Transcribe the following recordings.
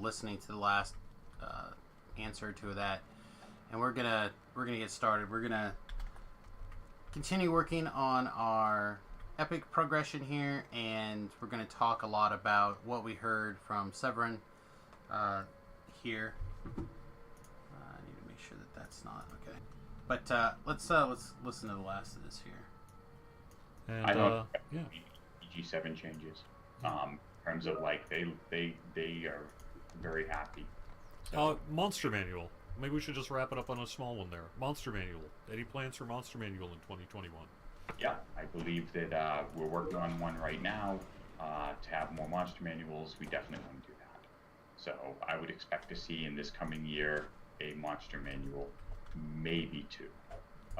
listening to the last answer to that, and we're gonna get started. We're gonna continue working on our epic progression here, and we're gonna talk a lot about what we heard from Severlin here. I need to make sure that that's not okay. But let's listen to the last of this here. And I don't yeah. G7 changes. In terms of like they are very happy. So, Monster Manual. Maybe we should just wrap it up on a small one there. Monster Manual. Any plans for Monster Manual in 2021? yeah, I believe that we're working on one right now to have more monster manuals. We definitely want to do that. So I would expect to see in this coming year a monster manual, maybe two.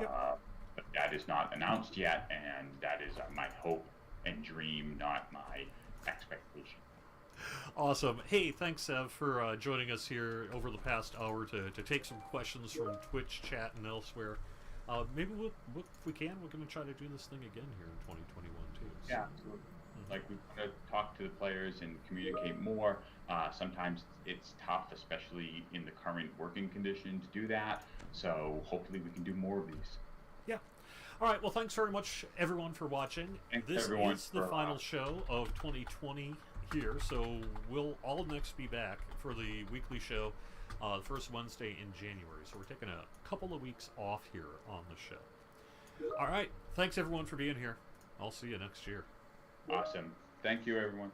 Yep. But that is not announced yet, and that is my hope and dream, not my expectation. Awesome. Hey, thanks, Sev, for joining us here over the past hour to take some questions from Twitch chat and elsewhere. Maybe we'll, if we can, we're going to try to do this thing again here in 2021 too. So. Yeah, absolutely. Like, we want to talk to the players and communicate more. Sometimes it's tough, especially in the current working condition, to do that. So hopefully we can do more of these. Yeah. All right. Well, thanks very much, everyone, for watching. Thanks, this everyone, is the for, final show of 2020 here. So we'll all next be back for the weekly show the first Wednesday in January. So we're taking a couple of weeks off here on the show. All right. Thanks, everyone, for being here. I'll see you next year. Awesome. Thank you, everyone.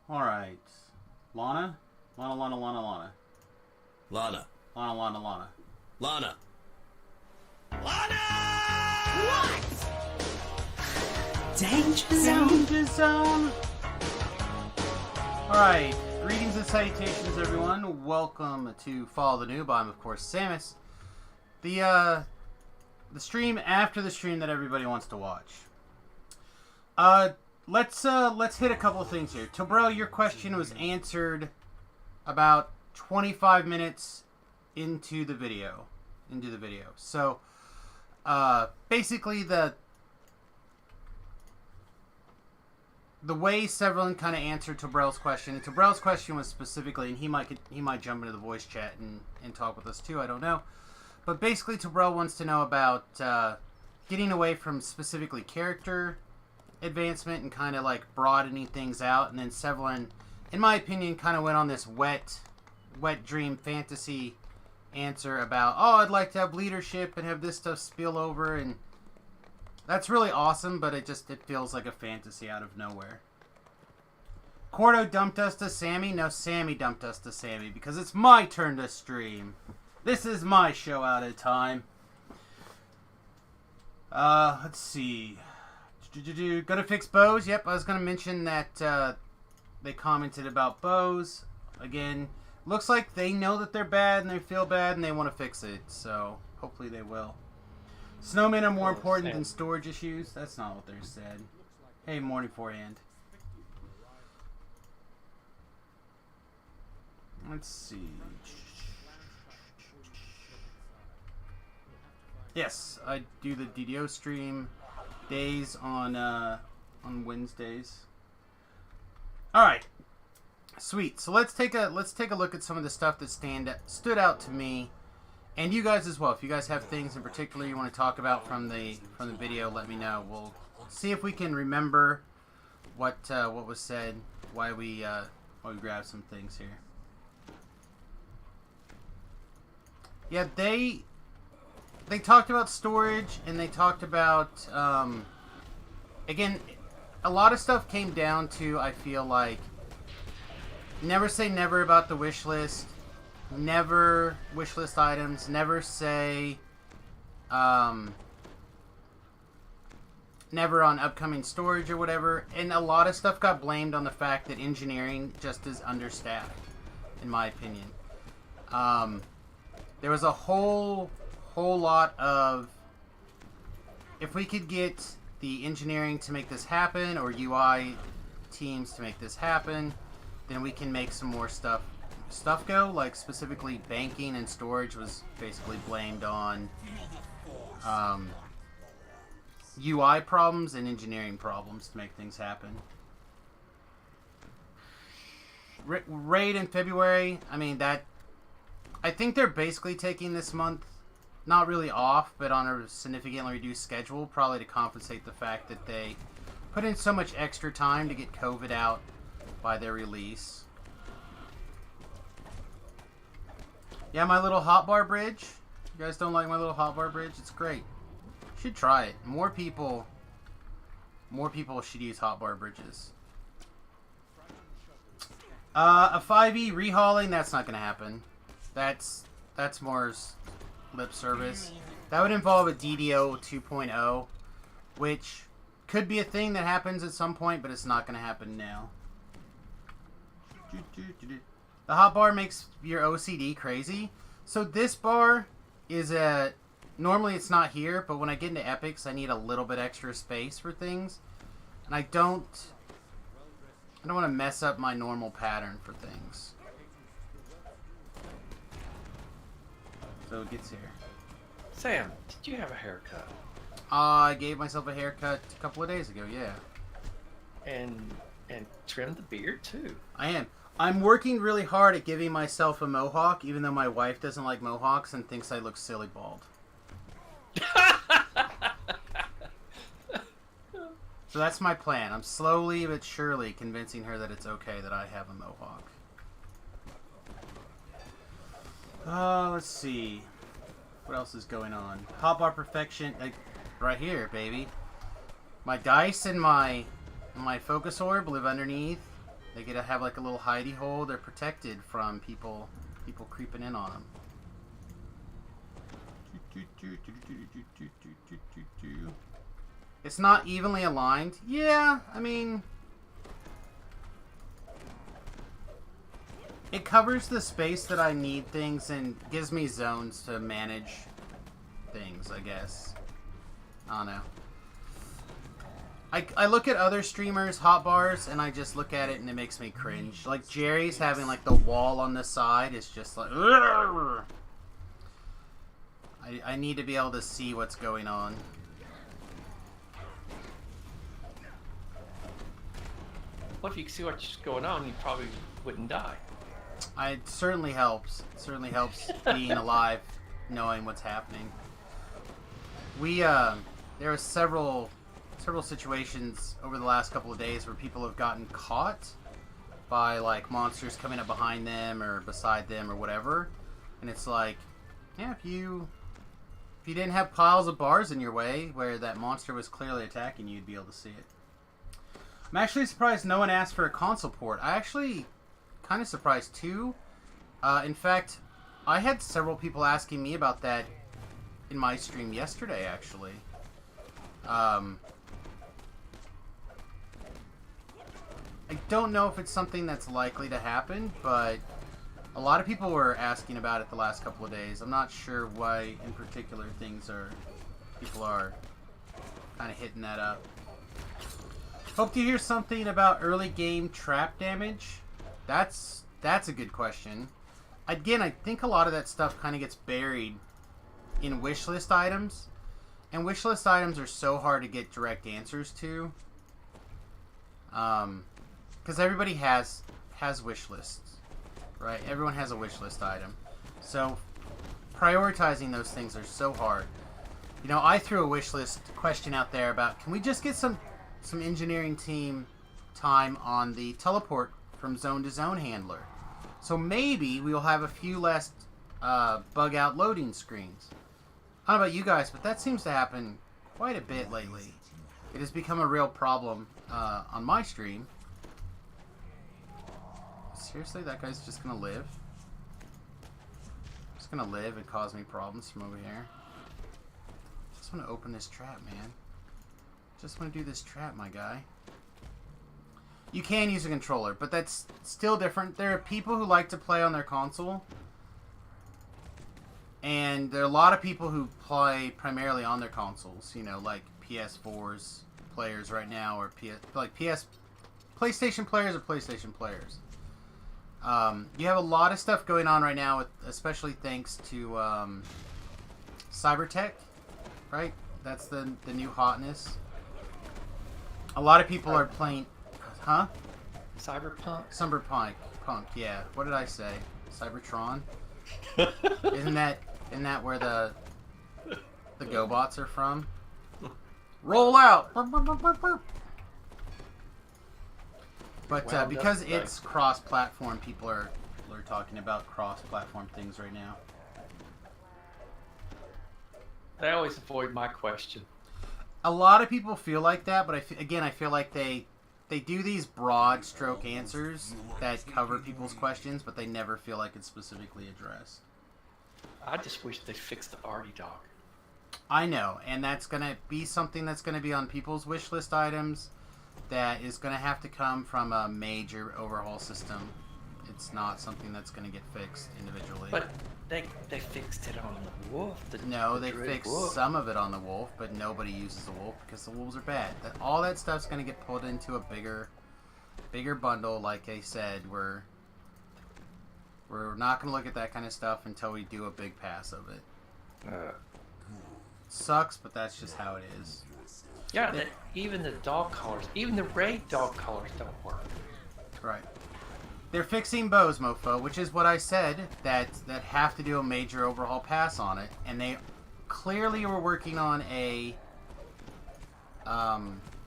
All right, Lana. Lana. What? Danger zone. Danger zone. All right, greetings and salutations, everyone. Welcome to Follow the Noob. I'm, of course, Samus. The stream after the stream that everybody wants to watch. Let's hit a couple of things here. Tobrel, your question was answered about 25 minutes into the video. So, basically the way Severlin kind of answered Tobrel's question, and Tobrel's question was specifically, and he might jump into the voice chat and talk with us too, I don't know. But basically Tobrel wants to know about getting away from specifically character advancement and kind of like broadening things out, and then Severlin, in my opinion, kind of went on this wet dream fantasy answer about, oh, I'd like to have leadership and have this stuff spill over, and that's really awesome, but it feels like a fantasy out of nowhere. Cordo dumped us to Sammy. No, Sammy dumped us to Sammy because it's my turn to stream. This is my show out of time. Let's see. Gonna fix bows? Yep, I was gonna mention that they commented about bows. Again, looks like they know that they're bad and they feel bad and they want to fix it. So hopefully they will. Snowmen are more important than storage issues. That's not what they said. Hey, morning forehand. Let's see. Yes, I do the DDO stream days on Wednesdays. All right, sweet. So let's take a look at some of the stuff that stood out to me, and you guys as well. If you guys have things in particular you want to talk about from the video, let me know. We'll see if we can remember what was said. Why we grabbed some things here. Yeah, they talked about storage, and they talked about, again, a lot of stuff came down to, I feel like, never say never about the wish list, never wish list items, never say, never on upcoming storage or whatever, and a lot of stuff got blamed on the fact that engineering just is understaffed, in my opinion. There was a whole lot of, if we could get the engineering to make this happen, or UI teams to make this happen, then we can make some more stuff go. Like specifically banking and storage was basically blamed on UI problems and engineering problems to make things happen. Raid in February, I mean, that I think they're basically taking this month not really off, but on a significantly reduced schedule, probably to compensate the fact that they put in so much extra time to get COVID out by their release. Yeah, my little hotbar bridge. You guys don't like my little hotbar bridge? It's great. You should try it. More people should use hotbar bridges. A 5e rehauling, that's not going to happen. That's more lip service. That would involve a DDO 2.0, which could be a thing that happens at some point, but it's not going to happen now. The hotbar makes your OCD crazy. So this bar is normally it's not here, but when I get into epics, I need a little bit extra space for things, and I don't want to mess up my normal pattern for things. So it gets here. Sam, did you have a haircut? I gave myself a haircut a couple of days ago, yeah. And trimmed the beard too. I am. I'm working really hard at giving myself a mohawk, even though my wife doesn't like mohawks and thinks I look silly bald. So that's my plan. I'm slowly but surely convincing her that it's okay that I have a mohawk. Let's see. What else is going on? Hotbar perfection, like, right here, baby. My dice and my focus orb live underneath. They get to have like a little hidey hole. They're protected from people creeping in on them. It's not evenly aligned. Yeah, I mean, it covers the space that I need things and gives me zones to manage things, I guess. I don't know. I look at other streamers' hotbars and I just look at it and it makes me cringe. Like Jerry's having like the wall on the side is just like, I need to be able to see what's going on. Well, if you could see what's going on, you probably wouldn't die. It certainly helps. It certainly helps being alive, knowing what's happening. There were several situations over the last couple of days where people have gotten caught by like monsters coming up behind them or beside them or whatever, and it's like, yeah, if you didn't have piles of bars in your way where that monster was clearly attacking you, you'd be able to see it. I'm actually surprised no one asked for a console port. I actually kind of surprised too. In fact, I had several people asking me about that in my stream yesterday, actually. I don't know if it's something that's likely to happen, but a lot of people were asking about it the last couple of days. I'm not sure why in particular people are kind of hitting that up. Hope to hear something about early game trap damage. That's a good question. Again, I think a lot of that stuff kind of gets buried in wishlist items. And wishlist items are so hard to get direct answers to. Because everybody has wish lists, right? Everyone has a wish list item. So prioritizing those things are so hard. You know, I threw a wish list question out there about, can we just get some engineering team time on the teleport from zone to zone handler? So maybe we'll have a few less bug out loading screens. I don't know about you guys, but that seems to happen quite a bit lately. It has become a real problem on my stream. Seriously, that guy's just gonna live? Just gonna live and cause me problems from over here? Just want to open this trap, man. Just want to do this trap, my guy. You can use a controller, but that's still different. There are people who like to play on their console. And there are a lot of people who play primarily on their consoles. You know, like PS4's players right now, or PlayStation players or PlayStation players. You have a lot of stuff going on right now, with, especially thanks to Cybertech, right? That's the new hotness. A lot of people are playing... Huh? Cyberpunk? Punk, yeah. What did I say? Cybertron? Isn't that where the GoBots are from? Roll out! Boop, boop, boop, boop, boop. But Well, because that's it's cross-platform, people are talking about cross-platform things right now. They always avoid my question. A lot of people feel like that, but I feel like they do these broad stroke answers that cover people's questions, but they never feel like it's specifically addressed. I just wish they fixed the Artie dog. I know, and that's going to be something that's going to be on people's wish list items that is going to have to come from a major overhaul system. It's not something that's going to get fixed individually. But they fixed it on the Wolf. No, the they Dread fixed Wolf. some of it on the Wolf, but nobody uses the Wolf because the Wolves are bad. All that stuff's going to get pulled into a bigger bundle. Like I said, we're not going to look at that kind of stuff until we do a big pass of it. Sucks, but that's just how it is. Yeah, even the dog collars, even the raid dog collars don't work. Right. They're fixing bows, mofo, which is what I said, that have to do a major overhaul pass on it, and they clearly were working on a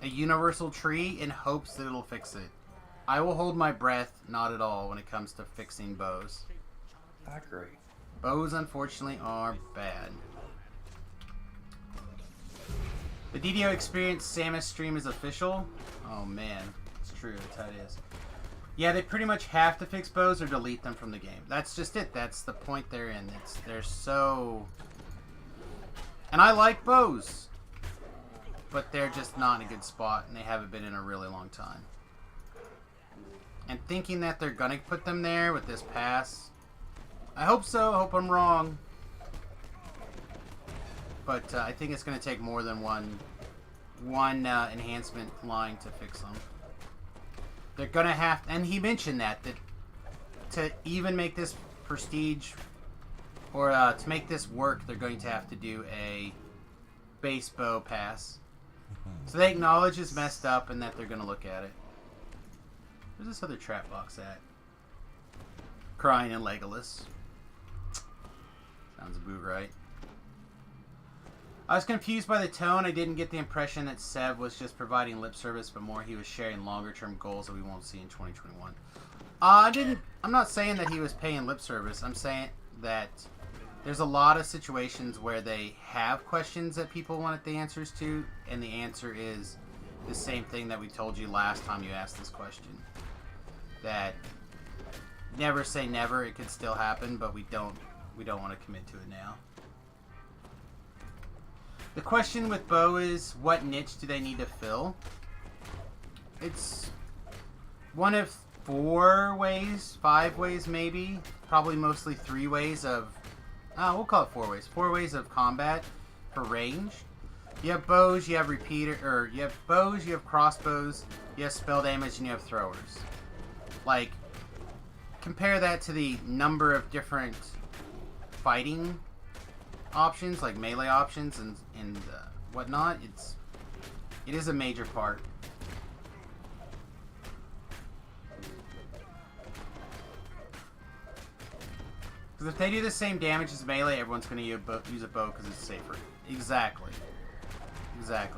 universal tree in hopes that it'll fix it. I will hold my breath, not at all, when it comes to fixing bows. I agree. Bows, unfortunately, are bad. The DDO Experience Samus stream is official. Oh man, it's true, that's how it is. Yeah, they pretty much have to fix bows or delete them from the game. That's just it. That's the point they're in. They're so... And I like bows, but they're just not in a good spot, and they haven't been in a really long time. And thinking that they're gonna put them there with this pass, I hope so. I hope I'm wrong. But I think it's going to take more than one enhancement line to fix them. They're going to have... And he mentioned that to even make this prestige... Or to make this work, they're going to have to do a base bow pass. So they acknowledge it's messed up and that they're going to look at it. Where's this other trap box at? Crying in Legolas. Sounds about right. I was confused by the tone. I didn't get the impression that Sev was just providing lip service, but more he was sharing longer-term goals that we won't see in 2021. I'm not saying that he was paying lip service. I'm saying that there's a lot of situations where they have questions that people want the answers to, and the answer is the same thing that we told you last time you asked this question. That never say never. It could still happen, but we don't want to commit to it now. The question with Bo is, what niche do they need to fill? It's one of 4 ways, 5 ways maybe. Probably mostly 3 ways of... we'll call it 4 ways. 4 ways of combat for range. You have bows, you have repeater... Or you have bows, you have crossbows, you have spell damage, and you have throwers. Like, compare that to the number of different fighting options, like melee options and whatnot. It is a major part. Because if they do the same damage as melee, everyone's going to use a bow because it's safer. Exactly.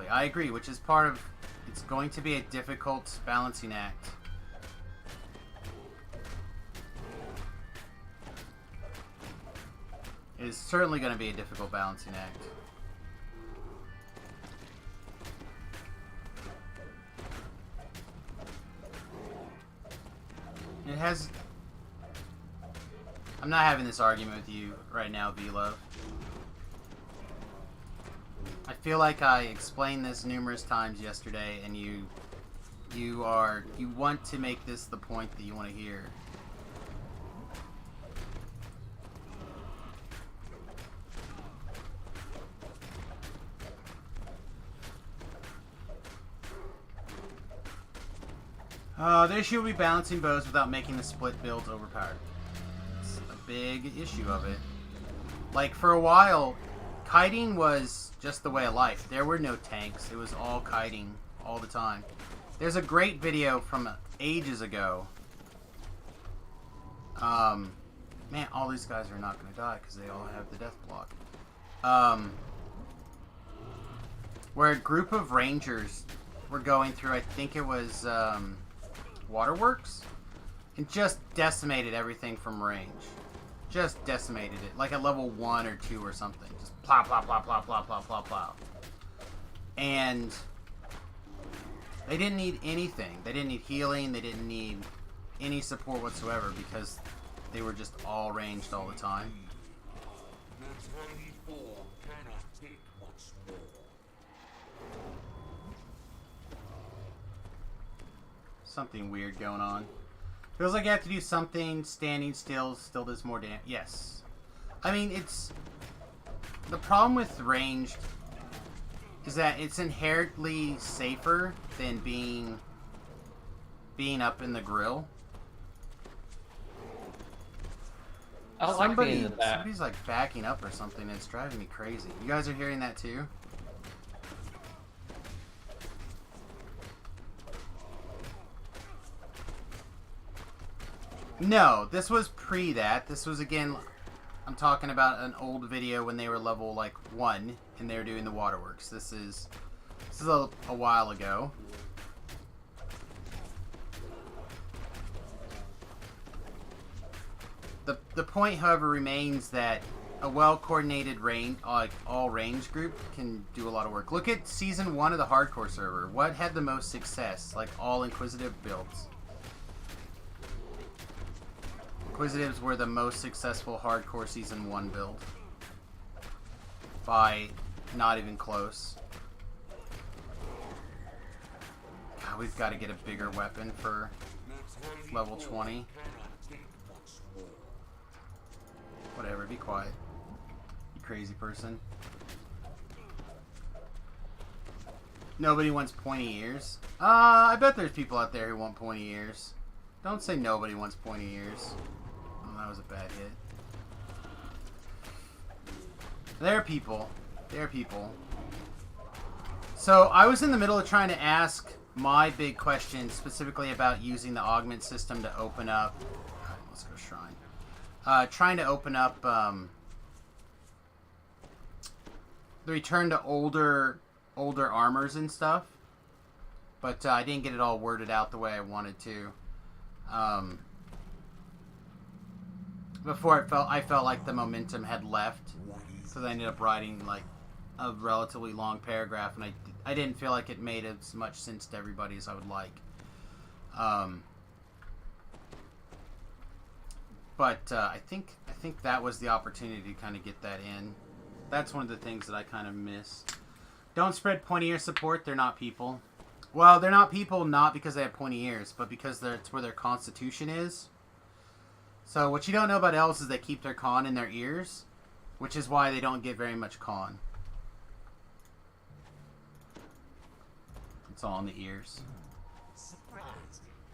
I agree, which is part of... It's going to be a difficult balancing act. It is certainly going to be a difficult balancing act. It has... I'm not having this argument with you right now, V-Love. I feel like I explained this numerous times yesterday, and you want to make this the point that you want to hear. The issue will be balancing bows without making the split builds overpowered. It's a big issue of it. Like, for a while, kiting was just the way of life. There were no tanks. It was all kiting all the time. There's a great video from ages ago. Man, all these guys are not going to die because they all have the death block. Where a group of rangers were going through, I think it was Waterworks, and just decimated everything from range. Just decimated it, like at level 1 or 2 or something. Just plow, plow, plow, plow, plow, plow, plow, plow. And they didn't need anything. They didn't need healing. They didn't need any support whatsoever because they were just all ranged all the time. Something weird going on. Feels like I have to do something. Standing still does more damage. Yes. I mean, it's... The problem with ranged is that it's inherently safer than being up in the grill. I like being in the back. Somebody's like backing up or something, and it's driving me crazy. You guys are hearing that too? No, this was pre that. This was, again, I'm talking about an old video when they were level like 1 and they were doing the waterworks. This is a while ago. The point, however, remains that a well-coordinated range, like all range group, can do a lot of work. Look at season 1 of the hardcore server. What had the most success? Like all inquisitive builds. Inquisitives were the most successful hardcore season 1 build. By not even close. God, we've got to get a bigger weapon for level 20. Whatever, be quiet. You crazy person. Nobody wants pointy ears. I bet there's people out there who want pointy ears. Don't say nobody wants pointy ears. Oh, that was a bad hit. There are people. There are people. So, I was in the middle of trying to ask my big question specifically about using the augment system to open up... Alright, let's go shrine. Trying to open up the return to older armors and stuff, but I didn't get it all worded out the way I wanted to. Before I felt like the momentum had left, so I ended up writing like a relatively long paragraph, and I didn't feel like it made as much sense to everybody as I would like. But I think that was the opportunity to kind of get that in. That's one of the things that I kind of miss. Don't spread pointy ear support. They're not people. Well, they're not people not because they have pointy ears, but because it's where their constitution is. So what you don't know about elves is they keep their con in their ears, which is why they don't get very much con. It's all in the ears.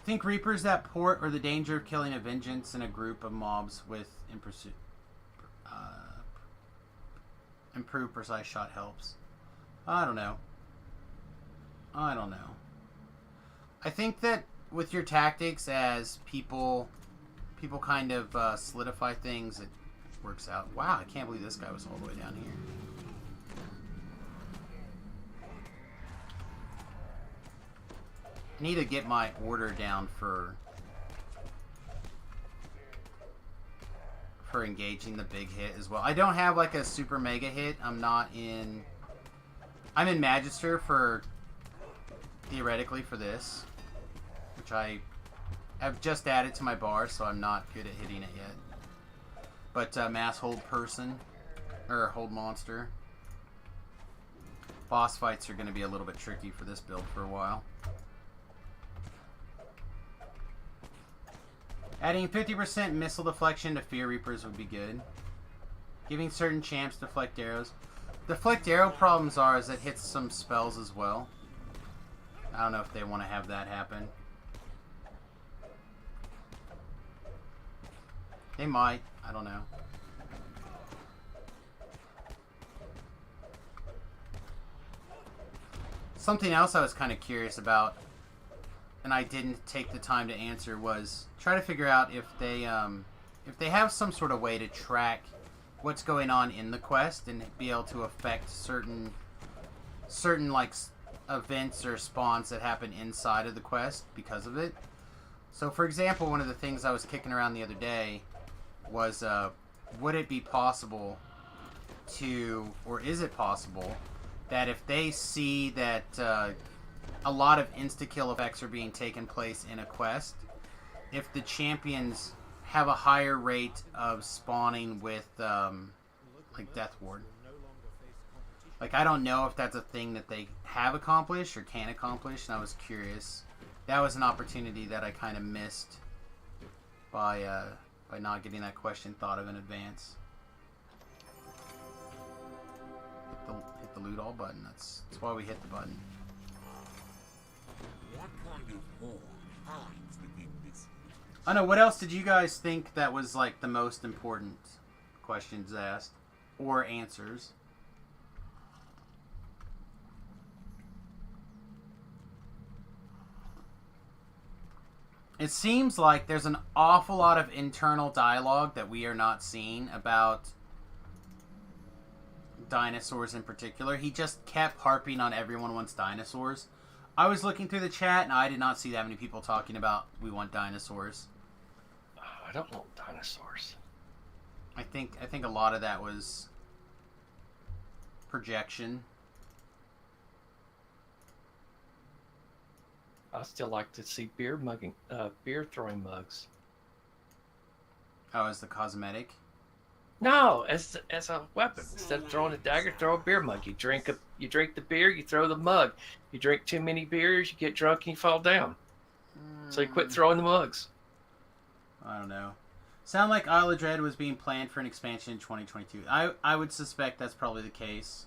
Think Reapers that port or the danger of killing a vengeance in a group of mobs with improved precise shot helps. I don't know. I think that with your tactics as people kind of solidify things, it works out. Wow, I can't believe this guy was all the way down here. I need to get my order down for engaging the big hit as well. I don't have like a super mega hit. I'm in Magister theoretically for this, which I have just added to my bar, so I'm not good at hitting it yet. But mass hold person, or hold monster. Boss fights are going to be a little bit tricky for this build for a while. Adding 50% missile deflection to Fear Reapers would be good. Giving certain champs deflect arrows. Deflect arrow problems is it hits some spells as well. I don't know if they want to have that happen. They might. I don't know. Something else I was kind of curious about, and I didn't take the time to answer, was try to figure out if they have some sort of way to track what's going on in the quest and be able to affect certain like events or spawns that happen inside of the quest because of it. So, for example, one of the things I was kicking around the other day was, would it be possible to, or is it possible, that if they see that a lot of insta-kill effects are being taken place in a quest, if the champions have a higher rate of spawning with, like, Death Ward. Like, I don't know if that's a thing that they have accomplished or can accomplish, and I was curious. That was an opportunity that I kind of missed by not getting that question thought of in advance. Hit the loot all button. That's why we hit the button. What kind of hole hides within this? I know. What else did you guys think that was like the most important questions asked or answers? It seems like there's an awful lot of internal dialogue that we are not seeing about dinosaurs in particular. He just kept harping on everyone wants dinosaurs. I was looking through the chat and I did not see that many people talking about we want dinosaurs. I don't want dinosaurs. I think a lot of that was projection. I still like to see beer throwing mugs. Oh, as the cosmetic? No, as a weapon. Instead of throwing a dagger, throw a beer mug. You drink the beer, you throw the mug. You drink too many beers, you get drunk and you fall down. So you quit throwing the mugs. I don't know. Sound like Isle of Dread was being planned for an expansion in 2022. I would suspect that's probably the case.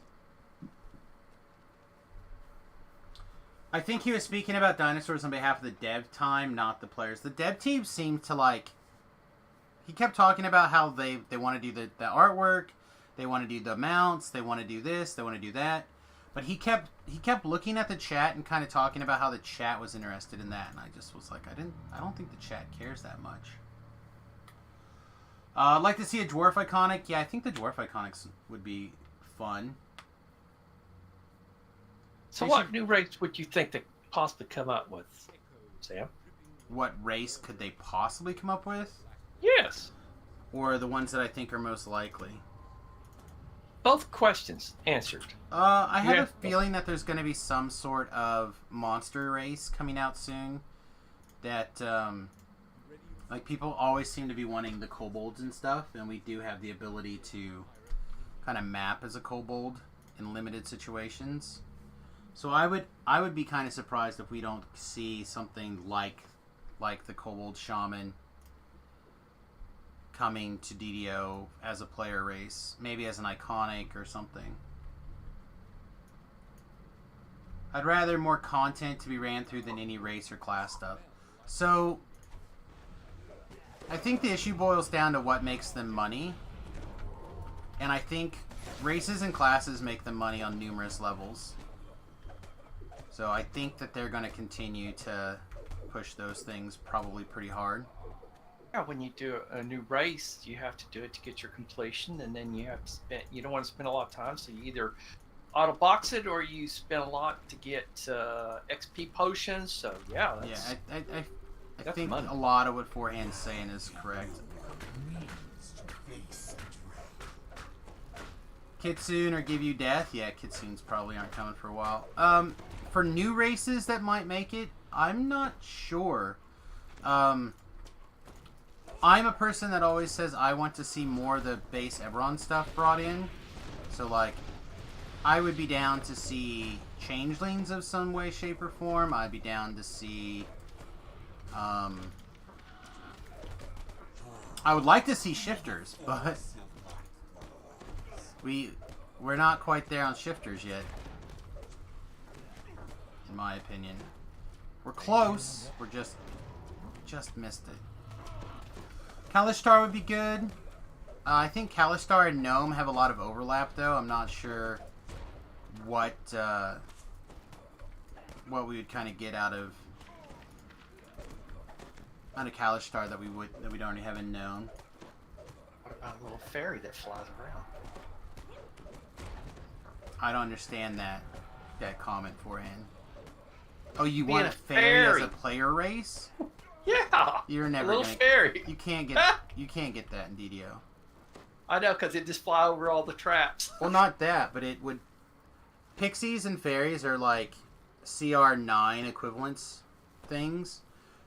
I think he was speaking about dinosaurs on behalf of the dev time, not the players. The dev team seemed to like... He kept talking about how they want to do the artwork, they want to do the mounts, they want to do this, they want to do that. But he kept looking at the chat and kind of talking about how the chat was interested in that, and I just was like, I don't think the chat cares that much. I'd like to see a dwarf iconic. Yeah, I think the dwarf iconics would be fun. So what new race would you think they possibly come up with, Sam? What race could they possibly come up with? Yes. Or the ones that I think are most likely? Both questions answered. I have a feeling that there's going to be some sort of monster race coming out soon. That, like, people always seem to be wanting the kobolds and stuff, and we do have the ability to kind of map as a kobold in limited situations. So I would be kind of surprised if we don't see something like the kobold shaman coming to DDO as a player race, maybe as an iconic or something. I'd rather more content to be ran through than any race or class stuff. So I think the issue boils down to what makes them money, and I think races and classes make them money on numerous levels. So I think that they're going to continue to push those things probably pretty hard. Yeah, when you do a new race, you have to do it to get your completion, and then you don't want to spend a lot of time, so you either auto box it or you spend a lot to get XP potions. So yeah, I think money. A lot of what Forehand's saying is correct. Kitsune or give you death? Yeah, Kitsunes probably aren't coming for a while. For new races that might make it, I'm not sure. I'm a person that always says I want to see more of the base Eberron stuff brought in. So, like, I would be down to see changelings of some way, shape, or form. I'd be down to see... I would like to see shifters, but... We're not quite there on shifters yet. In my opinion. We're close. We're just missed it. Kalistar would be good. I think Kalistar and Gnome have a lot of overlap, though. I'm not sure what we would kind of get out of Kalistar that we'd already have in Gnome. What about a little fairy that flies around? I don't understand that comment forehand. Oh, you Being want a a fairy as fairy. a player race? Yeah. You're never a little gonna. fairy. You can't get that in DDO. I know, because it just fly over all the traps. Well, not that, but it would. Pixies and fairies are like CR9 equivalents things.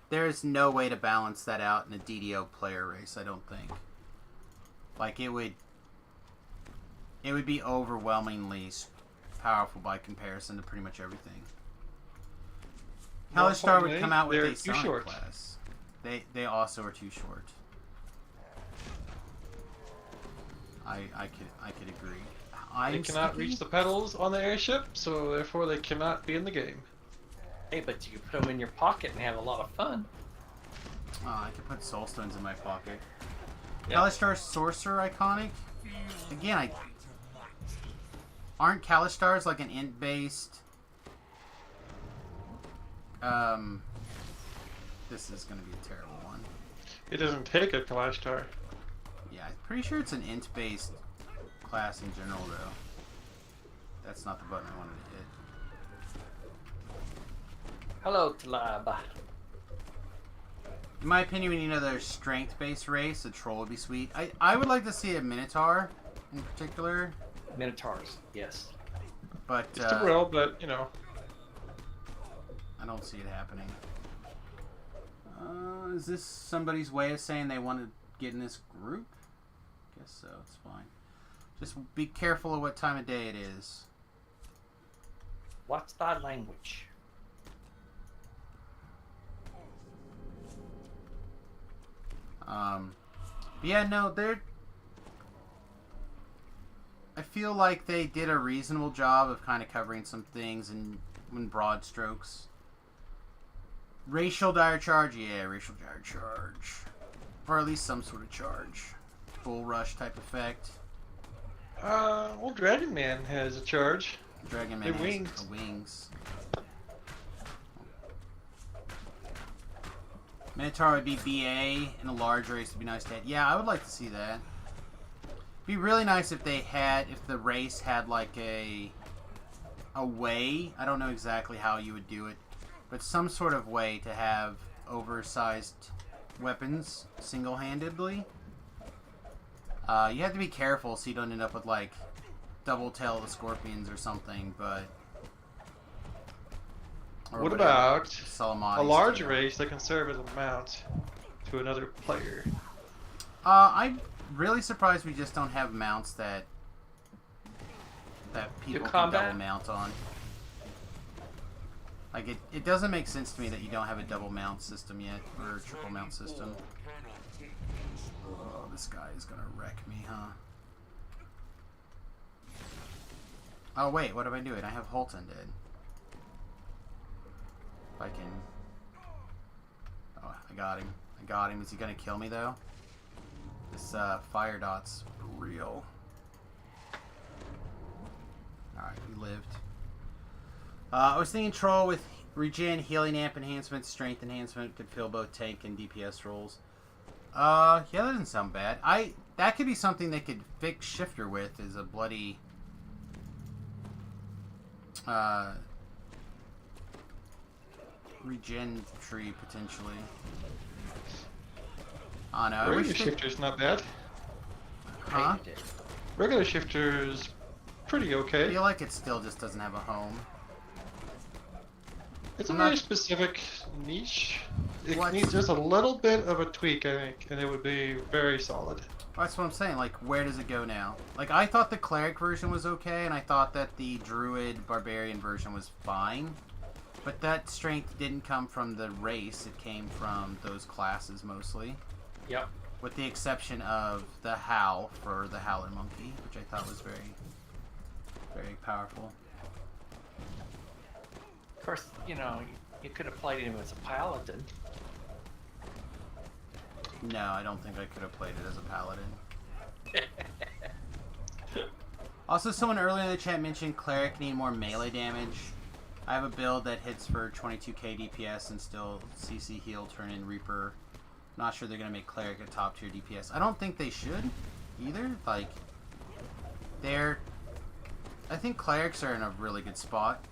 There is no way to balance that out in a DDO player race, I don't think. Like, it would be overwhelmingly powerful by comparison to pretty much everything. More Kalistar would importantly, come out with they're a too Sonic short. class. They also are too short. I could agree. They cannot reach the pedals on the airship, so therefore they cannot be in the game. Hey, but you can put them in your pocket and have a lot of fun. I could put soulstones in my pocket. Yeah. Kalistar Sorcerer iconic. Again, aren't Kalistars like an int based? This is gonna be a terrible one. It doesn't take a Kalashtar. Yeah, I'm pretty sure it's an int based class in general though. That's not the button I wanted to hit. Hello, Talaba. In my opinion, we need another strength-based race. A troll would be sweet. I would like to see a Minotaur, in particular. Minotaurs, yes. But, It's too real, but, you know. I don't see it happening. Is this somebody's way of saying they want to get in this group? Guess so, it's fine. Just be careful of what time of day it is. What's thy language? Yeah, no, I feel like they did a reasonable job of kind of covering some things in broad strokes. Racial dire charge, yeah, racial dire charge, or at least some sort of charge. Bull rush type effect. Well, Dragon Man has a charge. Dragon Man They're has wings. wings. Minotaur would be BA in a large race. Would be nice to have. Yeah, I would like to see that. It'd be really nice if if the race had like a way. I don't know exactly how you would do it, but some sort of way to have oversized weapons single-handedly. You have to be careful so you don't end up with like double tail of the scorpions or something, but. Or What whatever. about Salamati's a large tail. race that can serve as a mount to another player? I'm really surprised we just don't have mounts that people can combat? double mount on. Like, it doesn't make sense to me that you don't have a double mount system yet, or a triple mount system. Oh, this guy is gonna wreck me, huh? Oh, wait, what am I doing? I have Holt undead. If I can... Oh, I got him. I got him. Is he gonna kill me, though? This, fire dot's real. Alright, we lived. I was thinking Troll with regen, healing amp enhancement, strength enhancement could fill both tank and DPS roles. Yeah, that doesn't sound bad. That could be something they could fix Shifter with, is a bloody... regen tree, potentially. Oh no, I Regular wish they... shifter's not bad. Huh? Hated it. Regular shifter's pretty I okay. feel like it still just doesn't have a home. It's a I'm very not- specific niche. It What's- needs just a little bit of a tweak, I think, and it would be very solid. That's what I'm saying. Like, where does it go now? Like, I thought the cleric version was okay, and I thought that the druid barbarian version was fine. But that strength didn't come from the race; it came from those classes mostly, Yep. with the exception of the Howl for the Howler Monkey, which I thought was very, very powerful. Of course, you know, you could have played him as a paladin. No, I don't think I could have played it as a paladin. Also, someone earlier in the chat mentioned cleric need more melee damage. I have a build that hits for 22k DPS and still CC heal, turn in Reaper. Not sure they're gonna make cleric a top tier DPS. I don't think they should either. Like, I think clerics are in a really good spot.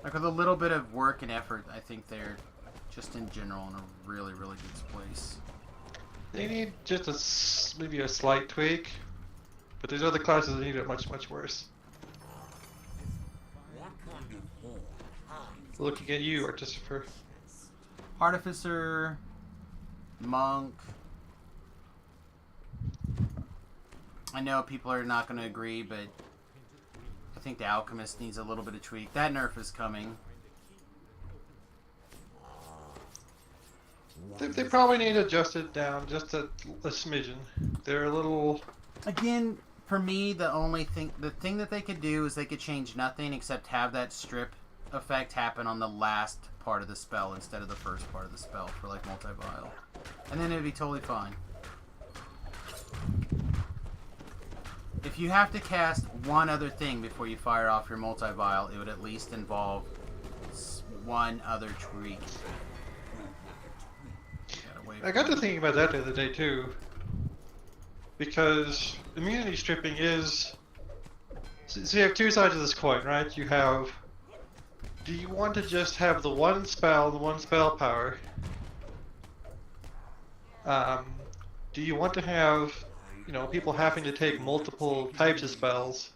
Like, with a little bit of work and effort, I think they're just in general in a really, really good place. They need just maybe a slight tweak, but there's other classes that need it much, much worse. What kind of horde hides Looking at you, Artificer. Artificer, Monk. I know people are not going to agree, but I think the Alchemist needs a little bit of tweak. That nerf is coming. They probably need to adjust it down just a smidgen. They're a little... Again, for me, the thing that they could do is they could change nothing except have that strip effect happen on the last part of the spell instead of the first part of the spell for like multi-vial. And then it'd be totally fine. If you have to cast one other thing before you fire off your multi-vial, it would at least involve one other tweak. I got to thinking about that the other day too, because immunity stripping is... So you have two sides of this coin, right? You have... Do you want to just have the one spell, the one spell power? Do you want to have, you know, people having to take multiple types of spells?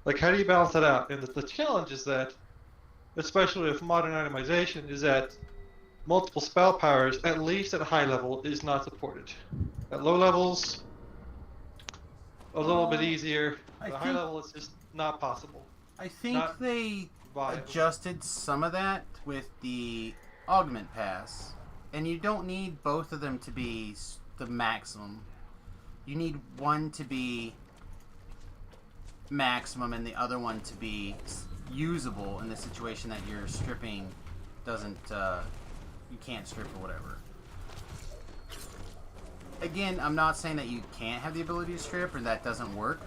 Like, how do you balance that out? And the challenge is that, especially with modern itemization, is that multiple spell powers, at least at high level, is not supported. At low levels, a little bit easier. At high level, it's just not possible. I think Not they viable. adjusted some of that with the Augment Pass. And you don't need both of them to be the maximum. You need one to be maximum and the other one to be usable in the situation that you're stripping doesn't... you can't strip or whatever. Again, I'm not saying that you can't have the ability to strip or that doesn't work.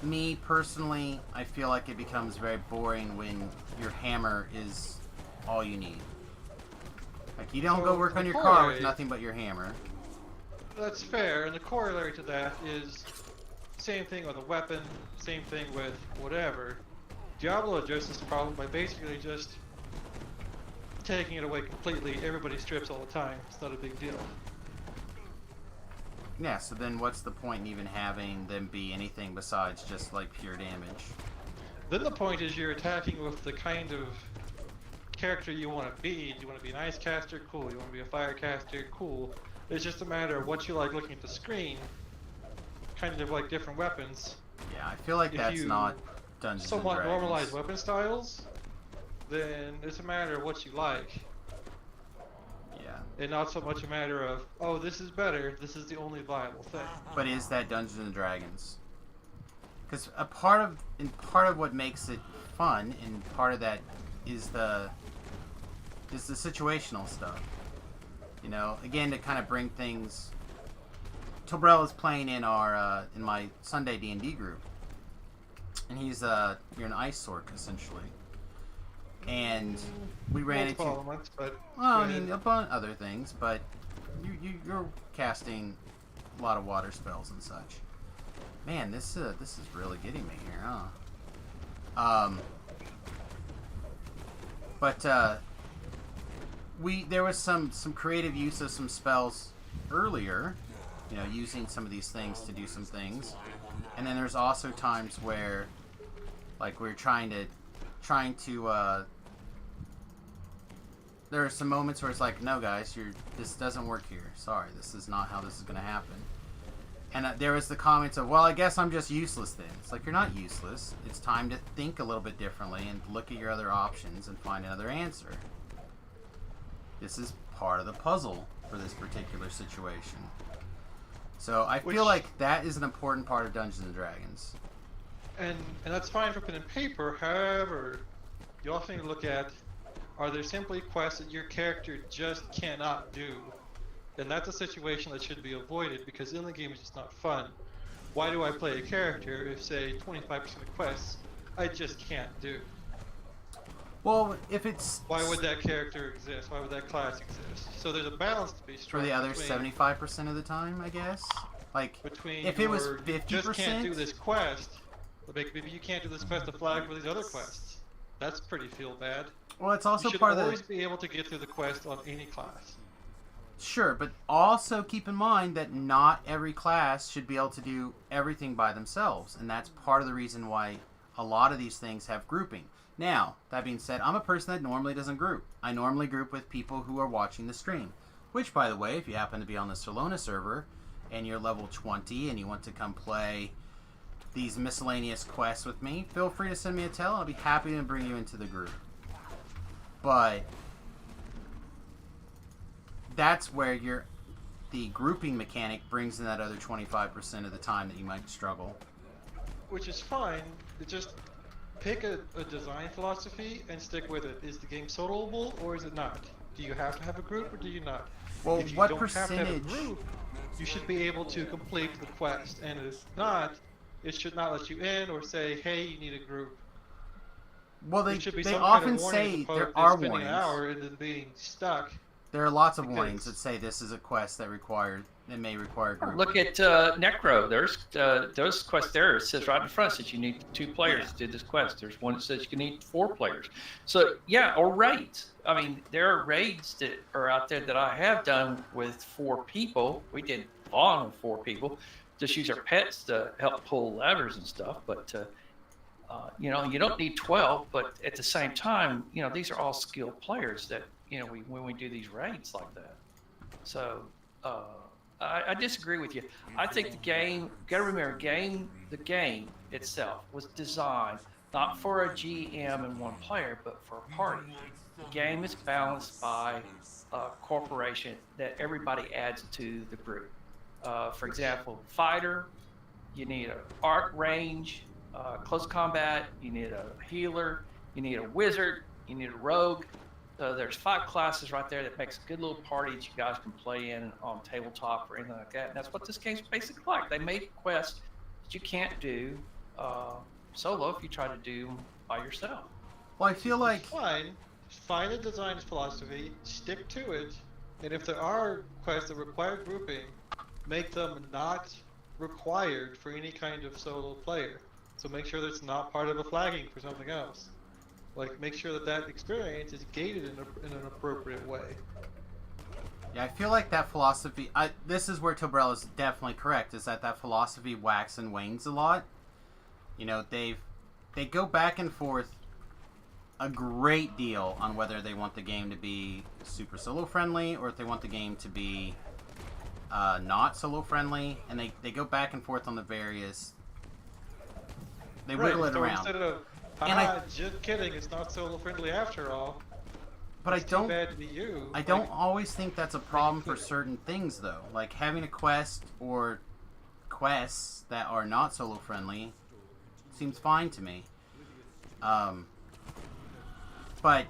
Me personally, I feel like it becomes very boring when your hammer is all you need. Like, you don't So, go work on the your car with corollary- nothing but your hammer. That's fair, and the corollary to that is same thing with a weapon, same thing with whatever. Diablo addresses this problem by basically just taking it away completely. Everybody strips all the time. It's not a big deal. Yeah, so then what's the point in even having them be anything besides just like pure damage? Then the point is you're attacking with the kind of character you want to be. Do you want to be an ice caster? Cool. You want to be a fire caster? Cool. It's just a matter of what you like looking at the screen. Kind of like different weapons. Yeah, I feel like If that's you not Dungeons and Somewhat Dragons. normalize weapon styles, then it's a matter of what you like. Yeah. And not so much a matter of, oh, this is better, this is the only viable thing. But is that Dungeons and Dragons? Because part of what makes it fun, and part of that is the situational stuff. You know, again, to kind of bring things. Tobrell is playing in our in my Sunday D&D group, and he's you're an ice sork essentially, and we ran into. Multiple elements, but Well, go I mean, ahead. upon other things, but you're casting a lot of water spells and such. Man, this is really getting me here, huh? But there was some creative use of some spells earlier, you know, using some of these things to do some things, and then there's also times where, like, we're trying to. There are some moments where it's like, no, guys, this doesn't work here. Sorry, this is not how this is going to happen. And there was the comments of, well, I guess I'm just useless then. It's like, you're not useless. It's time to think a little bit differently and look at your other options and find another answer. This is part of the puzzle for this particular situation. So I feel like that is an important part of Dungeons and Dragons. And that's fine for pen and paper, however, you also need to look at are there simply quests that your character just cannot do? And that's a situation that should be avoided because in the game is just not fun. Why do I play a character if, say, 25% of quests I just can't do? Well, if it's Why would that character exist? Why would that class exist? So there's a balance to be for struck the other between 75% of the time, I guess. Like, between if it was your 50%, just can't do this quest, like maybe you can't do this quest to flag for these other quests. That's pretty feel bad. well, it's also You should part of always the be able to get through the quest on any class. sure, but also keep in mind that not every class should be able to do everything by themselves, and that's part of the reason why a lot of these things have grouping. Now, that being said, I'm a person that normally doesn't group. I normally group with people who are watching the stream. Which, by the way, if you happen to be on the Solona server and you're level 20 and you want to come play these miscellaneous quests with me, feel free to send me a tell. I'll be happy to bring you into the group. But that's where the grouping mechanic brings in that other 25% of the time that you might struggle. Which is fine. Just pick a design philosophy and stick with it. Is the game soloable or is it not? Do you have to have a group or do you not? Well, if you what don't have to have a percentage? group, you should be able to complete the quest. And if not, it should not let you in or say, hey, you need a group. Well, There should be they some often kind of warning as say opposed there to are spending warnings. an hour and then being stuck. There are lots of Because- warnings that say this is a quest that may require group. Look at Necro. There's those quests there. It says right in front that you need 2 players to do this quest. There's one that says you need 4 players. So yeah, or raids. I mean, there are raids that are out there that I have done with 4 people. We did Vaughn with 4 people. Just use our pets to help pull levers and stuff. But you know, you don't need 12. But at the same time, you know, these are all skilled players that when we do these raids like that. So. I disagree with you. I think the game, gotta remember, the game itself was designed not for a GM and 1 player, but for a party. The game is balanced by a corporation that everybody adds to the group. For example, fighter, you need an arc range, close combat, you need a healer, you need a wizard, you need a rogue. So there's 5 classes right there that makes a good little party that you guys can play in on tabletop or anything like that. And that's what this game's basically like. They made quests that you can't do solo if you try to do them by yourself. Well, I feel like Fine. Find a design philosophy, stick to it, and if there are quests that require grouping, make them not required for any kind of solo player. So make sure that it's not part of a flagging for something else. Like, make sure that experience is gated in an appropriate way. yeah, I feel like that philosophy. This is where Tobrell is definitely correct. Is that philosophy wax and wanes a lot? You know, they go back and forth a great deal on whether they want the game to be super solo friendly or if they want the game to be not solo friendly, and they go back and forth on the various. They wiggle it so around. Instead of, And just kidding, it's not solo friendly after all. But It's too bad to be you. I don't always think that's a problem for certain things, though. Like having a quest or quests that are not solo friendly seems fine to me. But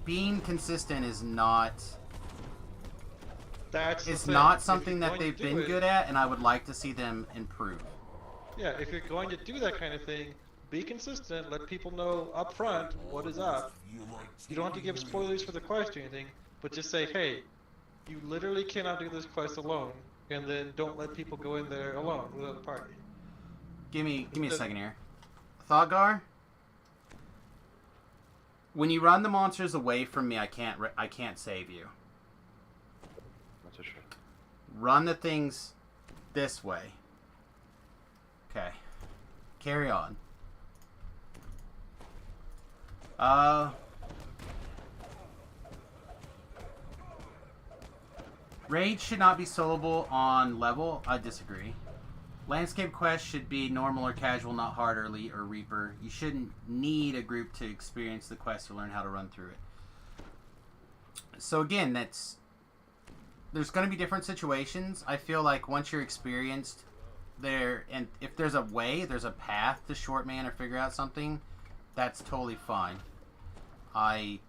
being consistent is not That's the is thing. not If something you're that going they've to do been it- good at, and I would like to see them improve. Yeah, if you're going to do that kind of thing, be consistent. Let people know up front what is up. You don't have to give spoilers for the quest or anything, but just say, hey, you literally cannot do this quest alone, and then don't let people go in there alone without a party. Give me a second here. Thoggar, when you run the monsters away from me, I can't save you. That's a shame. Run the things this way. Okay. Carry on. Raid should not be soloable on level. I disagree. Landscape quest should be normal or casual, not hard, or elite, or reaper. You shouldn't need a group to experience the quest or learn how to run through it. So again, there's going to be different situations. I feel like once you're experienced there, and if there's a path to short man or figure out something, that's totally fine. I'm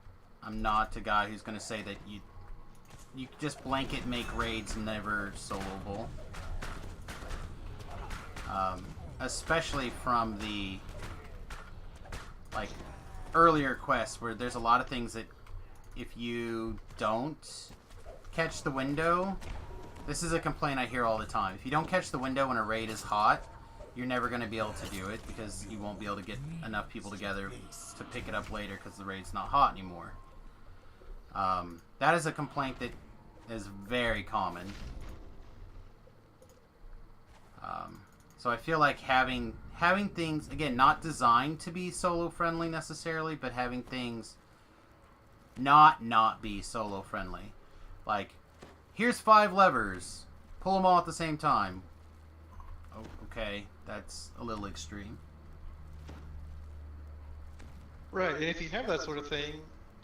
I'm not a guy who's going to say that you just blanket make raids never soloable. Especially from the like earlier quests where there's a lot of things that if you don't catch the window, this is a complaint I hear all the time. If you don't catch the window when a raid is hot, you're never going to be able to do it because you won't be able to get enough people together to pick it up later because the raid's not hot anymore. That is a complaint that is very common. So I feel like having things, again, not designed to be solo friendly necessarily, but having things not be solo friendly. Like, here's 5 levers, pull them all at the same time. Oh, okay, that's a little extreme. Right, and if you have that sort of thing,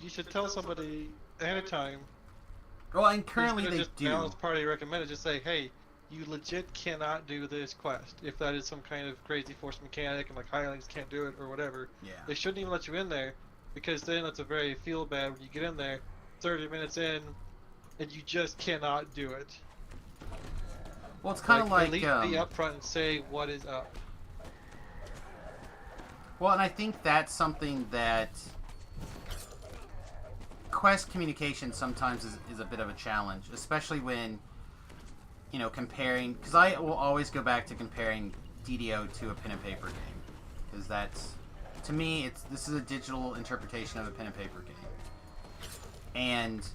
you should tell somebody ahead of time. Well, and currently they just do. Balanced party recommended. Just say, hey, you legit cannot do this quest if that is some kind of crazy force mechanic and like hirelings can't do it or whatever. Yeah. They shouldn't even let you in there because then it's a very feel bad when you get in there, 30 minutes in, and you just cannot do it. Well, it's kind of like at least be upfront and say what is up. Well, and I think that's something that quest communication sometimes is a bit of a challenge, especially when, you know, comparing, because I will always go back to comparing DDO to a pen and paper game, because that's, to me, this is a digital interpretation of a pen and paper game. And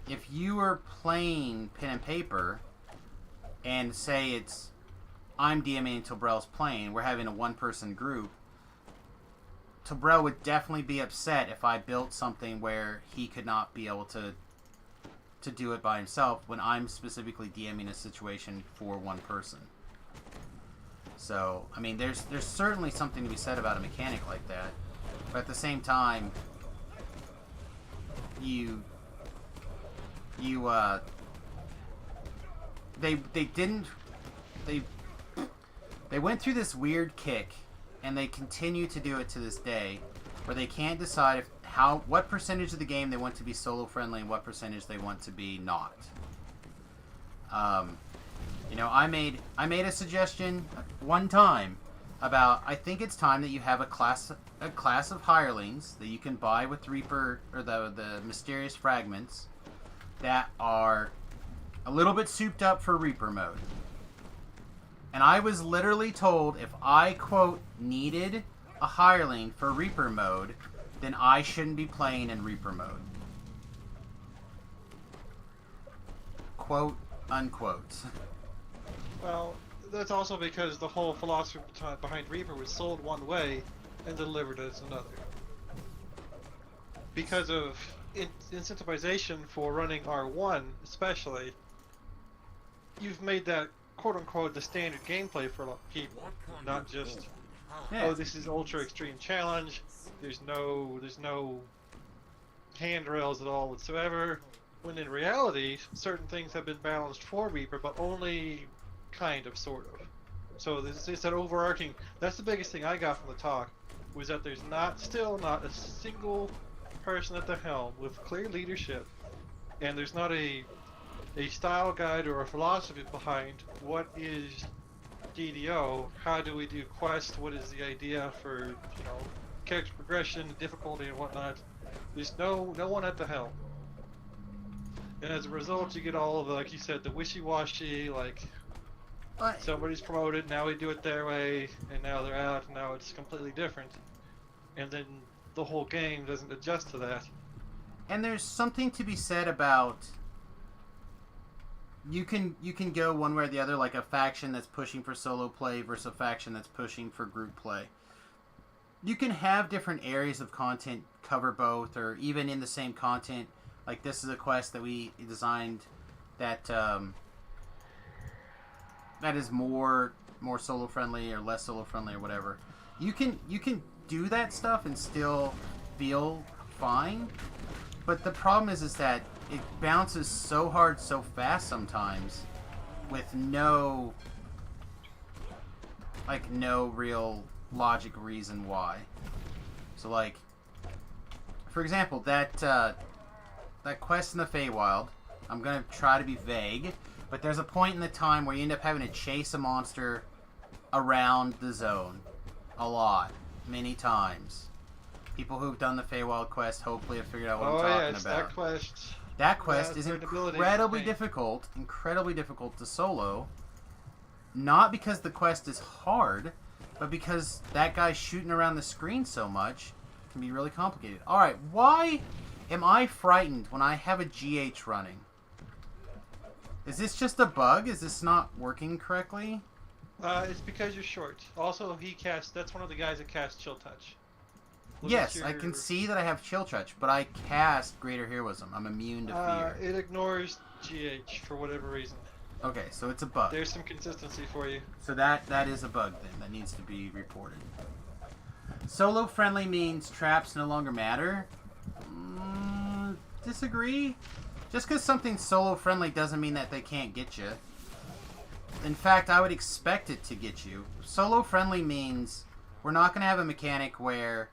if you are playing pen and paper, and say I'm DMing until Brell's playing, we're having a one-person group, Tobrell would definitely be upset if I built something where he could not be able to do it by himself when I'm specifically DMing a situation for one person. So, I mean, there's certainly something to be said about a mechanic like that, but at the same time, they went through this weird kick, and they continue to do it to this day, where they can't decide what percentage of the game they want to be solo friendly and what percentage they want to be not. You know, I made a suggestion one time about, I think it's time that you have a class of hirelings that you can buy with Reaper or the mysterious fragments that are a little bit souped up for Reaper mode. And I was literally told if I, quote, needed a hireling for Reaper mode, then I shouldn't be playing in Reaper mode. Quote, unquote. Well, that's also because the whole philosophy behind Reaper was sold one way and delivered as another. Because of incentivization for running R1, especially, you've made that quote-unquote the standard gameplay for a lot of people, not just oh, this is ultra extreme challenge. There's no handrails at all whatsoever. When in reality, certain things have been balanced for Reaper, but only kind of, sort of. So it's that overarching. That's the biggest thing I got from the talk, was that there's still not a single person at the helm with clear leadership, and there's not a style guide or a philosophy behind what is DDO, how do we do quests, what is the idea for, you know, character progression, difficulty and whatnot. There's no one at the helm. And as a result you get all of the, like you said, the wishy-washy, like somebody's promoted, now we do it their way, and now they're out, and now it's completely different. And then the whole game doesn't adjust to that. And there's something to be said about you can go one way or the other, like a faction that's pushing for solo play versus a faction that's pushing for group play. You can have different areas of content cover both, or even in the same content. Like this is a quest that we designed that that is more solo friendly or less solo friendly or whatever. You can do that stuff and still feel fine. But the problem is that it bounces so hard so fast sometimes with no real logic reason why. So like for example, that quest in the Feywild, I'm going to try to be vague, but there's a point in the time where you end up having to chase a monster around the zone a lot, many times. People who've done the Feywild quest hopefully have figured out what I'm talking about. That quest. That quest is certain abilities incredibly to difficult to solo. Not because the quest is hard, but because that guy's shooting around the screen so much, it can be really complicated. Alright, why am I frightened when I have a GH running? Is this just a bug? Is this not working correctly? It's because you're short. Also, that's one of the guys that casts Chill Touch. Yes, I can see that I have Chill Touch, but I cast Greater Heroism. I'm immune to fear. It ignores GH for whatever reason. Okay, so it's a bug. There's some consistency for you. So that is a bug then that needs to be reported. Solo friendly means traps no longer matter. Disagree. Just because something's solo friendly doesn't mean that they can't get you. In fact, I would expect it to get you. Solo friendly means we're not going to have a mechanic where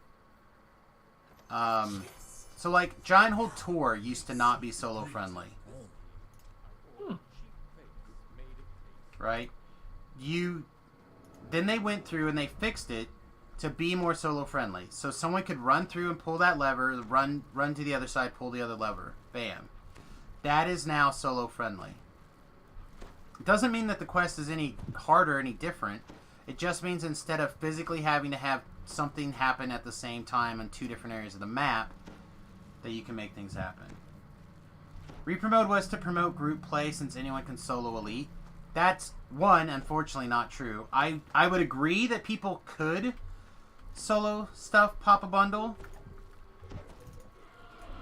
so like Giant Hold Tour used to not be solo friendly. Right? Then they went through and they fixed it to be more solo friendly. So someone could run through and pull that lever, run to the other side, pull the other lever. Bam. That is now solo friendly. It doesn't mean that the quest is any harder, any different. It just means instead of physically having to have something happen at the same time in two different areas of the map, that you can make things happen. Reaper mode was to promote group play since anyone can solo elite. That's, one, unfortunately not true. I would agree that people could solo stuff pop a bundle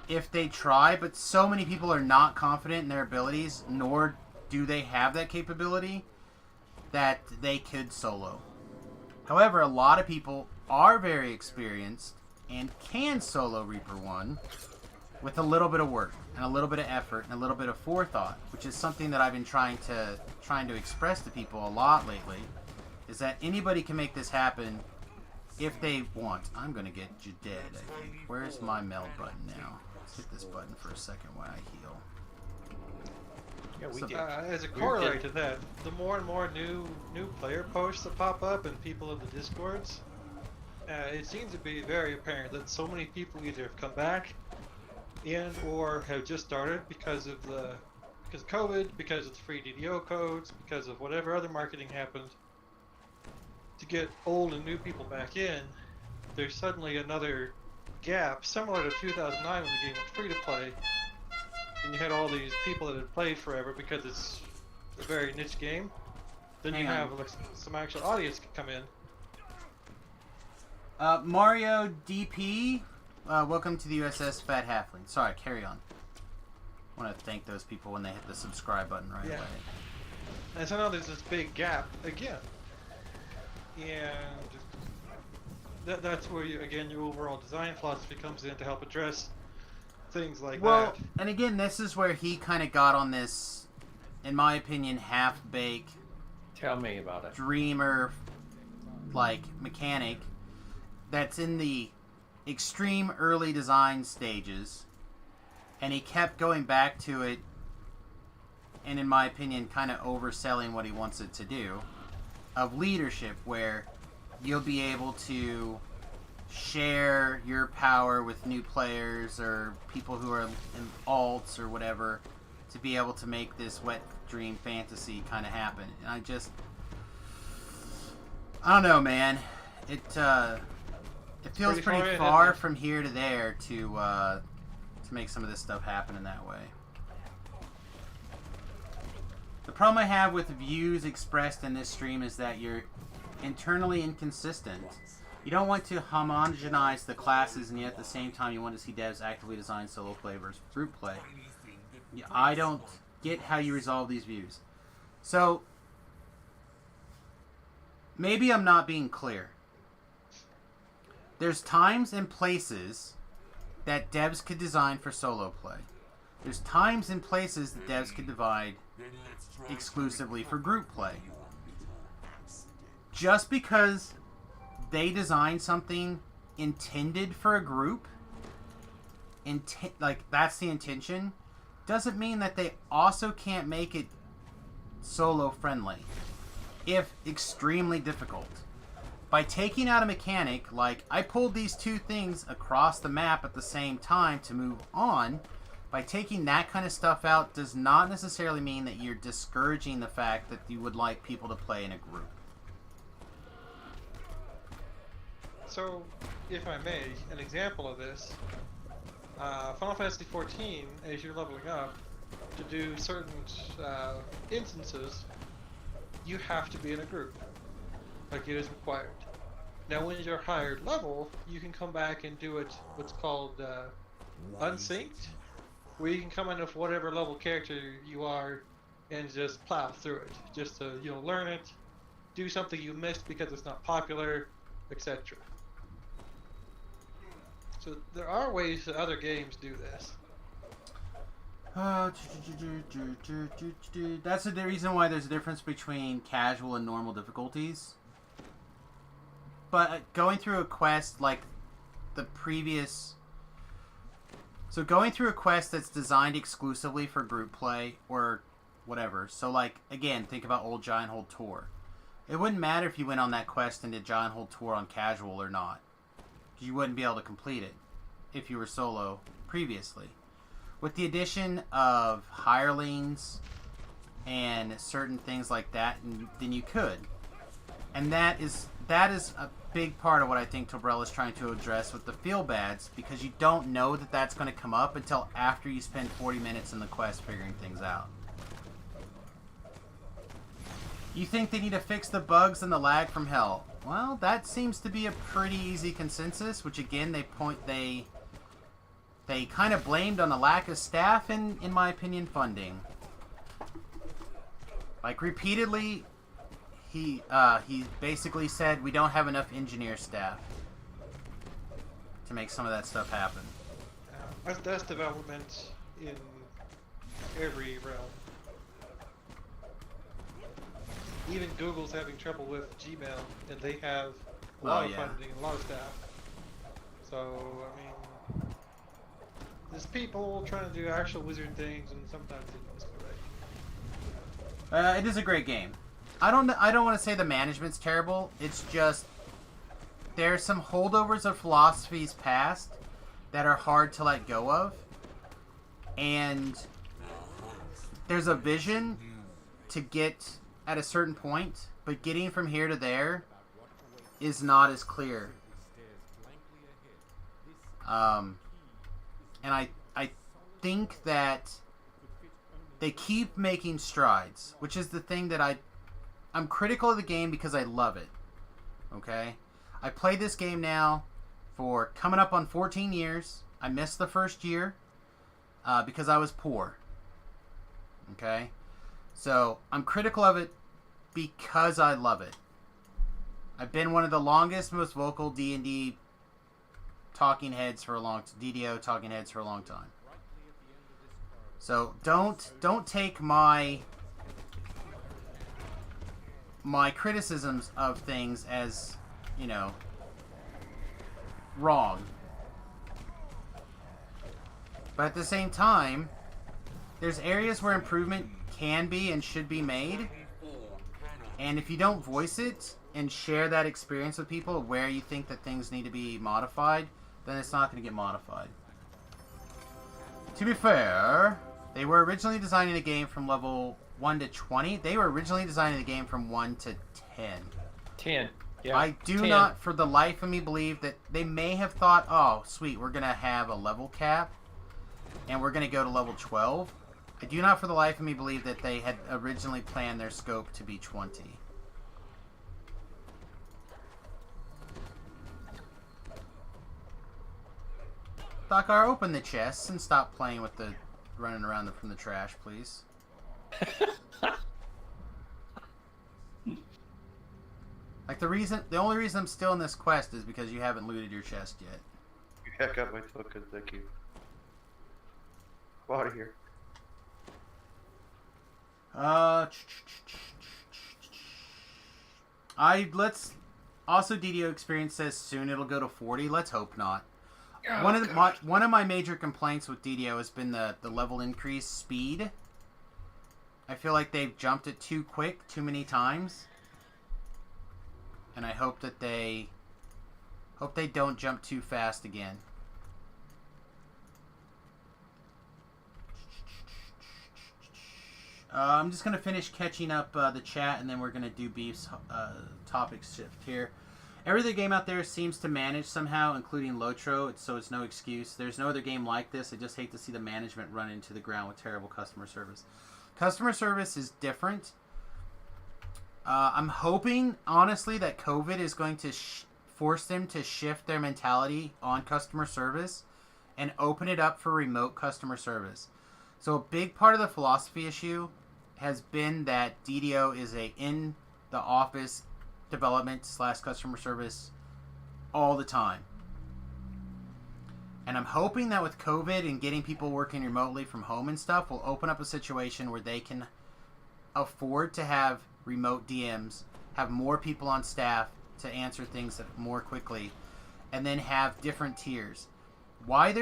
if they try, but so many people are not confident in their abilities, nor do they have that capability, that they could solo. However, a lot of people are very experienced and can solo Reaper 1 with a little bit of work and a little bit of effort and a little bit of forethought, which is something that I've been trying to express to people a lot lately, is that anybody can make this happen if they want. I'm going to get you dead, I think. Where's my meld button now? Let's hit this button for a second while I heal. Yeah, we So- did. As a corollary to that, the more and more new player posts that pop up and people in the discords, it seems to be very apparent that so many people either have come back and or have just started because of COVID, because of the free DDO codes, because of whatever other marketing happened to get old and new people back in. There's suddenly another gap, similar to 2009 when the game was free to play, and you had all these people that had played forever because it's a very niche game. Then you have like, some actual audience come in. Mario DP, welcome to the USS Fat Halfling. Sorry, carry on. I want to thank those people when they hit the subscribe button right Yeah. away. And so now there's this big gap again. And that's where, your overall design philosophy comes in to help address things like Well, that. and again, this is where he kind of got on this, in my opinion, half-baked Tell me about it. dreamer like mechanic that's in the extreme early design stages, and he kept going back to it, and in my opinion kind of overselling what he wants it to do, of leadership, where you'll be able to share your power with new players or people who are in alts or whatever to be able to make this wet dream fantasy kind of happen. And I don't know, man. It feels pretty far from here to there to make some of this stuff happen in that way. The problem I have with views expressed in this stream is that you're internally inconsistent. You don't want to homogenize the classes, and yet at the same time you want to see devs actively design solo play versus group play. Yeah, I don't get how you resolve these views. So, maybe I'm not being clear. There's times and places that devs could design for solo play. There's times and places that devs could divide exclusively for group play. Just because they design something intended for a group that's the intention, doesn't mean that they also can't make it solo friendly, if extremely difficult. By taking out a mechanic, like I pulled these two things across the map at the same time to move on, by taking that kind of stuff out does not necessarily mean that you're discouraging the fact that you would like people to play in a group. So, if I may, an example of this, Final Fantasy XIV, as you're leveling up, to do certain instances, you have to be in a group. Like, it is required. Now, when you're higher level, you can come back and do it, what's called unsynced, where you can come in with whatever level character you are and just plow through it. Just to, learn it, do something you missed because it's not popular, etc. So there are ways that other games do this. That's the reason why there's a difference between casual and normal difficulties. But going through a quest like the previous... So going through a quest that's designed exclusively for group play or whatever. So like, again, think about old Giant Hold Tour. It wouldn't matter if you went on that quest and did Giant Hold Tour on casual or not. You wouldn't be able to complete it if you were solo previously. With the addition of hirelings and certain things like that, then you could. And that is a big part of what I think Tobrell is trying to address with the feel bads, because you don't know that that's going to come up until after you spend 40 minutes in the quest figuring things out. You think they need to fix the bugs and the lag from hell? Well, that seems to be a pretty easy consensus, which again they kind of blamed on the lack of staff and, in my opinion, funding. Like repeatedly, he basically said we don't have enough engineer staff to make some of that stuff happen. That's development in every realm. Even Google's having trouble with Gmail, and they have a lot of funding and a lot of staff. So, I mean, there's people trying to do actual wizard things, and sometimes it's correct. It is a great game. I don't want to say the management's terrible. It's just there's some holdovers of philosophies past that are hard to let go of, and there's a vision to get at a certain point, but getting from here to there is not as clear. And I think that they keep making strides, which is the thing that I'm critical of the game because I love it. Okay? I played this game now for coming up on 14 years. I missed the first year because I was poor. Okay? So, I'm critical of it because I love it. I've been one of the longest, most vocal D&D talking heads for a long DDO talking heads for a long time. So don't take my criticisms of things as, wrong. But at the same time, there's areas where improvement can be and should be made. And if you don't voice it and share that experience with people where you think that things need to be modified, then it's not going to get modified. To be fair, they were originally designing the game from level 1 to 20. They were originally designing the game from 1 to 10. 10. Yeah. I do 10. not, for the life of me, believe that they may have thought, oh, sweet, we're going to have a level cap, and we're going to go to level 12. I do not, for the life of me, believe that they had originally planned their scope to be 20. Dakar, open the chests and stop playing with the running around from the trash, please. Like the only reason I'm still in this quest is because you haven't looted your chest yet. You heck out my token, thank you. Go out of here. Let's also DDO experience says soon it'll go to 40. Let's hope not. Oh, one of my major complaints with DDO has been the level increase speed. I feel like they've jumped it too quick, too many times, and I hope that they don't jump too fast again. I'm just gonna finish catching up the chat, and then we're gonna do Beef's topic shift here. Every other game out there seems to manage somehow, including Lotro, so it's no excuse. There's no other game like this. I just hate to see the management run into the ground with terrible customer service. Customer service is different. I'm hoping, honestly, that COVID is going to force them to shift their mentality on customer service and open it up for remote customer service. So a big part of the philosophy issue has been that DDO is a in the office development / customer service all the time. And I'm hoping that with COVID and getting people working remotely from home and stuff will open up a situation where they can afford to have remote DMs, have more people on staff to answer things more quickly, and then have different tiers. Why you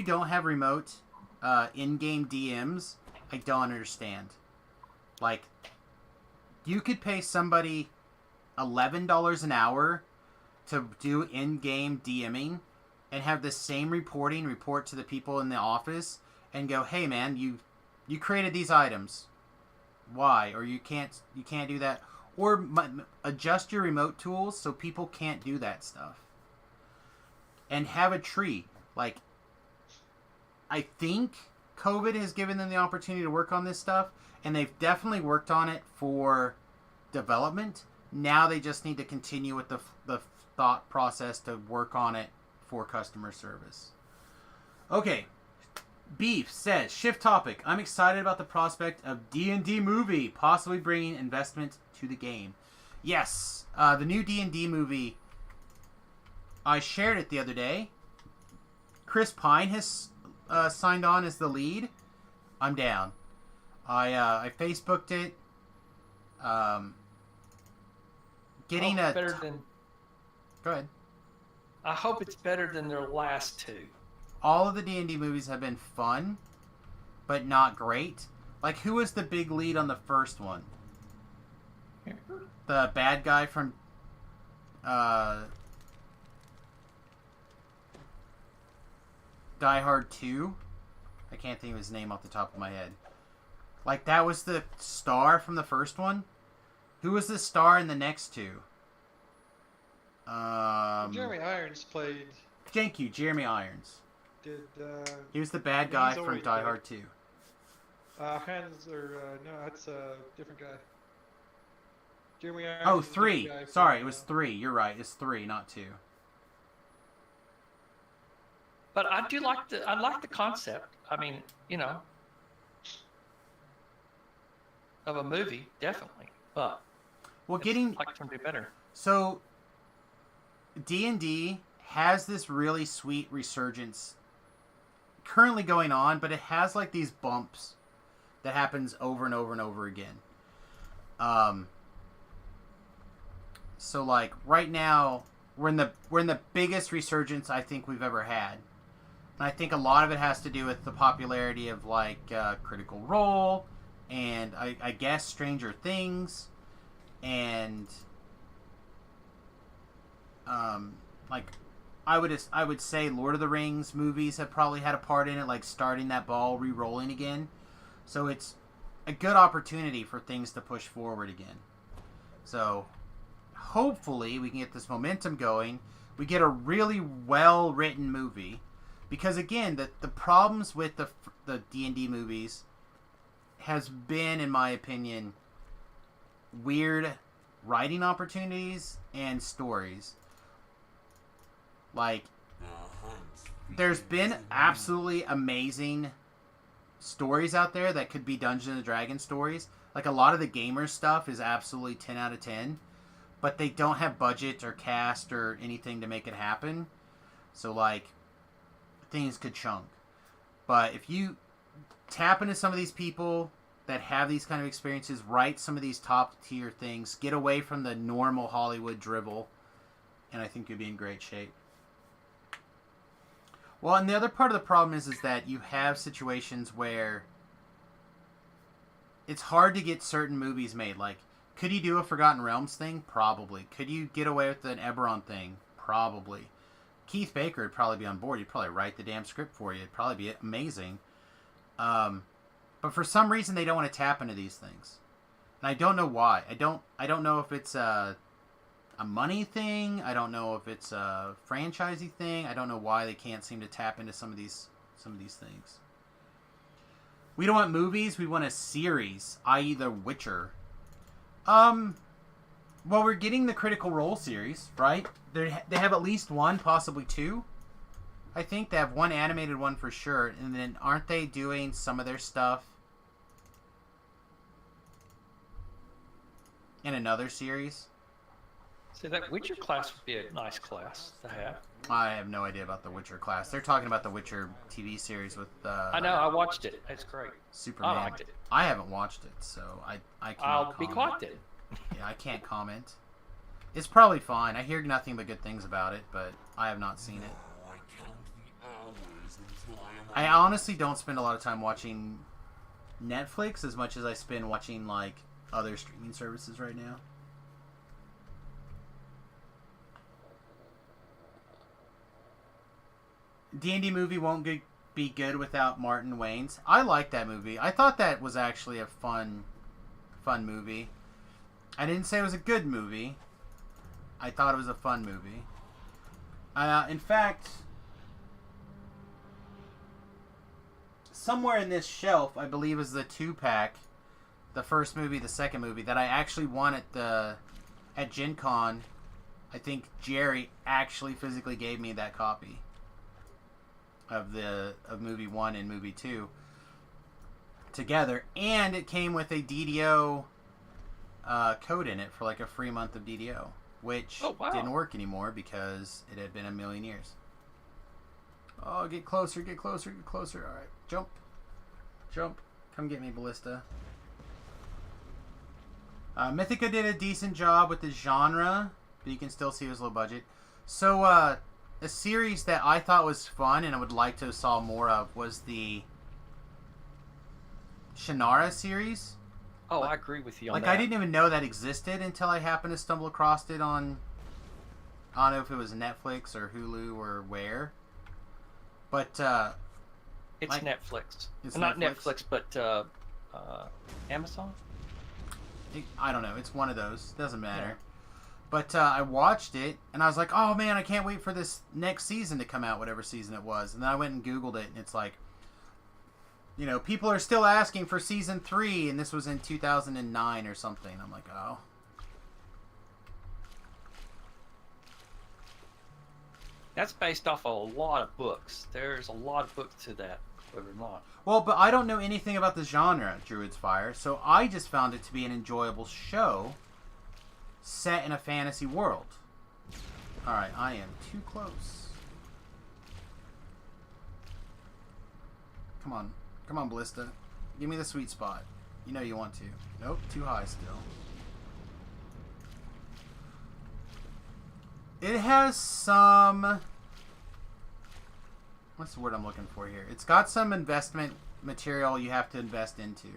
don't have remote in-game DMs, I don't understand. Like, you could pay somebody $11 an hour to do in-game DMing and have the same report to the people in the office and go, hey man, you created these items. Why? Or you can't do that. Or adjust your remote tools so people can't do that stuff. And have a tree. Like, I think COVID has given them the opportunity to work on this stuff, and they've definitely worked on it for development. Now they just need to continue with the thought process to work on it for customer service. Okay. Beef says, shift topic. I'm excited about the prospect of D&D movie possibly bringing investment to the game. Yes, the new D&D movie, I shared it the other day. Chris Pine has signed on as the lead. I'm down. I Facebooked it. Go ahead. I hope it's better than their last two. All of the D&D movies have been fun, but not great. Like, who was the big lead on the first one? The bad guy from Die Hard 2? I can't think of his name off the top of my head. Like, that was the star from the first one? Who was the star in the next two? Jeremy Irons played. Thank you, Jeremy Irons. He was the bad He's guy from already Die dead. Hard 2. No, that's a different guy. Jeremy Irons. Oh, is the 3. guy from, Sorry, it was 3. You're right. It's 3, not 2. But I like the concept. I mean, of a movie, definitely. But Well, I'd like them to do better. So, D&D has this really sweet resurgence currently going on, but it has like these bumps that happens over and over and over again. So like right now we're in the biggest resurgence I think we've ever had. And I think a lot of it has to do with the popularity of like Critical Role and I guess Stranger Things and like I would say Lord of the Rings movies have probably had a part in it, like starting that ball re-rolling again. So it's a good opportunity for things to push forward again. So hopefully we can get this momentum going. We get a really well-written movie. Because again, the problems with the D&D movies has been, in my opinion, weird writing opportunities and stories. Like, there's been absolutely amazing stories out there that could be Dungeons and Dragons stories. Like, a lot of the gamer stuff is absolutely 10 out of 10. But they don't have budget or cast or anything to make it happen. So, like, things could chunk. But if you tap into some of these people that have these kind of experiences, write some of these top tier things, get away from the normal Hollywood drivel, and I think you'll be in great shape. Well, and the other part of the problem is that you have situations where it's hard to get certain movies made. Like, could you do a Forgotten Realms thing? Probably. Could you get away with an Eberron thing? Probably. Keith Baker would probably be on board. He'd probably write the damn script for you. It'd probably be amazing. But for some reason, they don't want to tap into these things, and I don't know why. I don't know if it's a money thing. I don't know if it's a franchisey thing. I don't know why they can't seem to tap into some of these things. We don't want movies. We want a series, i.e., The Witcher. Well, we're getting the Critical Role series, right? They have at least one, possibly two. I think they have one animated one for sure, and then aren't they doing some of their stuff in another series? So that Witcher class would be a nice class to have. I have no idea about the Witcher class. They're talking about the Witcher TV series with I know, I watched it. It's great. Superman. I liked it. I haven't watched it, so I can't I'll comment. be quiet then. Yeah, I can't comment. It's probably fine. I hear nothing but good things about it, but I have not seen it. I count the hours until I honestly don't spend a lot of time watching Netflix as much as I spend watching, like, other streaming services right now. D&D movie won't be good without Martin Wayans. I like that movie. I thought that was actually a fun movie. I didn't say it was a good movie. I thought it was a fun movie. In fact, somewhere in this shelf, I believe, is the 2-pack, the first movie, the second movie, that I actually won at Gen Con. I think Jerry actually physically gave me that copy of movie 1 and movie 2 together, and it came with a DDO code in it for like a free month of DDO, which didn't work anymore because it had been a million years. Oh, get closer, get closer, get closer. All right, jump. Come get me, Ballista. Mythica did a decent job with the genre, but you can still see it was low budget. So, a series that I thought was fun and I would like to have saw more of was the Shannara series. Oh, I agree with you on like, that. I didn't even know that existed until I happened to stumble across it on, I don't know if it was Netflix or Hulu or where. But, it's like, Netflix. it's Not Netflix? Netflix, but Amazon? I don't know. It's one of those. Doesn't matter. Yeah. But I watched it, and I was like, oh, man, I can't wait for this next season to come out, whatever season it was. And then I went and Googled it, and it's like, you know, people are still asking for season 3, and this was in 2009 or something. I'm like, oh. That's based off a lot of books. There's a lot of books to that, believe it or not. Well, but I don't know anything about the genre, Druid's Fire, so I just found it to be an enjoyable show set in a fantasy world. Alright, I am too close. Come on. Come on, Ballista. Give me the sweet spot. You know you want to. Nope, too high still. It has some... What's the word I'm looking for here? It's got some investment material you have to invest into.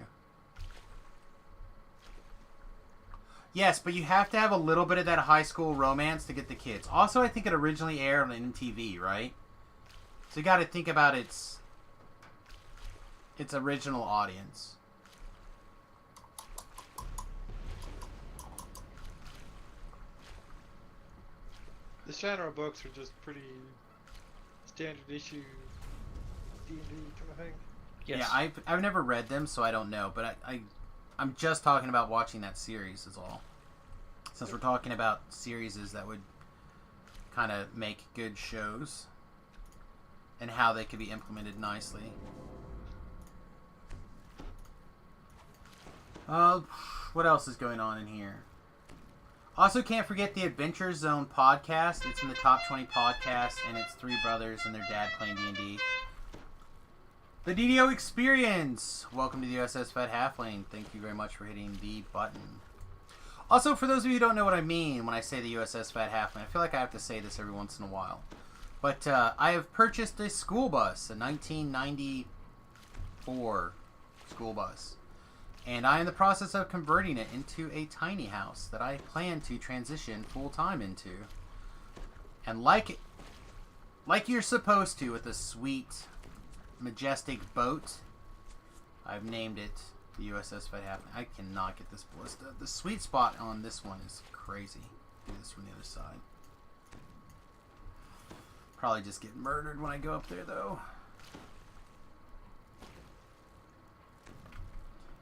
Yes, but you have to have a little bit of that high school romance to get the kids. Also, I think it originally aired on MTV, right? So you got to think about its original audience. The genre books are just pretty standard issue D&D kind of thing. Yes. Yeah, I've never read them, so I don't know. But I'm just talking about watching that series is all. Since we're talking about series that would kind of make good shows and how they could be implemented nicely. What else is going on in here? Also, can't forget the Adventure Zone podcast. It's in the top 20 podcasts, and it's 3 brothers and their dad playing D&D. The DDO Experience! Welcome to the USS Fed Halfling. Thank you very much for hitting the button. Also, for those of you who don't know what I mean when I say the USS Fat Halfling, I feel like I have to say this every once in a while. But I have purchased a school bus, a 1994 school bus. And I am in the process of converting it into a tiny house that I plan to transition full-time into. And like you're supposed to with a sweet, majestic boat, I've named it the USS Fathom. I cannot get this ballista. The sweet spot on this one is crazy. Do this from the other side. Probably just get murdered when I go up there, though.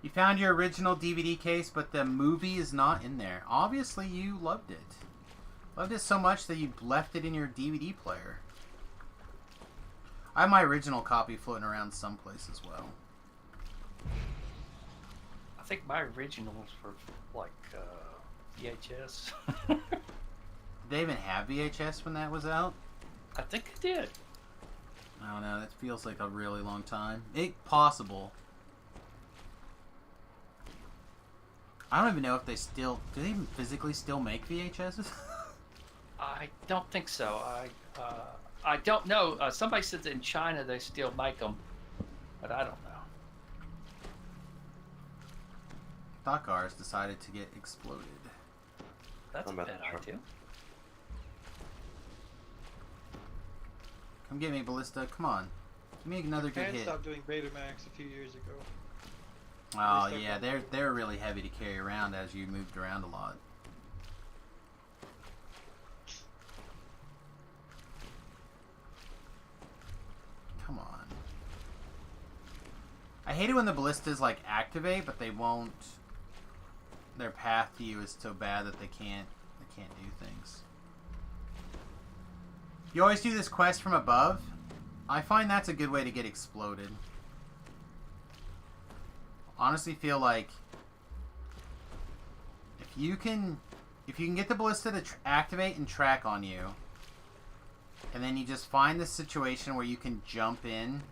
You found your original DVD case, but the movie is not in there. Obviously, you loved it. Loved it so much that you left it in your DVD player. I have my original copy floating around someplace as well. I think my originals were like VHS. Did they even have VHS when that was out? I think it did. I don't know. That feels like a really long time. Possible. I don't even know if they still... Do they even physically still make VHSs? I don't think so. I don't know. Somebody said that in China they still make them, but I don't know. Thought cars decided to get exploded. That's a I'm about bad to try. idea. Come get me, Ballista. Come on. Give me another good Japan hit. stopped doing Betamax a few years ago. Oh They yeah, stuck they're really heavy to carry around as you moved around a lot. Come on. I hate it when the ballistas like activate, but they won't. Their path to you is so bad that they can't do things. You always do this quest from above. I find that's a good way to get exploded. Honestly feel like if you can get the ballista to activate and track on you, and then you just find the situation where you can jump in.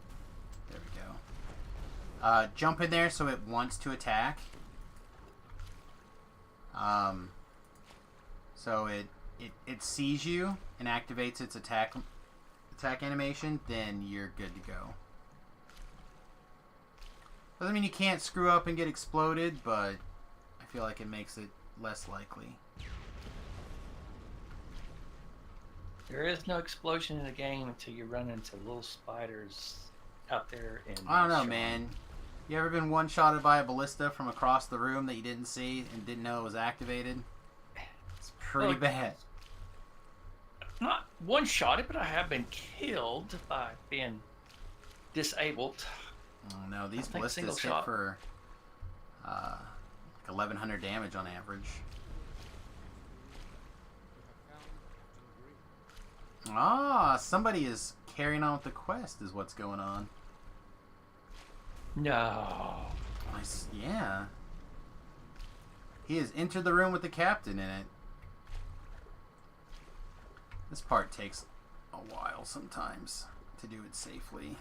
There we go. Jump in there so it wants to attack. So it sees you and activates its attack animation. Then you're good to go. Doesn't mean you can't screw up and get exploded, but I feel like it makes it less likely. There is no explosion in the game until you run into little spiders out there. I don't know, man. You ever been one-shotted by a ballista from across the room that you didn't see and didn't know it was activated? It's pretty bad. Not one-shotted, but I have been killed by being disabled. Oh no, these I think single ballistas hit shot. for like 1,100 damage on average. Ah, somebody is carrying on with the quest is what's going on. No. Nice, yeah. He has entered the room with the captain in it. This part takes a while sometimes to do it safely.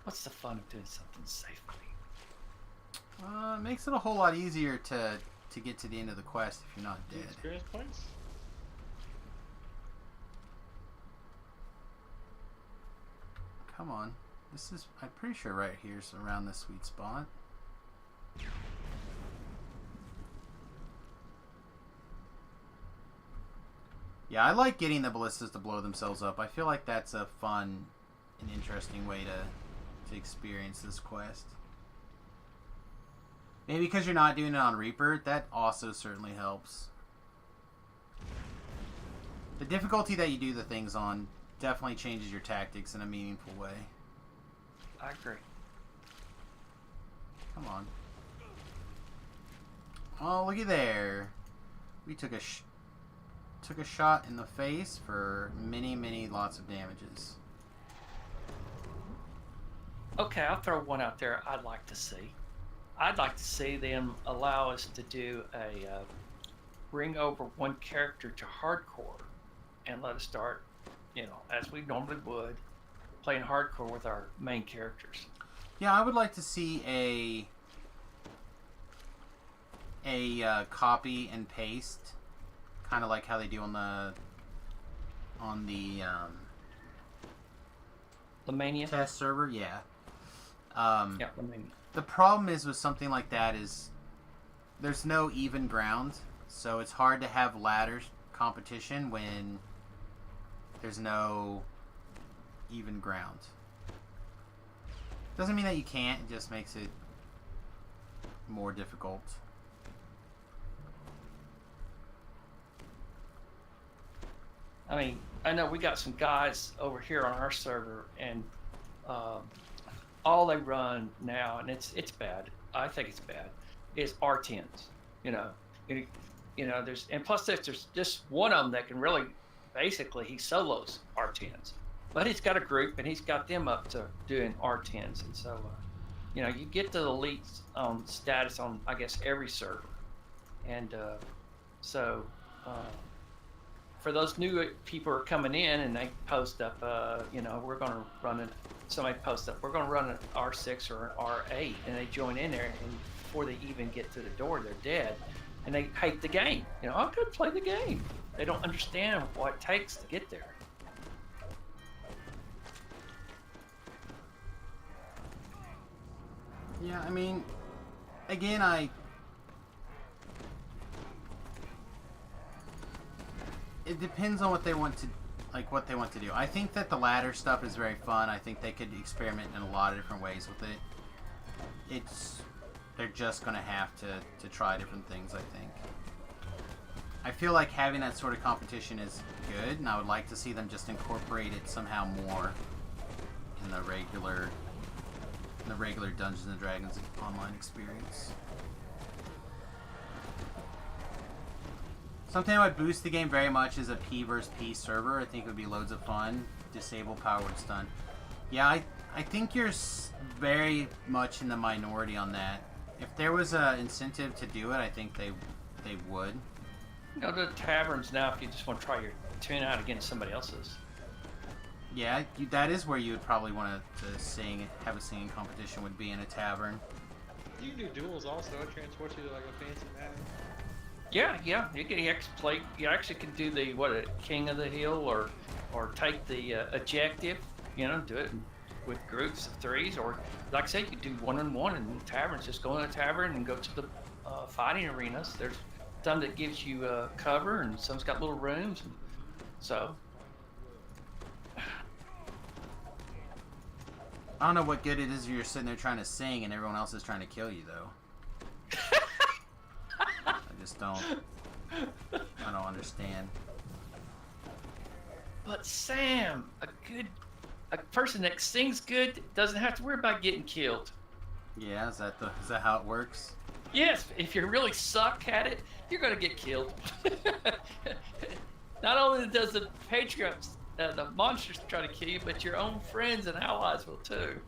What's the fun of doing something safely? It makes it a whole lot easier to get to the end of the quest if you're not Do you dead. experience points? Come on. This is, I'm pretty sure right here's around the sweet spot. Yeah, I like getting the ballistas to blow themselves up. I feel like that's a fun and interesting way to experience this quest. Maybe because you're not doing it on Reaper, that also certainly helps. The difficulty that you do the things on definitely changes your tactics in a meaningful way. I agree. Come on. Oh, looky there. We took a shot in the face for many lots of damages. Okay, I'll throw one out there I'd like to see. I'd like to see them allow us to do a bring over one character to hardcore and let us start, as we normally would, playing hardcore with our main characters. Yeah, I would like to see a copy and paste, kind of like how they do on the on the Lemania. test server. Yeah. Yeah, Lemania. The problem is with something like that is there's no even ground, so it's hard to have ladder competition when there's no even ground. Doesn't mean that you can't, it just makes it more difficult. I mean, I know we got some guys over here on our server, and all they run now, and it's bad. I think it's bad. Is R10s. You know, there's, and plus there's just one of them that can really, basically, he solos R10s, but he's got a group and he's got them up to doing R10s, and so you get to the elite status on, I guess, every server, and so. For those new people who are coming in and they post up, we're going to run it. Somebody posts up, we're going to run an R6 or an R8, and they join in there, and before they even get to the door, they're dead, and they hate the game. I could play the game. They don't understand what it takes to get there. Yeah, I mean, again, it depends on what they want to do. I think that the ladder stuff is very fun. I think they could experiment in a lot of different ways with it. They're just gonna have to try different things, I think. I feel like having that sort of competition is good, and I would like to see them just incorporate it somehow more in the regular Dungeons and Dragons online experience. Something that would boost the game very much is a P versus P server. I think it would be loads of fun. Disable powered stun. Yeah, I think you're very much in the minority on that. If there was an incentive to do it, I think they would. Go to taverns now if you just want to try your tune out against somebody else's. Yeah, that is where you would probably want to have a singing competition, would be in a tavern. You can do duels also. It transports you to like a fancy map. Yeah, you can actually play. You actually can do the King of the Hill, or take the objective. Do it with groups of threes, or like I said, you do one-on-one in taverns. Just go in a tavern and go to the fighting arenas. There's some that gives you cover, and some's got little rooms. So I don't know what good it is if you're sitting there trying to sing and everyone else is trying to kill you, though. I just don't understand. But Sam, a person that sings good doesn't have to worry about getting killed. Yeah, is that how it works? Yes, if you really suck at it, you're gonna get killed. Not only does the patriots, the monsters try to kill you, but your own friends and allies will too.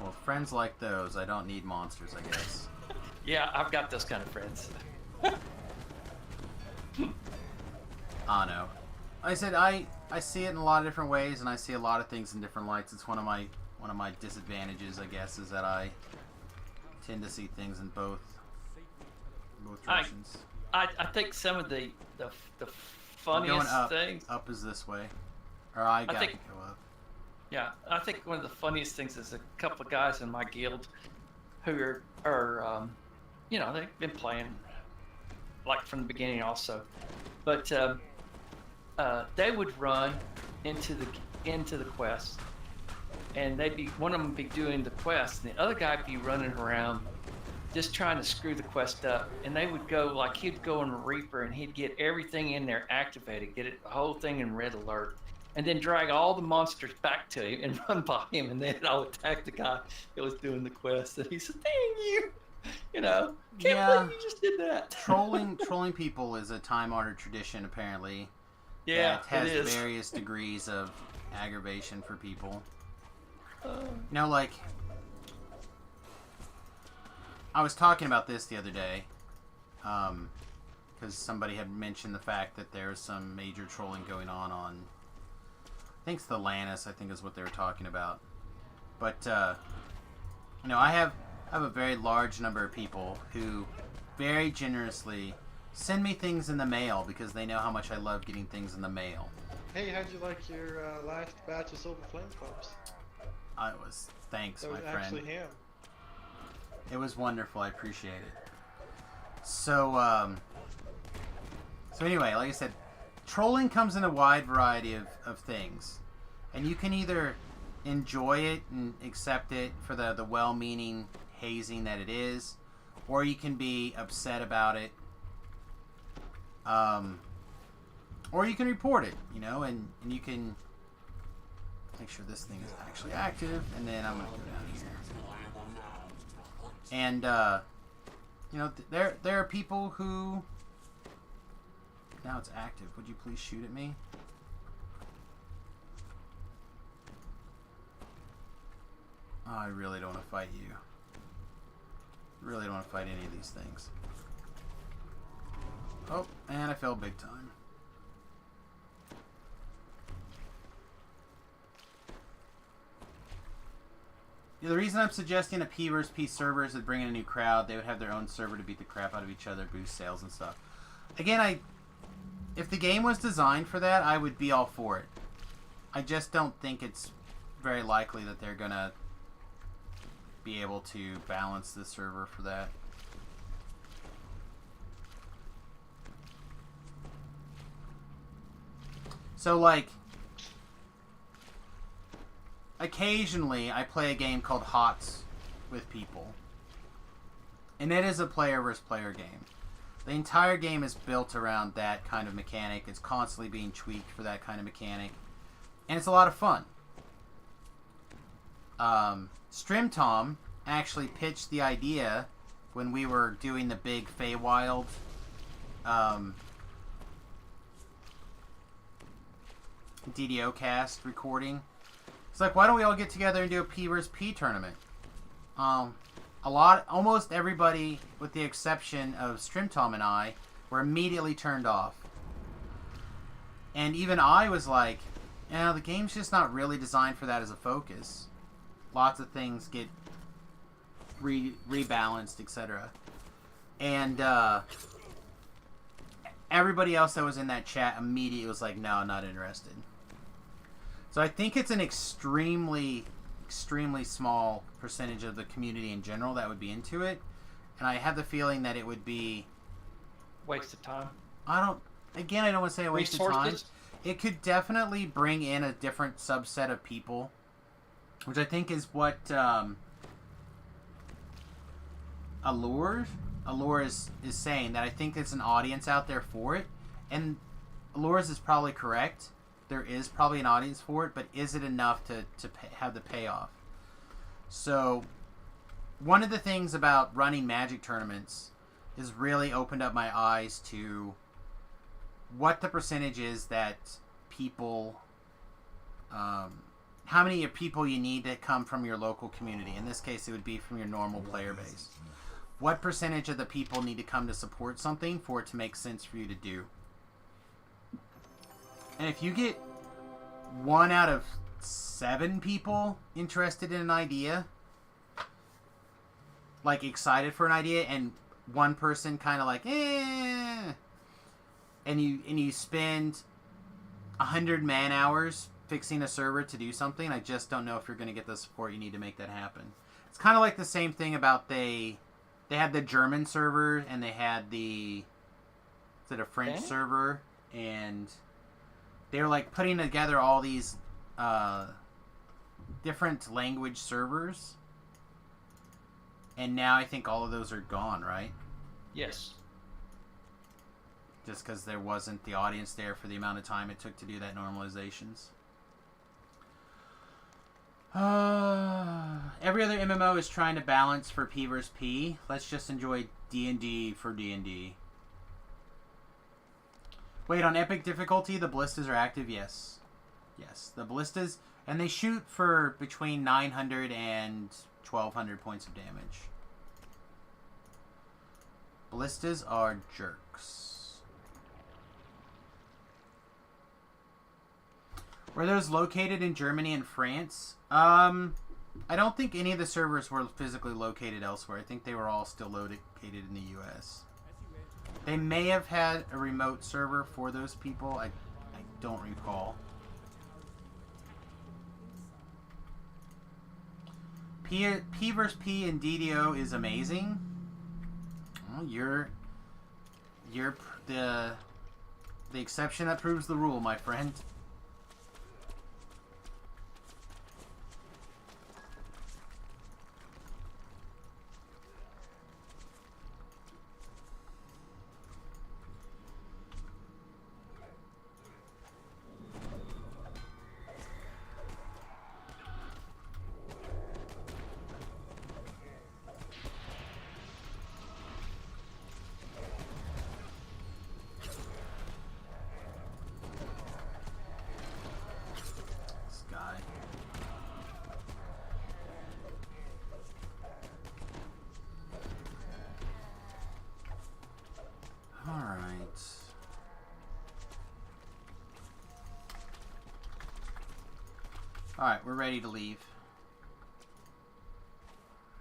Well, friends like those, I don't need monsters, I guess. Yeah, I've got those kind of friends. I know. Like I said, I see it in a lot of different ways, and I see a lot of things in different lights. It's one of my disadvantages, I guess, is that I tend to see things in both directions. I think some of the funniest things. Up is this way, or I got to go up. Yeah, I think one of the funniest things is a couple of guys in my guild who are they've been playing like from the beginning also, but they would run into the quest, and one of them be doing the quest, and the other guy be running around just trying to screw the quest up, and they would go like he'd go in Reaper and he'd get everything in there activated, get the whole thing in red alert, and then drag all the monsters back to him and run by him, and then I'll attack the guy that was doing the quest, and he said, "Dang you! Can't believe you just did that." Trolling people is a time-honored tradition, apparently. Yeah, it has it is. various degrees of aggravation for people. I was talking about this the other day, because somebody had mentioned the fact that there's some major trolling going on. I think it's the Lannis, I think is what they were talking about. But I have a very large number of people who very generously send me things in the mail because they know how much I love getting things in the mail. Hey, how'd you like your last batch of Silver Flame Pops? Thanks, That my was friend. actually ham. It was wonderful. I appreciate it. So anyway, like I said, trolling comes in a wide variety of things. And you can either enjoy it and accept it for the well-meaning hazing that it is, or you can be upset about it. Or you can report it, you know, and you can make sure this thing is actually active, and then I'm going to go down here. And, you know, there are people who... Now it's active. Would you please shoot at me? Oh, I really don't want to fight you. Really don't want to fight any of these things. Oh, and I fell big time. Yeah, the reason I'm suggesting a P versus P server is to bring in a new crowd. They would have their own server to beat the crap out of each other, boost sales and stuff. Again, if the game was designed for that, I would be all for it. I just don't think it's very likely that they're gonna be able to balance the server for that. So, like, occasionally I play a game called HOTS with people. And it is a player versus player game. The entire game is built around that kind of mechanic. It's constantly being tweaked for that kind of mechanic. And it's a lot of fun. StrimTom actually pitched the idea when we were doing the big Feywild DDO cast recording. It's like, why don't we all get together and do a P versus P tournament? Almost everybody, with the exception of StrimTom and I, were immediately turned off. And even I was like, you know, the game's just not really designed for that as a focus. Lots of things get rebalanced, etc. And everybody else that was in that chat immediately was like, no, not interested. So I think it's an extremely small percentage of the community in general that would be into it. And I have the feeling that it would be... Waste of time. I don't want to say a waste of time. It could definitely bring in a different subset of people, which I think is what Allure is saying, that I think there's an audience out there for it. And Allure's is probably correct. There is probably an audience for it, but is it enough to have the payoff? So, one of the things about running Magic tournaments is really opened up my eyes to what the percentage is that people, how many people you need to come from your local community. In this case, it would be from your normal player base. What percentage of the people need to come to support something for it to make sense for you to do? And if you get 1 out of 7 people interested in an idea, like excited for an idea, and one person kind of like, and you spend 100 man hours fixing a server to do something, I just don't know if you're going to get the support you need to make that happen. It's kind of like the same thing about they had the German server, and they had the, is it a French server, and they were like putting together all these different language servers, and now I think all of those are gone, right? Yes. Just because there wasn't the audience there for the amount of time it took to do that normalizations. Every other MMO is trying to balance for P versus P. Let's just enjoy D&D for D&D. Wait, on epic difficulty, the ballistas are active? Yes. Yes, the ballistas, and they shoot for between 900 and 1200 points of damage. Ballistas are jerks. Were those located in Germany and France? I don't think any of the servers were physically located elsewhere. I think they were all still located in the US. They may have had a remote server for those people. I don't recall. P versus P in DDO is amazing. Well, you're the exception that proves the rule, my friend. Alright, we're ready to leave.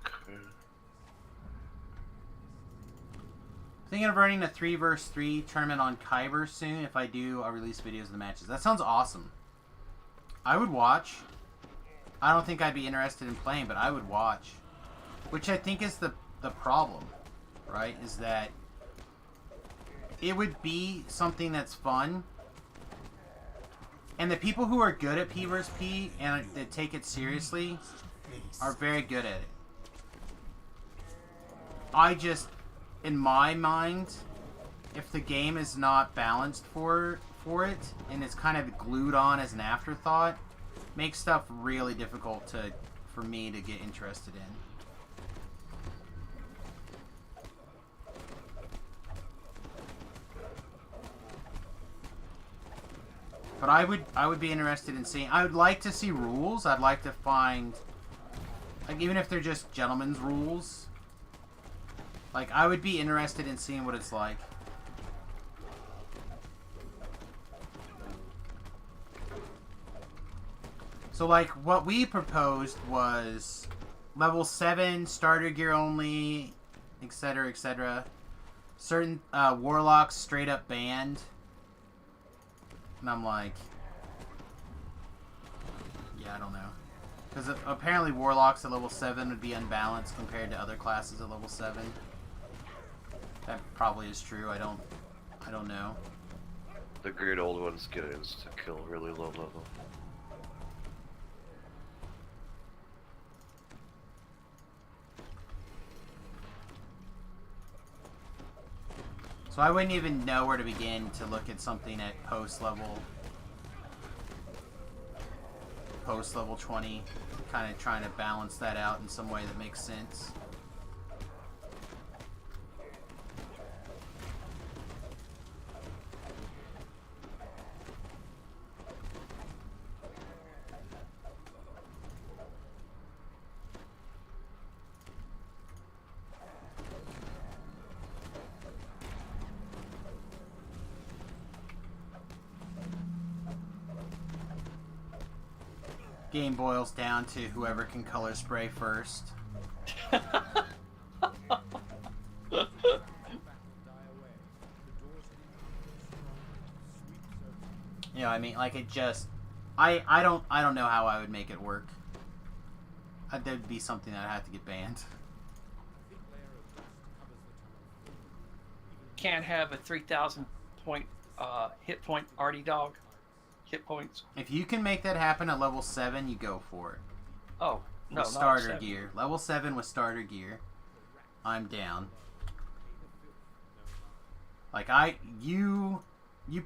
Okay. Thinking of running a 3 vs 3 tournament on Kyber soon. If I do, I'll release videos of the matches. That sounds awesome. I would watch. I don't think I'd be interested in playing, but I would watch. Which I think is the problem, right? Is that it would be something that's fun. And the people who are good at P vs P and that take it seriously are very good at it. I just, in my mind, if the game is not balanced for it and it's kind of glued on as an afterthought, makes stuff really difficult for me to get interested in. But I would be interested in seeing. I would like to see rules. I'd like to find, like, even if they're just gentlemen's rules. Like, I would be interested in seeing what it's like. So, like, what we proposed was level 7, starter gear only, etc., etc. Certain warlocks straight up banned. And I'm like, yeah, I don't know. Because apparently warlocks at level 7 would be unbalanced compared to other classes at level 7. That probably is true. I don't know. The great old ones get insta kill really low level. So I wouldn't even know where to begin to look at something at post level 20, kind of trying to balance that out in some way that makes sense. Game boils down to whoever can color spray first. You know, I mean, like, it just, I don't know how I would make it work. There'd be something that I'd have to get banned. Can't have a 3,000 point hit point arty dog. Hit points. If you can make that happen at level 7, you go for it. Oh, no, with starter gear. Level 7 with starter gear. I'm down. Like, you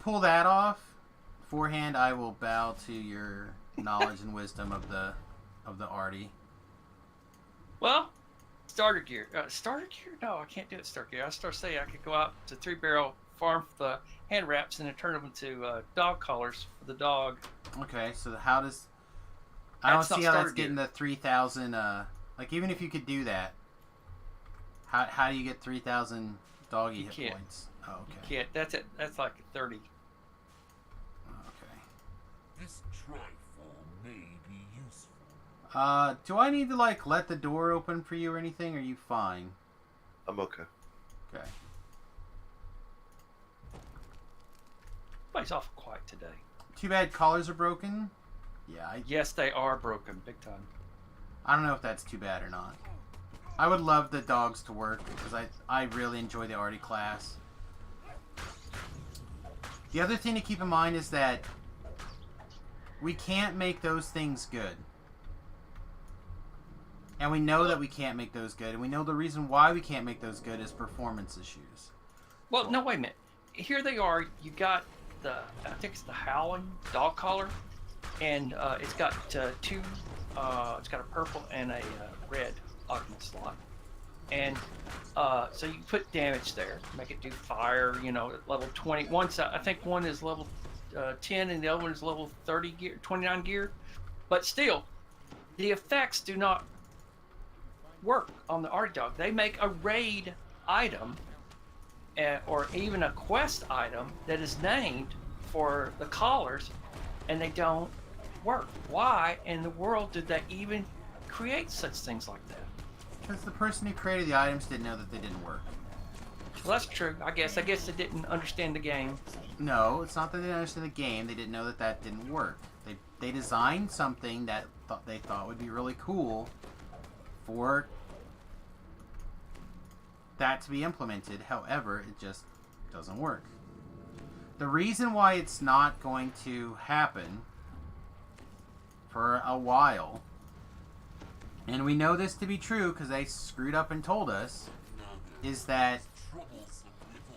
pull that off, beforehand I will bow to your knowledge and wisdom of the arty. Well, starter gear. Starter gear? No, I can't do it starter gear. I start saying I could go out to 3-barrel farm for the hand wraps and then turn them into dog collars for the dog. Okay, so how does... I don't see how that's getting the 3,000... like, even if you could do that, how do you get 3,000 doggy hit points? Oh, okay. You can't. That's it. That's like 30. Okay. This triform may be useful. Do I need to, like, let the door open for you or anything? Or are you fine? I'm okay. Okay. Everybody's awful quiet today. Too bad collars are broken. Yeah, Yes, they are broken, big time. I don't know if that's too bad or not. I would love the dogs to work because I really enjoy the arty class. The other thing to keep in mind is that we can't make those things good. And we know that we can't make those good. And we know the reason why we can't make those good is performance issues. Well, no, wait a minute. Here they are. You got I think it's the Howling dog collar. And it's got two, it's got a purple and a red augment slot. And so you put damage there, make it do fire, at level 20. I think one is level 10 and the other one is level 30 gear, 29 gear. But still, the effects do not work on the Arty Dog. They make a raid item or even a quest item that is named for the collars, and they don't work. Why in the world did they even create such things like that? Because the person who created the items didn't know that they didn't work. Well, that's true. I guess they didn't understand the game. No, it's not that they didn't understand the game. They didn't know that that didn't work. They designed something that they thought would be really cool for that to be implemented. However, it just doesn't work. The reason why it's not going to happen for a while, and we know this to be true because they screwed up and told us, is that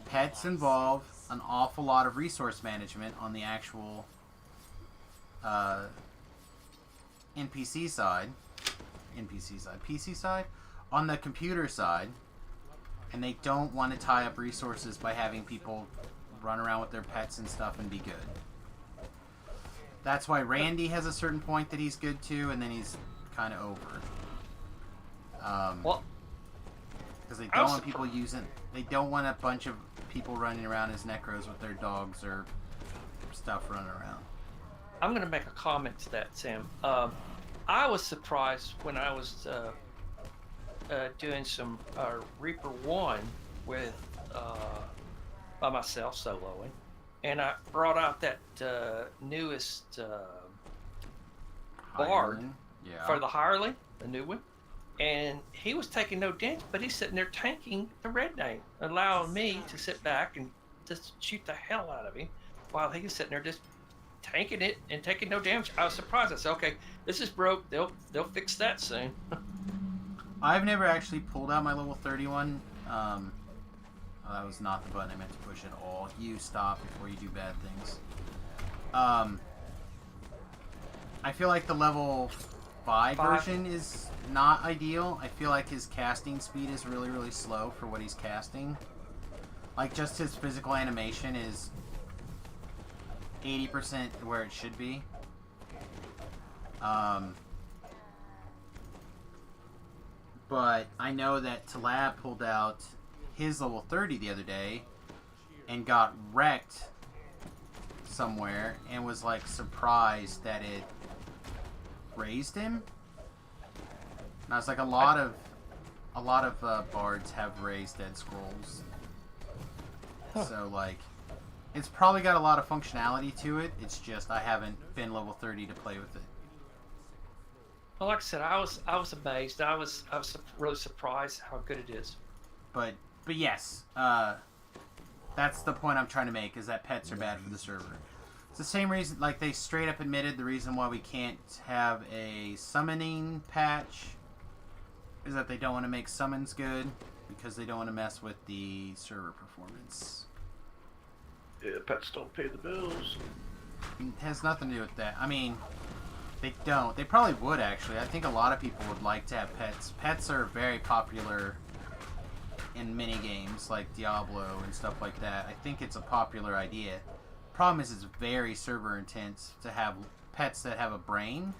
pets involve an awful lot of resource management on the actual PC side, on the computer side, and they don't want to tie up resources by having people run around with their pets and stuff and be good. That's why Randy has a certain point that he's good to, and then he's kind of over. Because they don't want people using. They don't want a bunch of people running around as necros with their dogs or stuff running around. I'm going to make a comment to that, Sam. I was surprised when I was doing some Reaper 1 with by myself soloing, and I brought out that newest Bard for the Hireling, the new one, and he was taking no damage, but he's sitting there tanking the red name, allowing me to sit back and just shoot the hell out of him while he was sitting there just tanking it and taking no damage. I was surprised. I said, okay, this is broke. They'll fix that soon. I've never actually pulled out my level 31. That was not the button I meant to push at all. You stop before you do bad things. I feel like the level 5 version is not ideal. I feel like his casting speed is really, really slow for what he's casting. Like, just his physical animation is 80% where it should be. But I know that Talab pulled out his level 30 the other day and got wrecked somewhere and was like surprised that it raised him. And I was like, a lot of bards have raised dead scrolls. So like, it's probably got a lot of functionality to it. It's just I haven't been level 30 to play with it. Well, like I said, I was amazed. I was really surprised how good it is. But yes, that's the point I'm trying to make, is that pets are bad for the server. It's the same reason, like they straight up admitted the reason why we can't have a summoning patch is that they don't want to make summons good because they don't want to mess with the server performance. Yeah, pets don't pay the bills. It has nothing to do with that. I mean, they don't. They probably would, actually. I think a lot of people would like to have pets. Pets are very popular in mini games like Diablo and stuff like that. I think it's a popular idea. Problem is, it's very server intense to have pets that have a brain,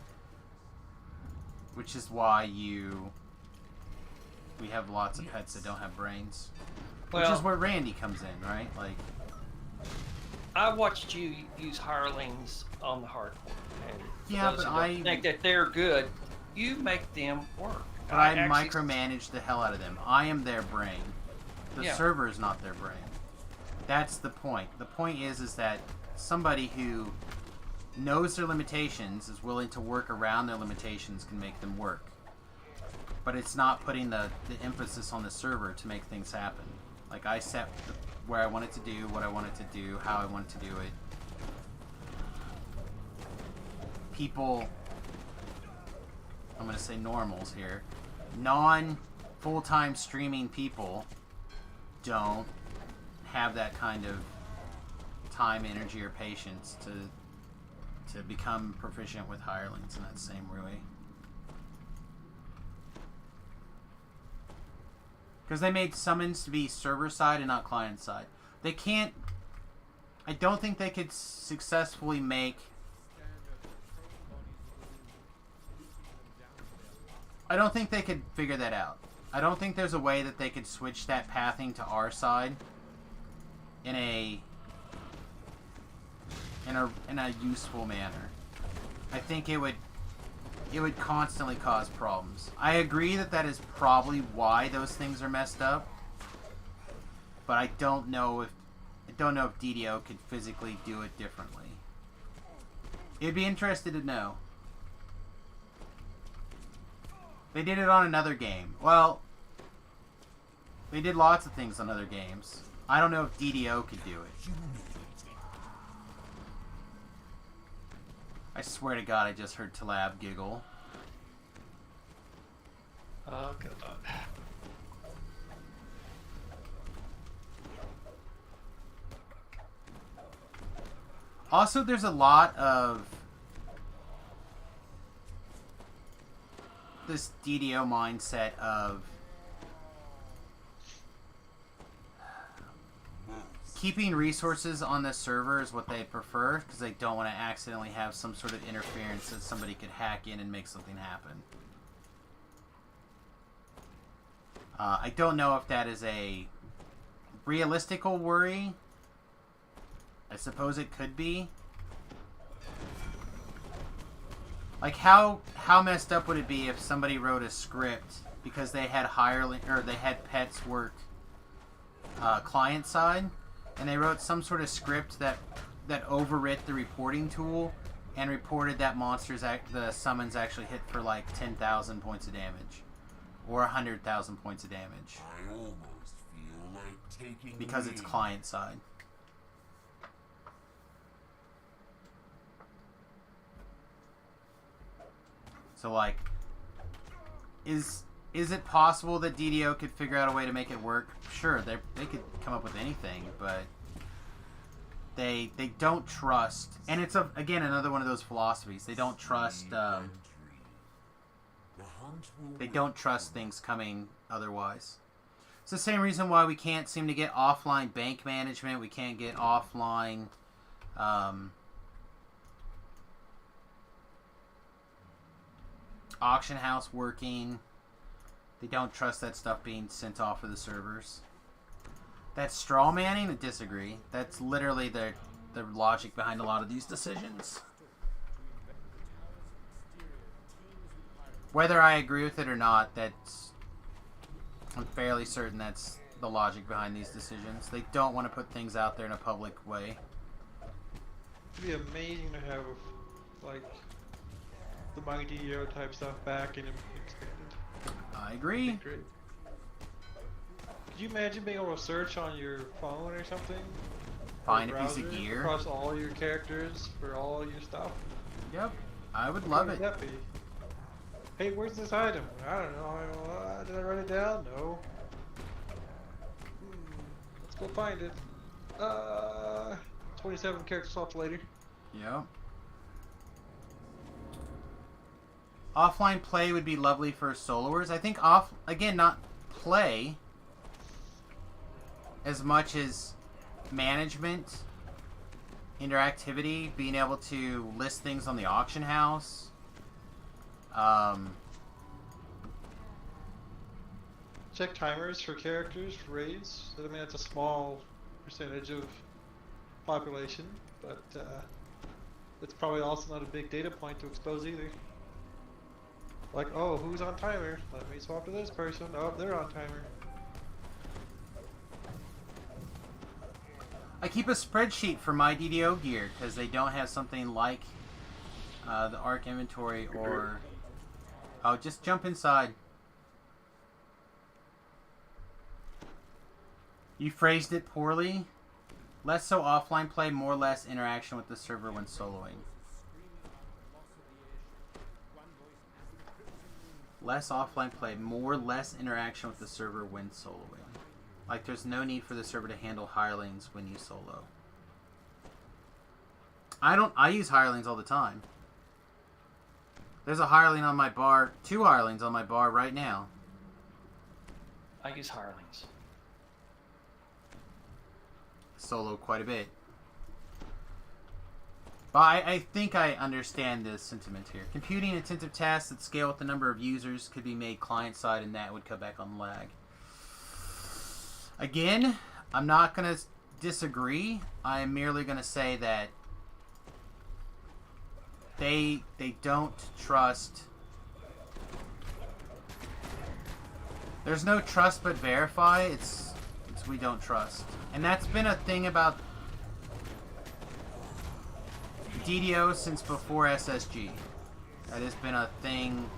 which is why we have lots of pets that don't have brains. Which is where Randy comes in, right? Like, I watched you use hirelings on the hardcore, and yeah, but I think that they're good. You make them work. But I micromanage the hell out of them. I am their brain. The server is not their brain. That's the point. The point is that somebody who knows their limitations, is willing to work around their limitations, can make them work. But it's not putting the emphasis on the server to make things happen. Like, I set where I want it to do, what I want it to do, how I want it to do it. People, I'm going to say normals here, non-full-time streaming people don't have that kind of time, energy, or patience to become proficient with hirelings in that same way. Because they made summons to be server side and not client side. They can't... I don't think they could successfully make... I don't think they could figure that out. I don't think there's a way that they could switch that pathing to our side in a useful manner. I think it would constantly cause problems. I agree that is probably why those things are messed up, but I don't know if DDO could physically do it differently. It'd be interested to know. They did it on another game. Well, they did lots of things on other games. I don't know if DDO could do it. I swear to God, I just heard Talab giggle. Oh, God. Also, there's a lot of this DDO mindset of keeping resources on the server is what they prefer, because they don't want to accidentally have some sort of interference that somebody could hack in and make something happen. I don't know if that is a realistical worry. I suppose it could be. Like, how messed up would it be if somebody wrote a script because they had they had pets work client side, and they wrote some sort of script that overwrit the reporting tool and reported that the summons actually hit for like 10,000 points of damage or 100,000 points of damage I almost feel like taking because it's lead. client side. So, like, is it possible that DDO could figure out a way to make it work? Sure, they could come up with anything, but they don't trust, and it's again another one of those philosophies. They don't trust. They don't trust things coming otherwise. It's the same reason why we can't seem to get offline bank management. We can't get offline. Auction house working. They don't trust that stuff being sent off of the servers. That's straw manning? I disagree. That's literally the logic behind a lot of these decisions. Whether I agree with it or not, I'm fairly certain that's the logic behind these decisions. They don't want to put things out there in a public way. It'd be amazing to have, like, the MyDDO type stuff back and expanded. I agree. Great. Could you imagine being able to search on your phone or something? Find Or a piece of browser gear. across all your characters for all your stuff? Yep. I would love What it. would that be? Hey, where's this item? I don't know. Did I write it down? No. Let's go find it. 27 character swaps later. Yep. Offline play would be lovely for soloers. I think not play as much as management, interactivity, being able to list things on the auction house. Check timers for characters for raids. I mean, that's a small percentage of population, but it's probably also not a big data point to expose either. Like, oh, who's on timer? Let me swap to this person. Oh, they're on timer. I keep a spreadsheet for my DDO gear because they don't have something like the ARC inventory or... Oh, just jump inside. You phrased it poorly. Less so offline play, more less interaction with the server when soloing. Less offline play, more less interaction with the server when soloing. Like there's no need for the server to handle hirelings when you solo. I use hirelings all the time. There's a hireling on my bar, 2 hirelings on my bar right now. I use hirelings. Solo quite a bit. But I think I understand the sentiment here. Computing intensive tasks that scale with the number of users could be made client-side, and that would cut back on lag. Again, I'm not going to disagree. I'm merely going to say that they don't trust... There's no trust but verify. It's we don't trust. And that's been a thing about DDO since before SSG. That has been a thing.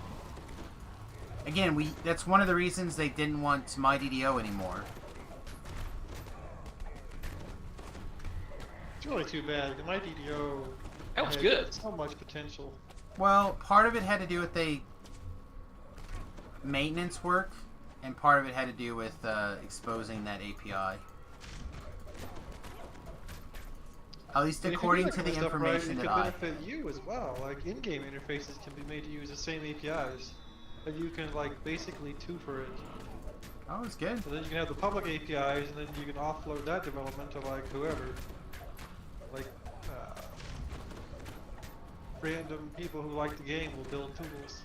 Again, that's one of the reasons they didn't want my DDO anymore. It's really too bad. My DDO That was had good. so much potential. Well, part of it had to do with the maintenance work, and part of it had to do with exposing that API. At least And if you do according that to kind the of stuff right, information it that could I... benefit you as well. Like in-game interfaces can be made to use the same APIs, and you can like basically two-for it. Oh, it's good. So then you can have the public APIs, and then you can offload that development to like whoever, like random people who like the game will build tools.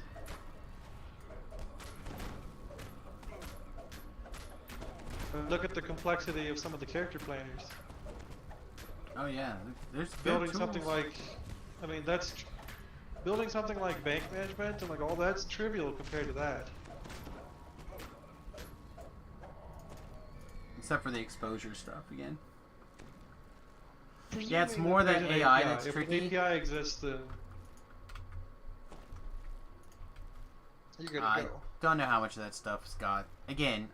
But look at the complexity of some of the character planners. Oh yeah, there's good Building tools. something like, I mean, building something like bank management and like all that's trivial compared to that. Except for the exposure stuff again. Presuming Yeah, it's more there's that an AI API. that's if tricky. If an API exists, then you're good to I go. don't know how much of that stuff's got. Again,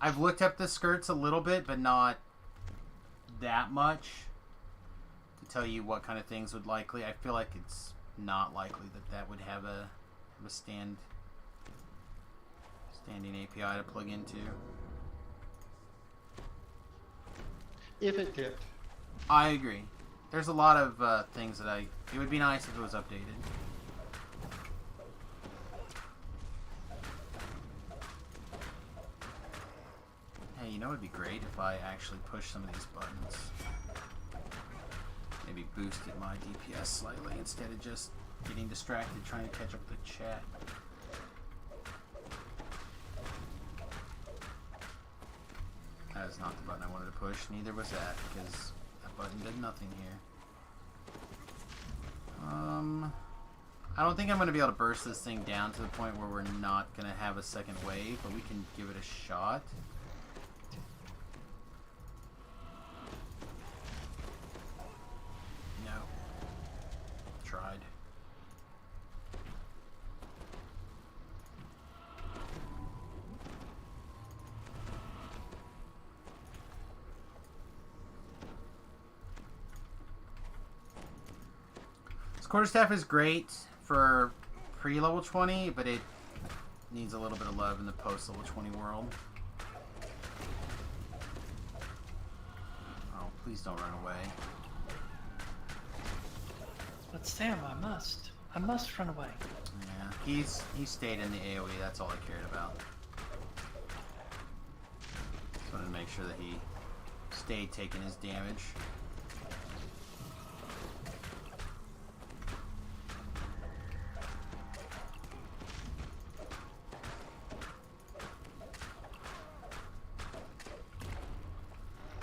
I've looked up the skirts a little bit, but not that much to tell you what kind of things would likely. I feel like it's not likely that would have a standing API to plug into. If it did. I agree. There's a lot of things that it would be nice if it was updated. Hey, you know it would be great if I actually push some of these buttons. Maybe boosted my DPS slightly instead of just getting distracted trying to catch up with the chat. That is not the button I wanted to push, neither was that, because that button did nothing here. I don't think I'm going to be able to burst this thing down to the point where we're not going to have a second wave, but we can give it a shot. No. Tried. This quarterstaff is great for pre-level 20, but it needs a little bit of love in the post-level 20 world. Oh, please don't run away. But Sam, I must run away. Yeah, he stayed in the AoE, that's all I cared about. Just wanted to make sure that he stayed taking his damage.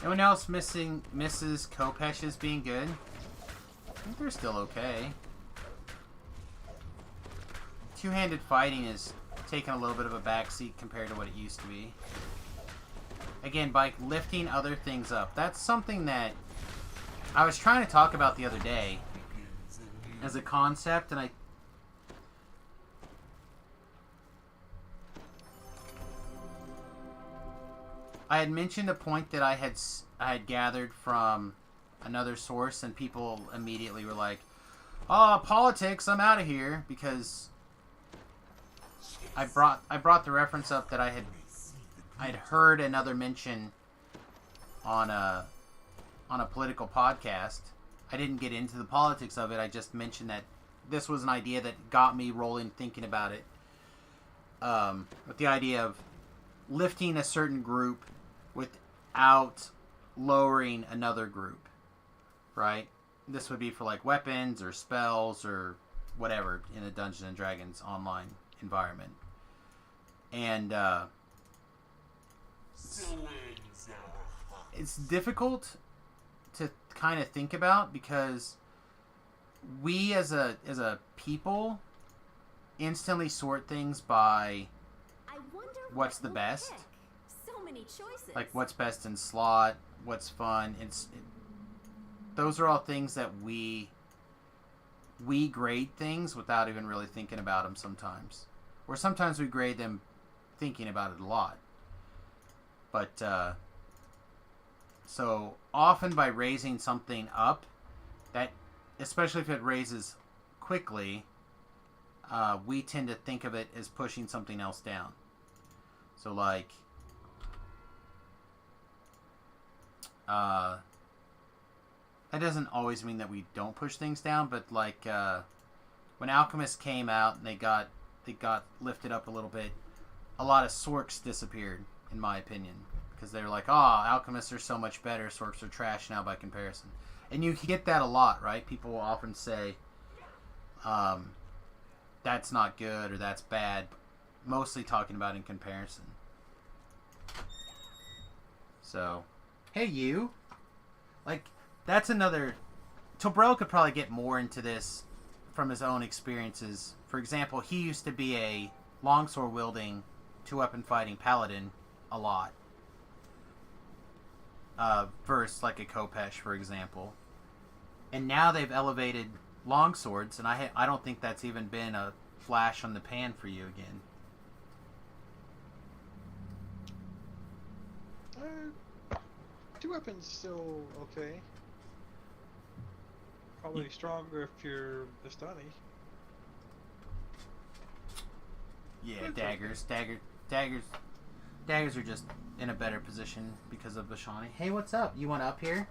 Anyone else misses Kopesh's being good? I think they're still okay. Two-handed fighting is taking a little bit of a backseat compared to what it used to be. again, by lifting other things up. That's something that I was trying to talk about the other day as a concept, and I had mentioned a point that I had gathered from another source, and people immediately were like, "Oh, politics! I'm out of here," because I brought the reference up that I'd heard another mention on a political podcast. I didn't get into the politics of it. I just mentioned that this was an idea that got me rolling, thinking about it. With the idea of lifting a certain group without lowering another group, right? This would be for like weapons or spells or whatever in a Dungeons and Dragons online environment. And it's difficult to kind of think about because we as a people instantly sort things by what's the best. So many choices. Like what's best in slot, what's fun. Those are all things that we grade things without even really thinking about them sometimes. Or sometimes we grade them thinking about it a lot. But so often by raising something up, that especially if it raises quickly, we tend to think of it as pushing something else down. So like that doesn't always mean that we don't push things down, but like when Alchemists came out and they got lifted up a little bit, a lot of Sorks disappeared, in my opinion, because they were like, "Oh, Alchemists are so much better. Sorks are trash now by comparison." And you get that a lot, right? People will often say, "That's not good" or "That's bad," mostly talking about in comparison. So, hey, you, like. That's another... Tobrel could probably get more into this from his own experiences. For example, he used to be a longsword-wielding, two-weapon fighting paladin a lot. Versus like a Kopesh, for example. And now they've elevated longswords, and I don't think that's even been a flash on the pan for you again. Two weapons still okay. Probably stronger if you're Vistani. Yeah, daggers are just in a better position because of Vishani. Hey, what's up? You want up here?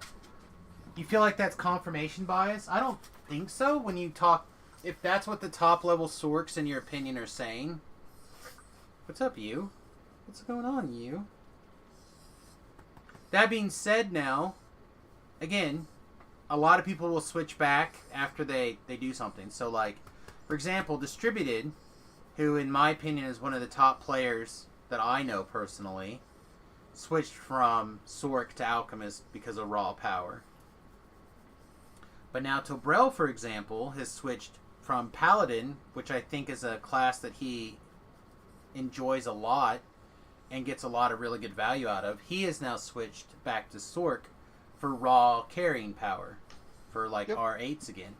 You feel like that's confirmation bias? I don't think so. When you talk, if that's what the top level Sorks in your opinion are saying. What's up, you? What's going on, you? That being said, now, again, a lot of people will switch back after they do something. So, like, for example, Distributed, who in my opinion is one of the top players that I know personally, switched from Sork to Alchemist because of raw power. But now Tobrel, for example, has switched from Paladin, which I think is a class that he enjoys a lot and gets a lot of really good value out of. He has now switched back to Sork for raw carrying power, for like R8s again.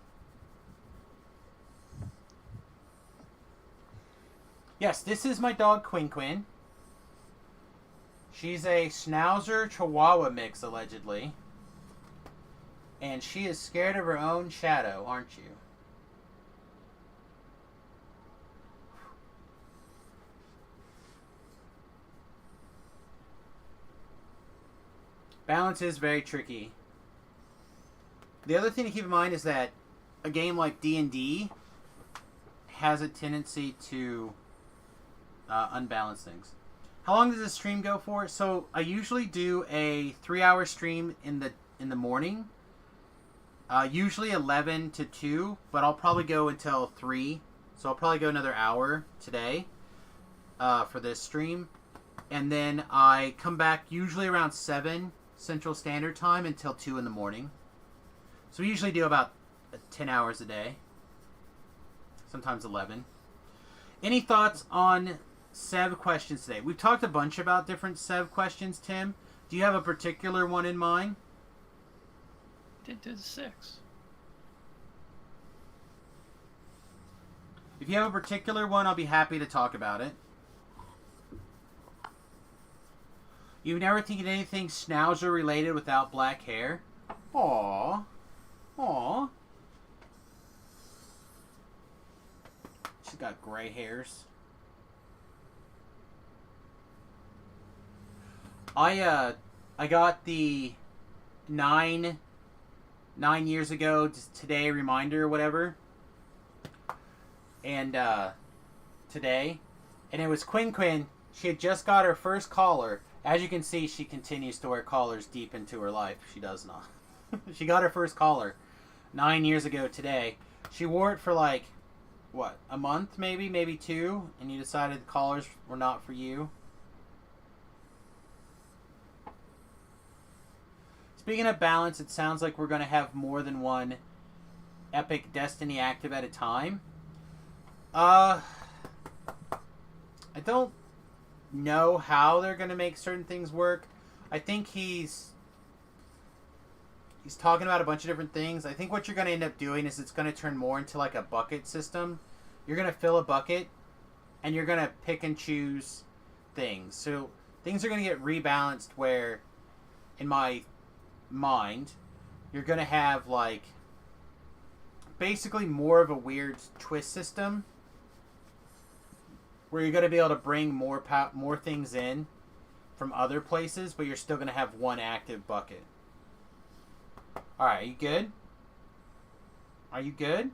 Yes, this is my dog Quinn. She's a Schnauzer Chihuahua mix, allegedly. And she is scared of her own shadow, aren't you? Balance is very tricky. The other thing to keep in mind is that a game like D&D has a tendency to unbalance things. How long does this stream go for? So I usually do a 3-hour stream in the morning. Usually 11 to 2, but I'll probably go until 3. So I'll probably go another hour today for this stream. And then I come back usually around 7 Central Standard Time until 2 in the morning. So we usually do about 10 hours a day. Sometimes 11. Any thoughts on Sev questions today. We've talked a bunch about different Sev questions, Tim. Do you have a particular one in mind? Did do the 6. If you have a particular one, I'll be happy to talk about it. You've never taken anything Schnauzer related without black hair? Aww. Aww. She's got gray hairs. I got the 9 years ago today reminder or whatever. And today, and it was Quinn. She had just got her first collar. As you can see, she continues to wear collars deep into her life. She does not. She got her first collar 9 years ago today. She wore it for like, what, a month maybe 2, and you decided the collars were not for you. Speaking of balance, it sounds like we're going to have more than one Epic Destiny active at a time. I don't know how they're going to make certain things work. I think he's talking about a bunch of different things. I think what you're going to end up doing is it's going to turn more into like a bucket system. You're going to fill a bucket, and you're going to pick and choose things. So things are going to get rebalanced where, in my mind, you're going to have like basically more of a weird twist system where you're going to be able to bring more things in from other places, but you're still going to have one active bucket. Alright, are you good? Are you good?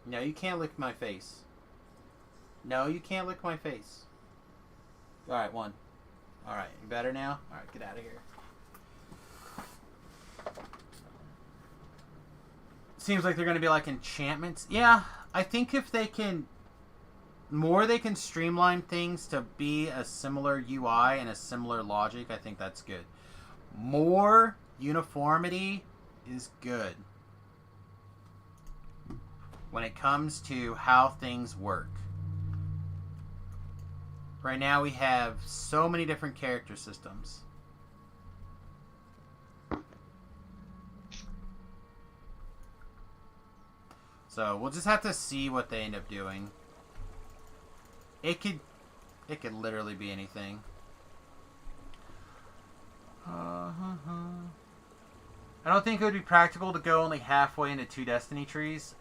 No, you can't lick my face. No, you can't lick my face. Alright, 1. Alright, you better now? Alright, get out of here. Seems like they're going to be like enchantments. Yeah, I think if they can streamline things to be a similar UI and a similar logic, I think that's good. More uniformity is good when it comes to how things work. Right now we have so many different character systems. So we'll just have to see what they end up doing. It could literally be anything. I don't think it would be practical to go only halfway into 2 Destiny trees.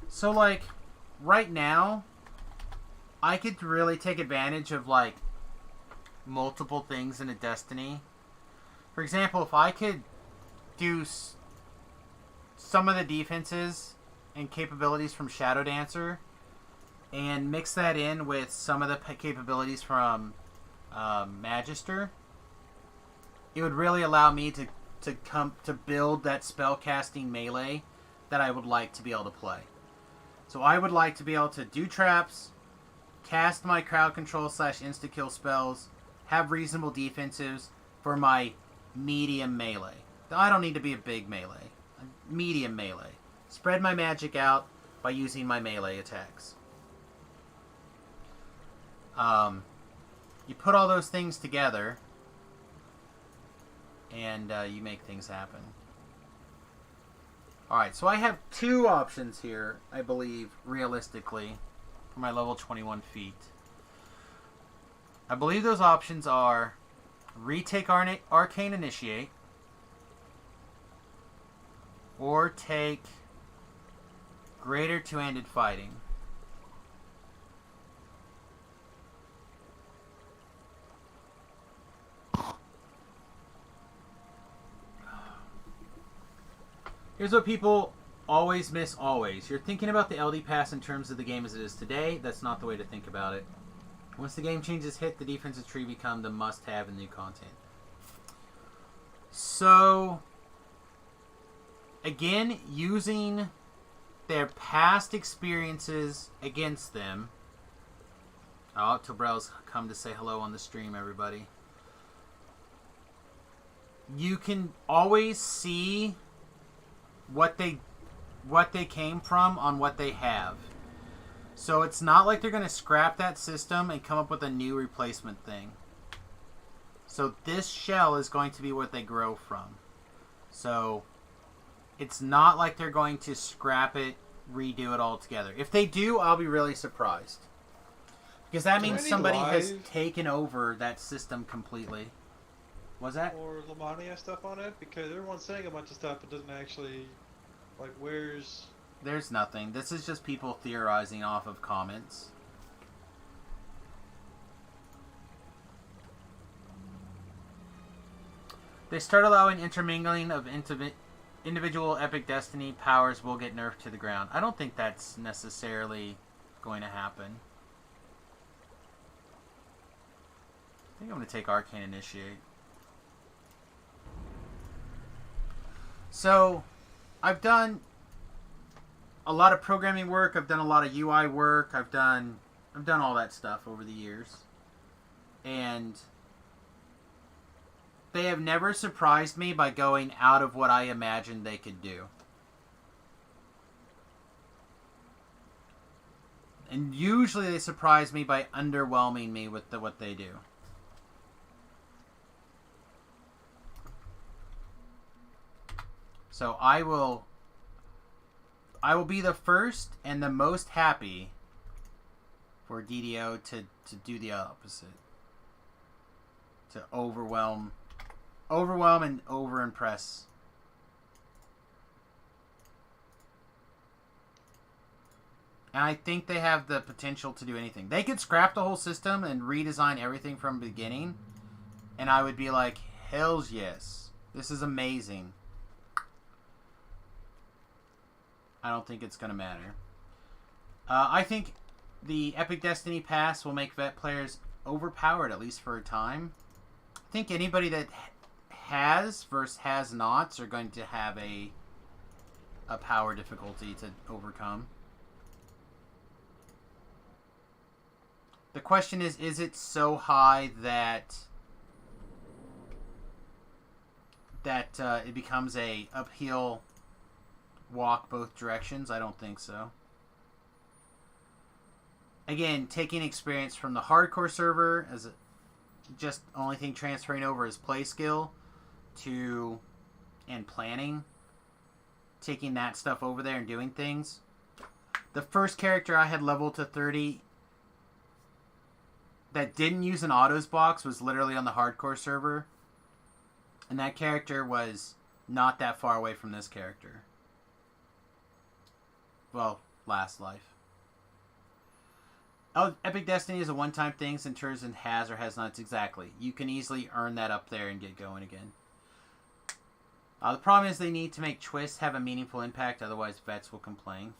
So like right now, I could really take advantage of like multiple things in a Destiny. For example, if I could do some of the defenses and capabilities from Shadow Dancer and mix that in with some of the capabilities from Magister, it would really allow me to build that spellcasting melee that I would like to be able to play. So I would like to be able to do traps, cast my crowd control / insta kill spells, have reasonable defensives for my medium melee. I don't need to be a big melee. A medium melee. Spread my magic out by using my melee attacks. You put all those things together, and you make things happen. Alright, so I have 2 options here, I believe, realistically, for my level 21 feat. I believe those options are retake Arcane Initiate, or take Greater Two-Handed Fighting. Here's what people always miss always. You're thinking about the LD Pass in terms of the game as it is today. That's not the way to think about it. Once the game changes hit, the defensive tree become the must-have in new content. So, again, using their past experiences against them. Oh, Tobrell's come to say hello on the stream, everybody. You can always see what they came from on what they have. So it's not like they're going to scrap that system and come up with a new replacement thing. So this shell is going to be what they grow from. So it's not like they're going to scrap it, redo it all together. If they do, I'll be really surprised. Because that means somebody has taken over that system completely. Was that? Or Lamania stuff on it? Because everyone's saying a bunch of stuff but doesn't actually... Like, where's... There's nothing. This is just people theorizing off of comments. They start allowing intermingling of individual Epic Destiny powers will get nerfed to the ground. I don't think that's necessarily going to happen. I think I'm going to take Arcane Initiate. So, I've done a lot of programming work. I've done a lot of UI work. I've done all that stuff over the years. And they have never surprised me by going out of what I imagined they could do. And usually they surprise me by underwhelming me with what they do. So I will be the first and the most happy for DDO to do the opposite. To overwhelm and over-impress. And I think they have the potential to do anything. They could scrap the whole system and redesign everything from the beginning, and I would be like, hells yes. This is amazing. I don't think it's going to matter. I think the Epic Destiny Pass will make vet players overpowered, at least for a time. I think anybody that has versus has nots are going to have a power difficulty to overcome. The question is it so high that it becomes a uphill walk both directions? I don't think so. Again, taking experience from the hardcore server as just only thing transferring over is play skill and planning, taking that stuff over there and doing things. The first character I had leveled to 30 that didn't use an autos box was literally on the hardcore server, and that character was not that far away from this character. Well, last life. Oh, Epic Destiny is a one-time thing in terms of has or has nots. Exactly. You can easily earn that up there and get going again. The problem is they need to make twists have a meaningful impact, otherwise vets will complain.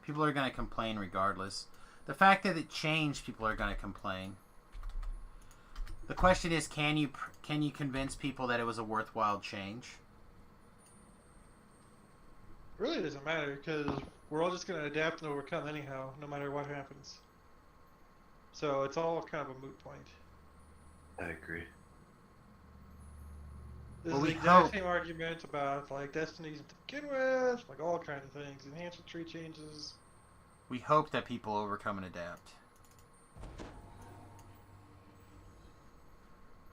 People are going to complain regardless. The fact that it changed, people are going to complain. The question is, can you convince people that it was a worthwhile change? It really doesn't matter, because we're all just going to adapt and overcome anyhow, no matter what happens. So it's all kind of a moot point. I agree. This is the exact same argument about like Destinies to begin with, like all kinds of things, enhancement tree changes. We hope that people overcome and adapt.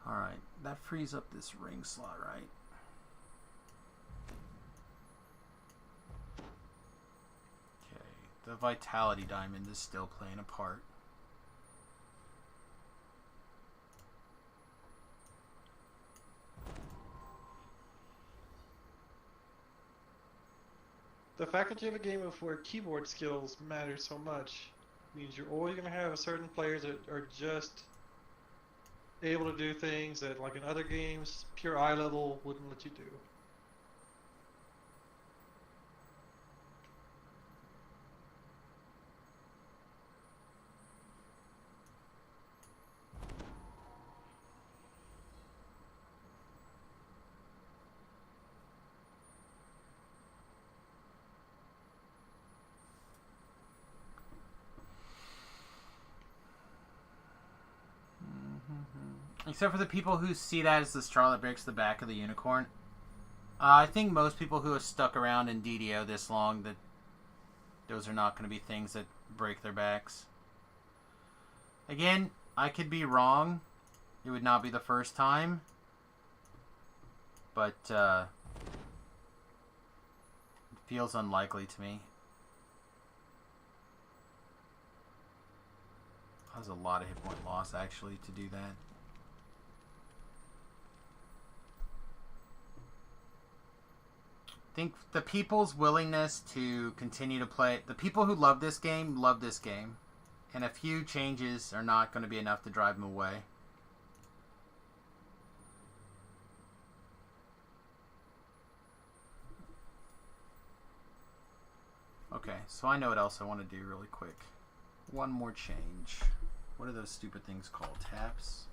Alright, that frees up this ring slot, right? Okay, the Vitality Diamond is still playing a part. The fact that you have a game of where keyboard skills matter so much means you're always going to have certain players that are just able to do things that, like in other games, pure eye level wouldn't let you do. Except for the people who see that as the straw that breaks the back of the unicorn. I think most people who have stuck around in DDO this long, that Those are not going to be things that break their backs. Again, I could be wrong. It would not be the first time. But, it feels unlikely to me. That was a lot of hit point loss, actually, to do that. I think the people's willingness to continue to play... The people who love this game. And a few changes are not going to be enough to drive them away. Okay, so I know what else I want to do really quick. One more change. What are those stupid things called? Taps?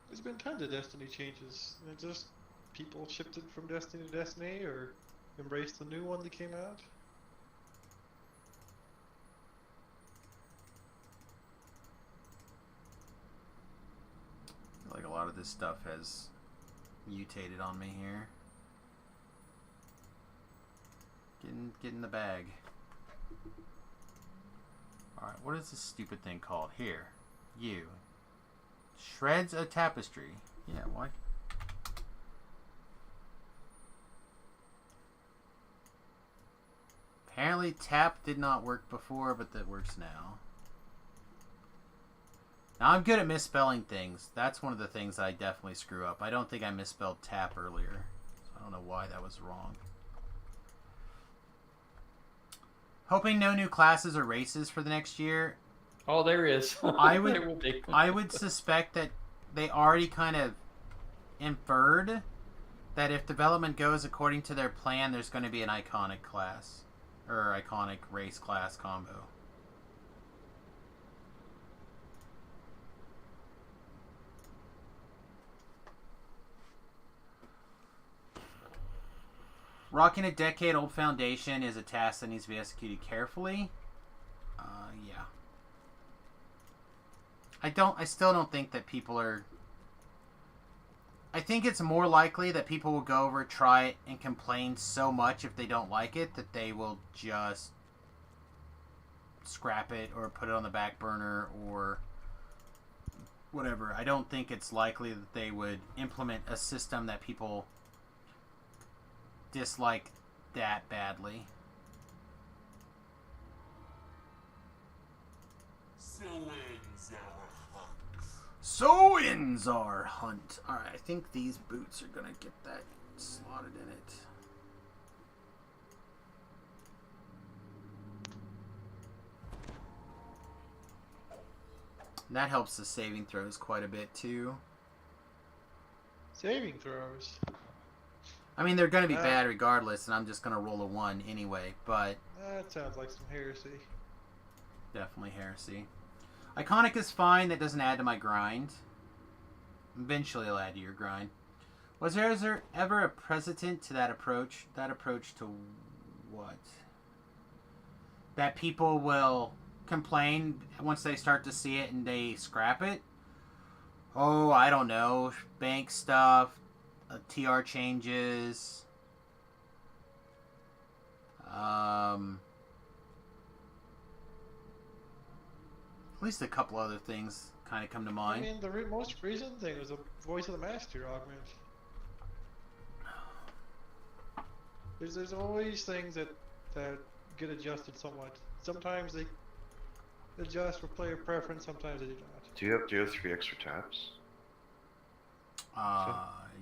There's been tons of Destiny changes. And just people shifted from Destiny to Destiny or embraced the new one that came out. I feel like a lot of this stuff has mutated on me here. Get in the bag. Alright, what is this stupid thing called? Here. You. Shreds a tapestry. Yeah, why? Apparently tap did not work before, but that works now. Now I'm good at misspelling things. That's one of the things I definitely screw up. I don't think I misspelled tap earlier. So I don't know why that was wrong. Hoping no new classes or races for the next year. Oh, there is. I would There will be. I would suspect that they already kind of inferred that if development goes according to their plan, there's going to be an iconic class or iconic race class combo. Rocking a decade-old foundation is a task that needs to be executed carefully. Yeah. I still don't think that people are... I think it's more likely that people will go over, try it, and complain so much if they don't like it that they will just scrap it or put it on the back burner or whatever. I don't think it's likely that they would implement a system that people dislike that badly. So ends our hunt. Alright, I think these boots are gonna get that slotted in it. And that helps the saving throws quite a bit too. Saving throws. I mean, they're gonna be bad regardless, and I'm just gonna roll a 1 anyway, but... That sounds like some heresy. Definitely heresy. Iconic is fine. That doesn't add to my grind. Eventually it'll add to your grind. Was there ever a precedent to that approach? That approach to what? That people will complain once they start to see it and they scrap it? Oh, I don't know. Bank stuff. TR changes. At least a couple other things kind of come to mind. I mean, the most recent thing was the voice of the master augment. There's always things that get adjusted somewhat. Sometimes they adjust for player preference, sometimes they do not. Do you have 3 extra taps?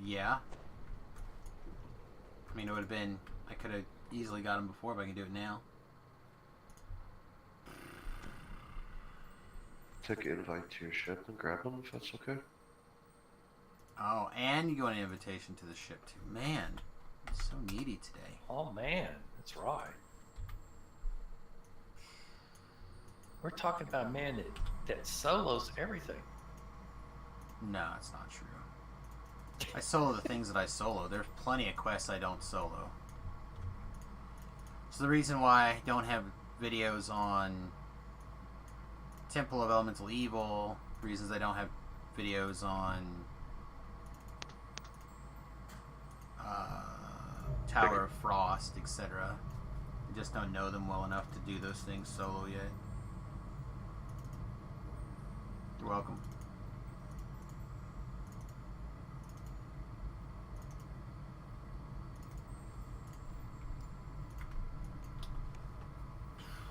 Yeah. I mean, it would have been... I could have easily got him before, but I can do it now. Take an invite to your ship and grab them if that's okay. Oh, and you go an invitation to the ship, too. Man, I'm so needy today. Oh man, that's right. We're talking about a man that solos everything. No, it's not true. I solo the things that I solo. There's plenty of quests I don't solo. So the reason why I don't have videos on Temple of Elemental Evil, reasons I don't have videos on Tower of Frost, etc. I just don't know them well enough to do those things solo yet. You're welcome.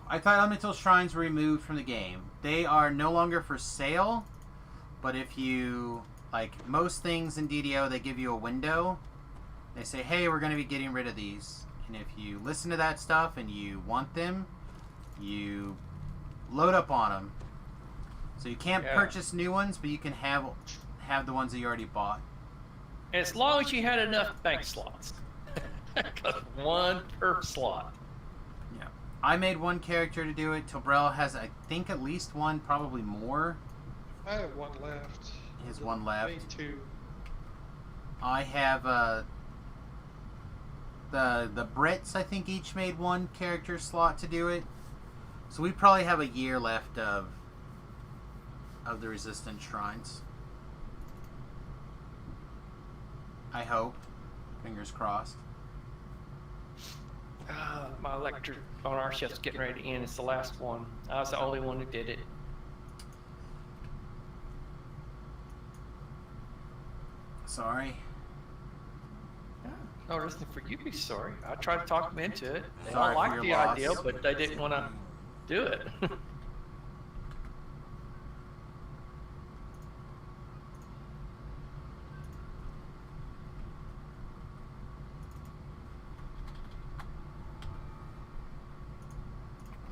I thought elemental shrines were removed from the game. They are no longer for sale, but if you, like most things in DDO, they give you a window. They say, hey, we're going to be getting rid of these. And if you listen to that stuff and you want them, you load up on them. So you can't purchase new ones, but you can have the ones that you already bought. As long as you had enough bank slots. 'Cause one per slot. Yeah. I made one character to do it. Tobrel has, I think, at least one, probably more. I have one left. He has one left. Maybe two. I have the Brits, I think, each made one character slot to do it. So we probably have a year left of the resistance shrines. I hope. Fingers crossed. My electric on our shift's getting ready to end. It's the last one. I was the only one who did it. Sorry. No reason for you to be sorry. I tried to talk them into it. They Sorry don't for like your the loss. idea, but they didn't want to do it.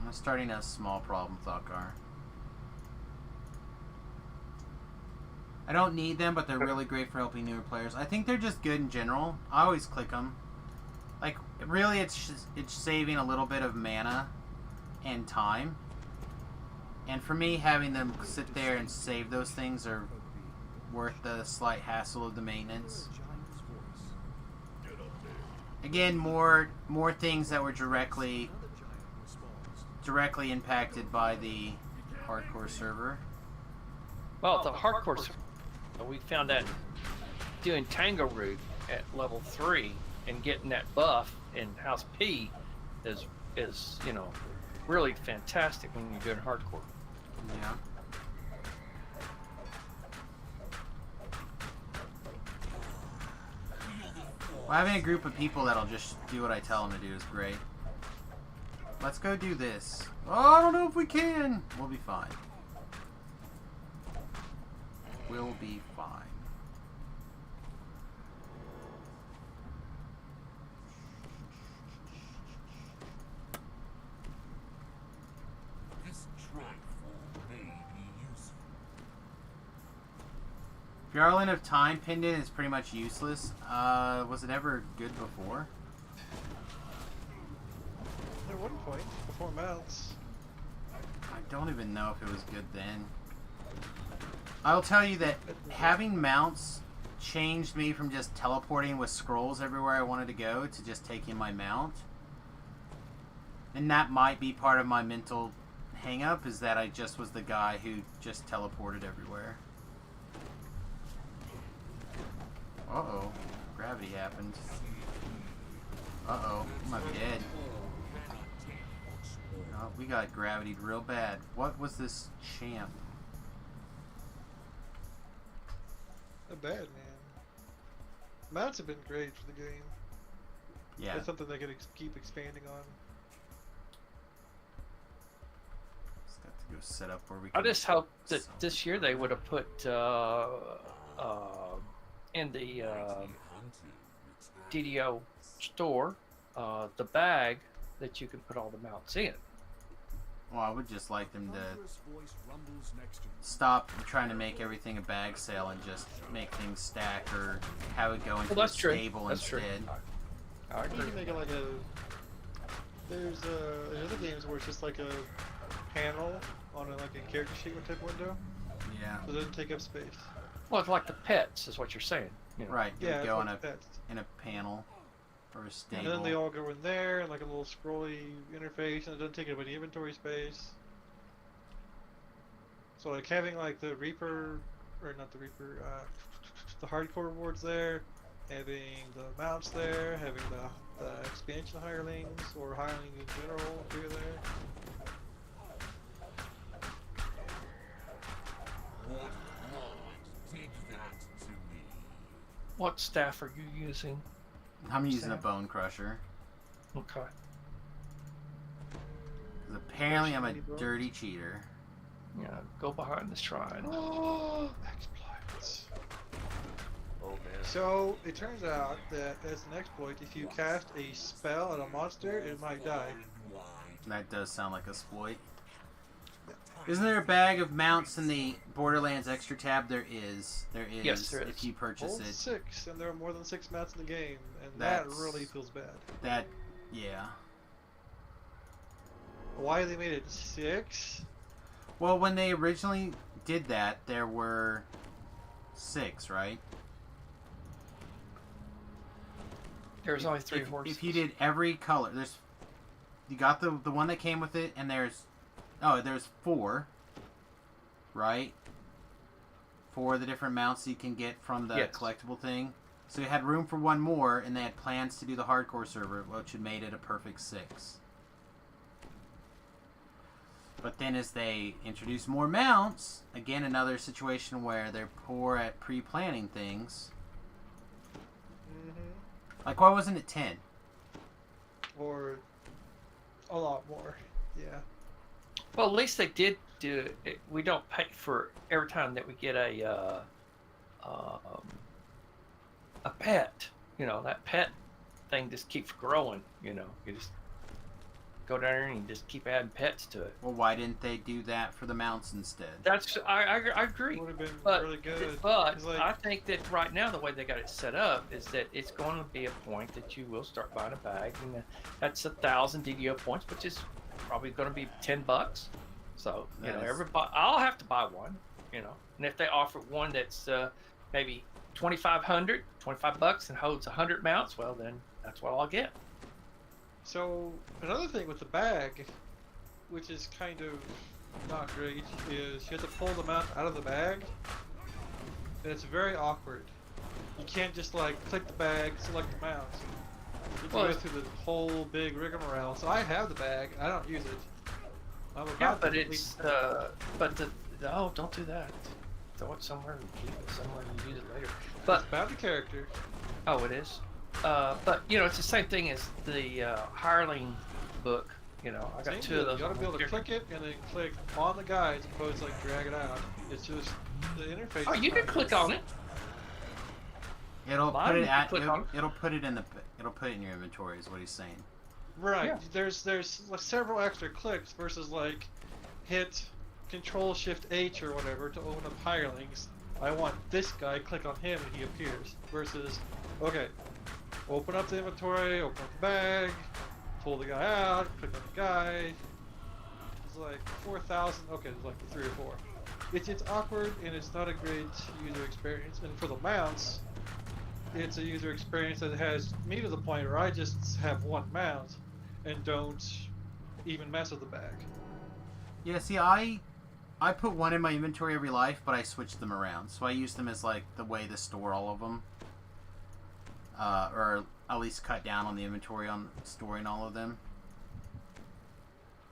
I'm starting a small problem, Thokar. I don't need them, but they're really great for helping newer players. I think they're just good in general. I always click them. Like, really, it's saving a little bit of mana and time. And for me, having them sit there and save those things are worth the slight hassle of the maintenance. Again, more things that were directly impacted by the hardcore server. Well, the hardcore, we found that doing Tango Root at level 3 and getting that buff in House P is really fantastic when you're doing hardcore. Yeah. Well, having a group of people that'll just do what I tell them to do is great. Let's go do this. Oh, I don't know if we can. We'll be fine. We'll be fine. This trifle may be useful. Severlin of Time Pendant is pretty much useless. Was it ever good before? At one point, before mounts. I don't even know if it was good then. I'll tell you that having mounts changed me from just teleporting with scrolls everywhere I wanted to go to just taking my mount. And that might be part of my mental hang-up, is that I just was the guy who just teleported everywhere. Uh-oh. Gravity happened. Uh-oh. I might be dead. Oh, we got gravitied real bad. What was this champ? Not bad, man. Mounts have been great for the game. Yeah. That's something they could keep expanding on. Just got to go set up where we I can just hope that sell. this year they would have put in the DDO store the bag that you can put all the mounts in. Well, I would just like them to stop trying to make everything a bag sale and just make things stack or have it go into Well, a that's true. stable That's true. instead. I You agree. can make it like a. There's other games where it's just like a panel on like a character sheet type window, Yeah. so it doesn't take up space. Well, it's like the pets, is what you're saying. You know. Right. Yeah, Yeah, go it's in like a that. panel or a And stable. then they all go in there, and like a little scrolly interface, and it doesn't take up any inventory space. So like having like the Reaper or not the Reaper, the hardcore rewards there, having the mounts there, having the expansion hirelings or hireling in general appear there. What lord did that to me? What staff are you using? I'm using a Sam? bone crusher. Okay. 'Cause apparently I'm a Crushing many dirty cheater. Yeah, go behind the shrine. Oh, exploits. Oh man. So it turns out that as an exploit, if you cast a spell at a monster, it might die. That does sound like a exploit. Isn't there a bag of mounts in the Borderlands extra tab? There is. There is. Yes, there is. If you purchase Only it. 6, and there are more than 6 mounts in the game, and that That's- really feels bad. That, yeah. Why they made it 6? Well, when they originally did that, there were 6, right? There's only 3 if, horses. If you did every color, you got the one that came with it, and there's 4, right? 4 of the different mounts you can get from the Yes. collectible thing. So you had room for one more, and they had plans to do the hardcore server, which had made it a perfect 6. But then as they introduce more mounts, again another situation where they're poor at pre-planning things. Mm-hmm. Like, why wasn't it 10? Or a lot more. Yeah. Well, at least they did do it. We don't pay for every time that we get a pet. You know, that pet thing just keeps growing. You know, you just go down there and you just keep adding pets to it. Well, why didn't they do that for the mounts instead? That's I agree. Would have been But, really good. but 'cause, like, I think that right now the way they got it set up is that it's going to be a point that you will start buying a bag, and that's 1,000 DDO points, which is probably going to be $10. So you That know, is- everybody, I'll have to buy one. You know, and if they offer one that's maybe 2,500, $25 and holds 100 mounts, well then that's what I'll get. So another thing with the bag, which is kind of not great, is you have to pull the mount out of the bag, and it's very awkward. You can't just like click the bag, select the mount. You Well, go through the whole big rigmarole. So I have the bag, I don't use it. I'm about Yeah, to but delete it's the no, don't do that. Throw it somewhere and keep it somewhere and use it later. But about the character. oh, it is. But you know, it's the same thing as the hireling book. You know, I got Same 2 deal. of those. You gotta be able to click it and then click on the guide as opposed to like drag it out. It's just the interface. Oh, is you can not click good. on it. It'll Mine, put you it can at click on it. it'll put it in your inventory is what he's saying. Right. Yeah. There's like several extra clicks versus like hit Control Shift H or whatever to open up hirelings. I want this guy, click on him and he appears. Versus, okay, open up the inventory, open up the bag, pull the guy out, click on the guy. It's like 4,000. Okay, there's like 3 or 4. It's awkward and it's not a great user experience. And for the mounts, it's a user experience that has me to the point where I just have one mount and don't even mess with the bag. Yeah, see, I put one in my inventory every life, but I switched them around. So I use them as like the way to store all of them, or at least cut down on the inventory on storing all of them.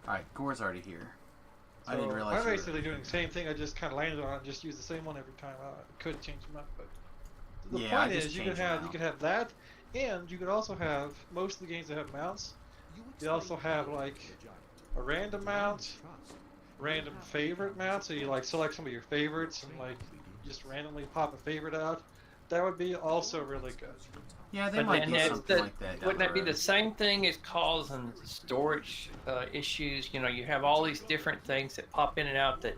All right, Gore's already here. I didn't So realize. I'm you were- basically doing the same thing. I just kind of landed on it and just use the same one every time. I could change them up, but the Yeah, I point just is you could changed them have out. that, and you could also have most of the games that have mounts. They also have like a random mount, random favorite mount. So you like select some of your favorites and like just randomly pop a favorite out. That would be also really good. Yeah, they But might then do that's something like that. down Wouldn't that be road. the same thing as causing storage issues? You know, you have all these different things that pop in and out that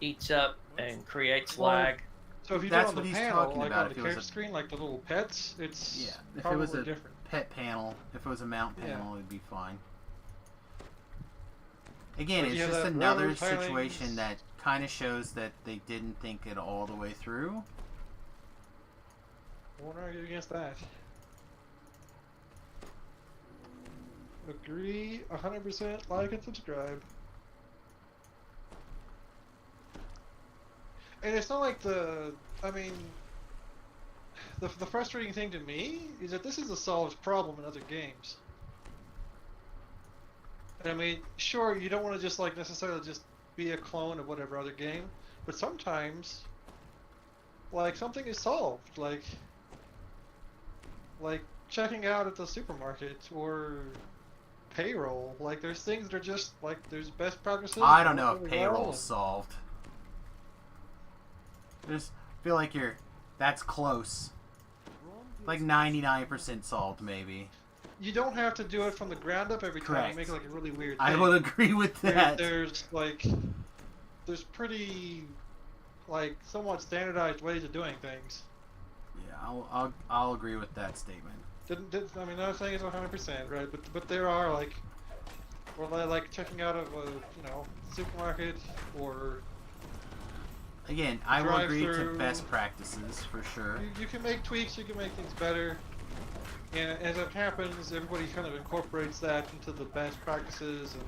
eats up and creates Well, lag. So if you That's do it on what the he's panel, talking like about, on if the it was character a- screen, like the little pets, it's Yeah, if it probably was a different. pet panel, if it was a mount Yeah. panel, it'd be fine. Again, But it's you have just that another road situation hirelings. that kind of shows that they didn't think it all the way through. Won't argue against that. Agree 100%, like and subscribe. And it's not like I mean, the frustrating thing to me is that this is a solved problem in other games. I mean, sure, you don't want to just like necessarily just be a clone of whatever other game, but sometimes, like, something is solved, like checking out at the supermarket or payroll. Like, there's things that are just like there's best practices. I don't know if really well, payroll's solved. Just feel like that's close. Like 99% solved, maybe. You don't have to do it from the ground up every time. Correct. You make it like a really weird thing. I would agree with that. There's pretty, like, somewhat standardized ways of doing things. Yeah, I'll agree with that statement. I mean, not saying it's 100%, right? But there are like checking out of a supermarket or. Again, I will agree to drive-through. best practices for sure. You can make tweaks. You can make things better. And as it happens, everybody kind of incorporates that into the best practices, and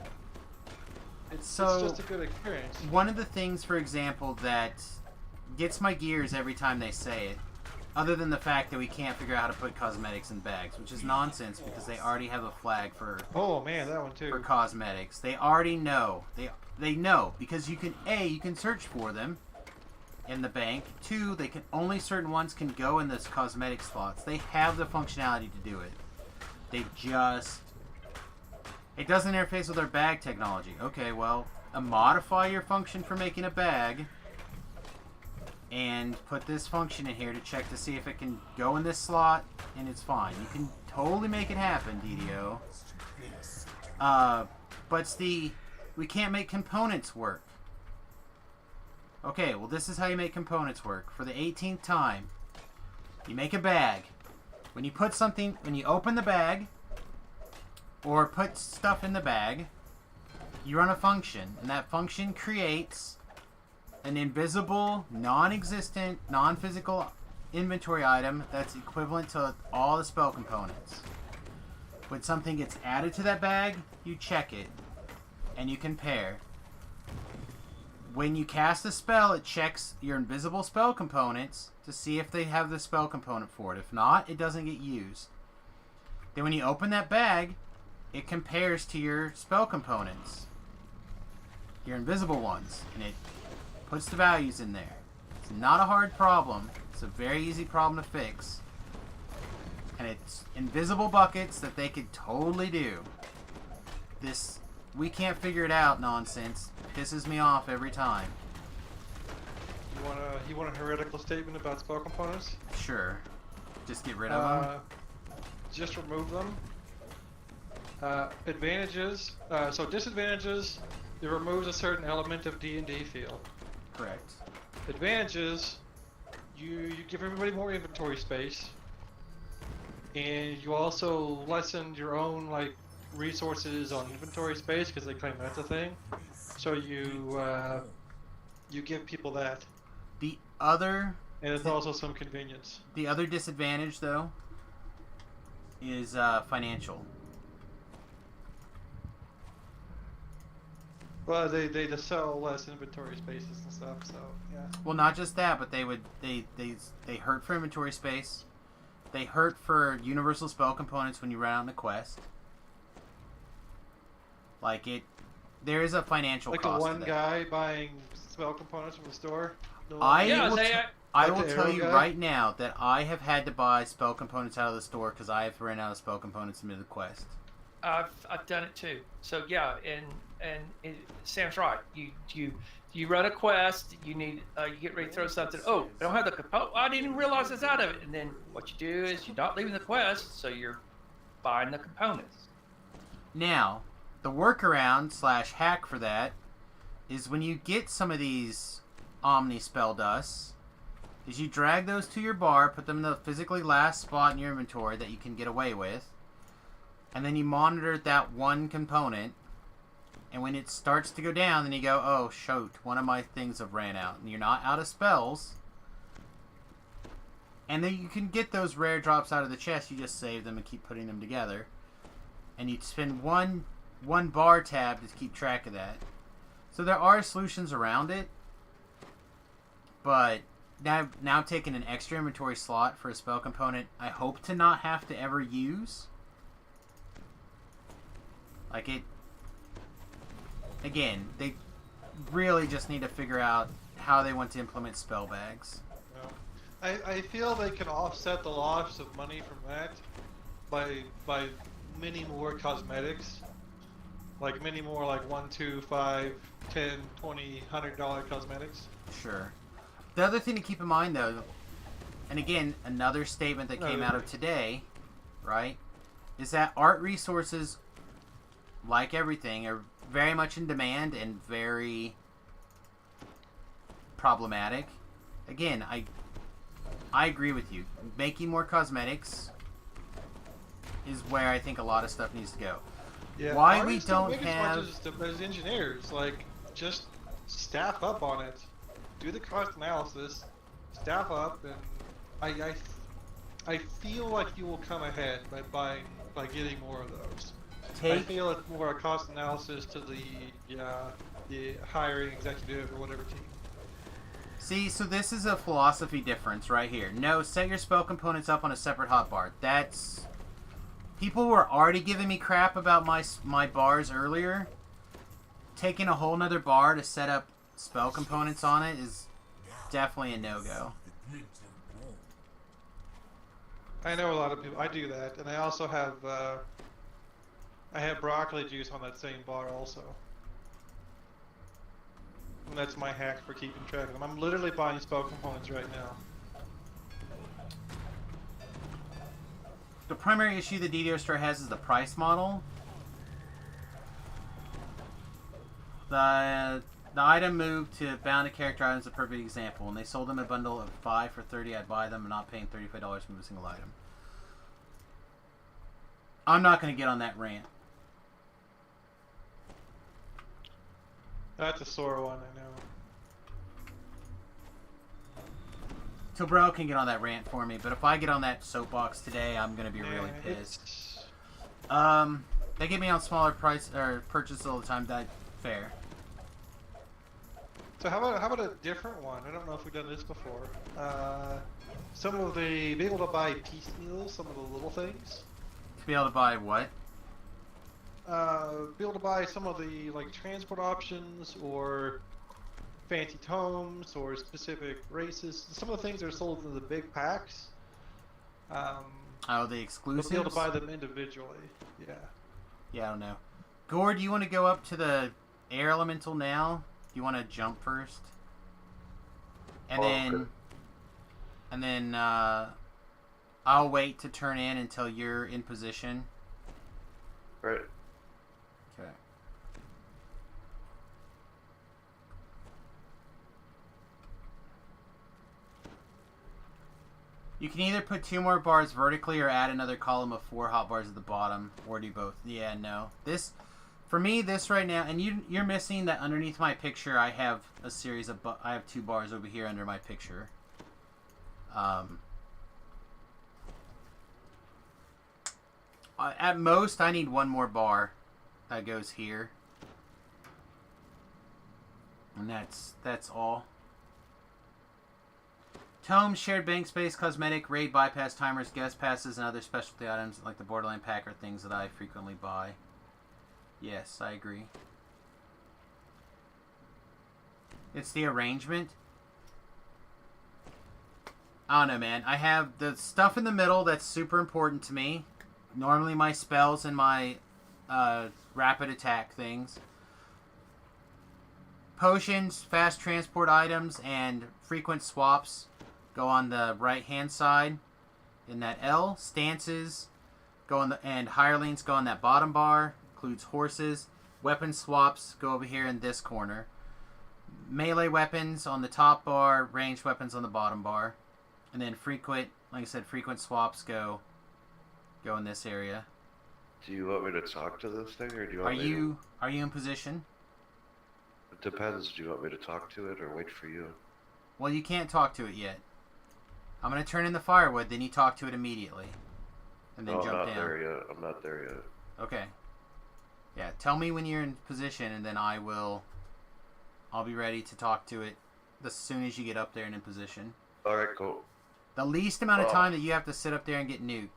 it's just a good experience. One of the things, for example, that gets my gears every time they say it, other than the fact that we can't figure out how to put cosmetics in bags, which is nonsense because they already have a flag for Oh man, that one too. for cosmetics. They already know. They know because you can search for them in the bank. 2, they can only certain ones can go in those cosmetic slots. They have the functionality to do it. It doesn't interface with our bag technology. Okay, well, modify your function for making a bag and put this function in here to check to see if it can go in this slot, and it's fine. You can totally make it happen, DDO. But it's we can't make components work. Okay, well, this is how you make components work. For the 18th time, you make a bag. When you open the bag, or put stuff in the bag, you run a function, and that function creates an invisible, non-existent, non-physical inventory item that's equivalent to all the spell components. When something gets added to that bag, you check it, and you compare. When you cast a spell, it checks your invisible spell components to see if they have the spell component for it. If not, it doesn't get used. Then when you open that bag, it compares to your spell components, your invisible ones, and it puts the values in there. It's not a hard problem. It's a very easy problem to fix. And it's invisible buckets that they could totally do. This we can't figure it out nonsense pisses me off every time. You want a heretical statement about spell components? Sure. Just get rid of them? Just remove them. Advantages. So disadvantages, it removes a certain element of D&D feel. Correct. Advantages, you give everybody more inventory space. And you also lessen your own, like, resources on inventory space because they claim that's a thing. So you give people that. The other And it's also some convenience. The other disadvantage, though, is financial. Well, they just sell less inventory spaces and stuff, so yeah. Well, not just that, but they hurt for inventory space. They hurt for universal spell components when you run out on the quest. There is a financial like cost. Like the one to that. guy buying spell components from the store. No, I Like will the tell arrow you guy? right now that I have had to buy spell components out of the store because I have run out of spell components into the quest. I've done it too. So yeah, and Sam's right. You run a quest. You need you get ready to throw something. Oh, I don't have the component. I didn't realize it's out of it. And then what you do is you're not leaving the quest, so you're buying the components. Now, the workaround / hack for that is when you get some of these Omni spell dusts, is you drag those to your bar, put them in the physically last spot in your inventory that you can get away with, and then you monitor that one component, and when it starts to go down, then you go, oh, shoot, one of my things have ran out, and you're not out of spells, and then you can get those rare drops out of the chest, you just save them and keep putting them together, and you spend one bar tab to keep track of that. So there are solutions around it, But now I'm taking an extra inventory slot for a spell component I hope to not have to ever use. Like it... Again, they really just need to figure out how they want to implement spell bags. I feel they can offset the loss of money from that by many more cosmetics. Like many more like $1, $2, $5, $10, $20, $100 cosmetics. Sure. The other thing to keep in mind, though, and again, another statement that came out of today, right, is that art resources, like everything, are very much in demand and very problematic. Again, I agree with you. Making more cosmetics is where I think a lot of stuff needs to go. Yeah, Why we artists don't make have... as much as engineers, like, just staff up on it. Do the cost analysis, staff up, and I feel like you will come ahead by getting more of those. I feel it's more a cost analysis to the hiring executive or whatever team. See, so this is a philosophy difference right here. No, set your spell components up on a separate hotbar. That's... People were already giving me crap about my bars earlier. Taking a whole nother bar to set up spell components on it is definitely a no-go. I know a lot of people. I do that, and I also have I have broccoli juice on that same bar also. And that's my hack for keeping track of them. I'm literally buying spell components right now. The primary issue the DDO store has is the price model. The item moved to bound to character items is a perfect example. When they sold them a bundle of 5 for $30, I'd buy them and not paying $35 for a single item. I'm not going to get on that rant. That's a sore one, I know. Tobrel can get on that rant for me, but if I get on that soapbox today, I'm going to be really pissed. They get me on smaller price or purchases all the time. That's fair. So how about a different one? I don't know if we've done this before. Some of the be able to buy piecemeal, some of the little things. To be able to buy what? Be able to buy some of the like transport options or fancy tomes or specific races. Some of the things that are sold in the big packs. Oh, the exclusives? Be able to buy them individually. Yeah. Yeah, I don't know. Gore, do you want to go up to the air elemental now? Do you want to jump first? And then I'll wait to turn in until you're in position. Right. Okay. You can either put 2 more bars vertically or add another column of 4 hotbars at the bottom, or do both. Yeah, no. This, for me, this right now, and you're missing that underneath my picture, I have a series of, I have 2 bars over here under my picture. At most, I need 1 more bar that goes here. And that's all. Tomes, shared bank space, cosmetic, raid bypass timers, guest passes, and other specialty items like the Borderland pack are things that I frequently buy. Yes, I agree. It's the arrangement. I don't know, man. I have the stuff in the middle that's super important to me. Normally my spells and my rapid attack things. Potions, fast transport items, and frequent swaps go on the right-hand side in that L. Stances go on and hirelings go on that bottom bar. Includes horses. Weapon swaps go over here in this corner. Melee weapons on the top bar. Ranged weapons on the bottom bar. And then frequent, like I said, frequent swaps go in this area. Do you want me to talk to this thing, or do you want Are you in position? It depends. Do you want me to talk to it or wait for you? Well, you can't talk to it yet. I'm going to turn in the firewood, then you talk to it immediately. And then No, jump I'm not down. there yet. I'm not there yet. Okay. Yeah, tell me when you're in position, and then I'll be ready to talk to it. as soon as you get up there and in position. Alright, cool. The least amount of time that you have to sit up there and get nuked.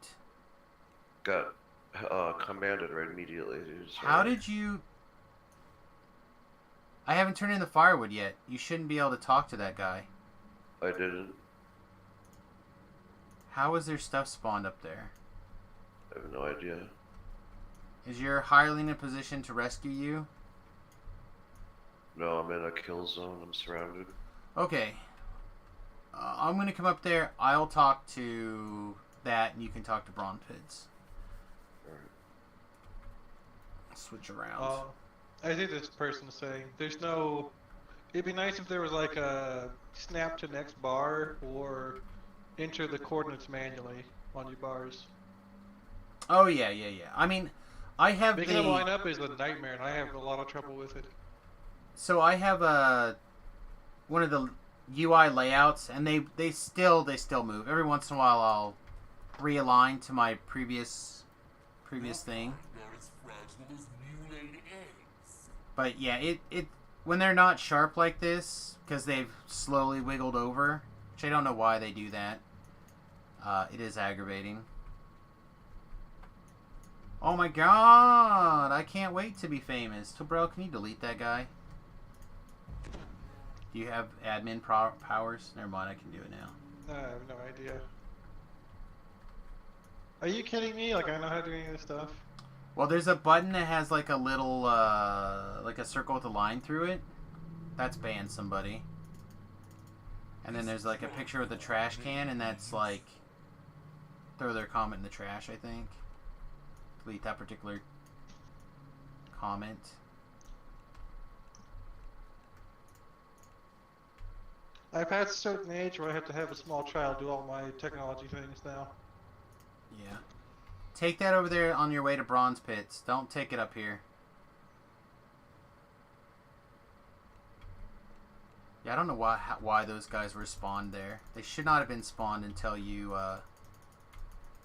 Got commanded right immediately, dude. How did you... I haven't turned in the firewood yet. You shouldn't be able to talk to that guy. I didn't. How is there stuff spawned up there? I have no idea. Is your hireling in a position to rescue you? No, I'm in a kill zone. I'm surrounded. Okay. I'm going to come up there. I'll talk to that, and you can talk to Brawn Pits. Alright. Switch around. I think this person is saying there's no. It'd be nice if there was like a snap to next bar or enter the coordinates manually on your bars. Oh, yeah. I mean, I have Making a lineup is a nightmare, and I have a lot of trouble with it. So I have one of the UI layouts, and they still move. Every once in a while, I'll realign to my previous thing. They're as fragile as new-laid eggs. But yeah, it when they're not sharp like this, because they've slowly wiggled over, which I don't know why they do that. It is aggravating. Oh my god! I can't wait to be famous. So, bro, can you delete that guy? Do you have admin powers? Never mind, I can do it now. I have no idea. Are you kidding me? Like, I know how to do any of this stuff. Well, there's a button that has like a little, like a circle with a line through it. That's banned somebody. And then there's like a picture with a trash can, and that's like throw their comment in the trash, I think. Delete that particular comment. I've passed a certain age where I have to have a small child do all my technology things now. Yeah. Take that over there on your way to Bronze Pits. Don't take it up here. Yeah, I don't know why those guys were spawned there. They should not have been spawned until you,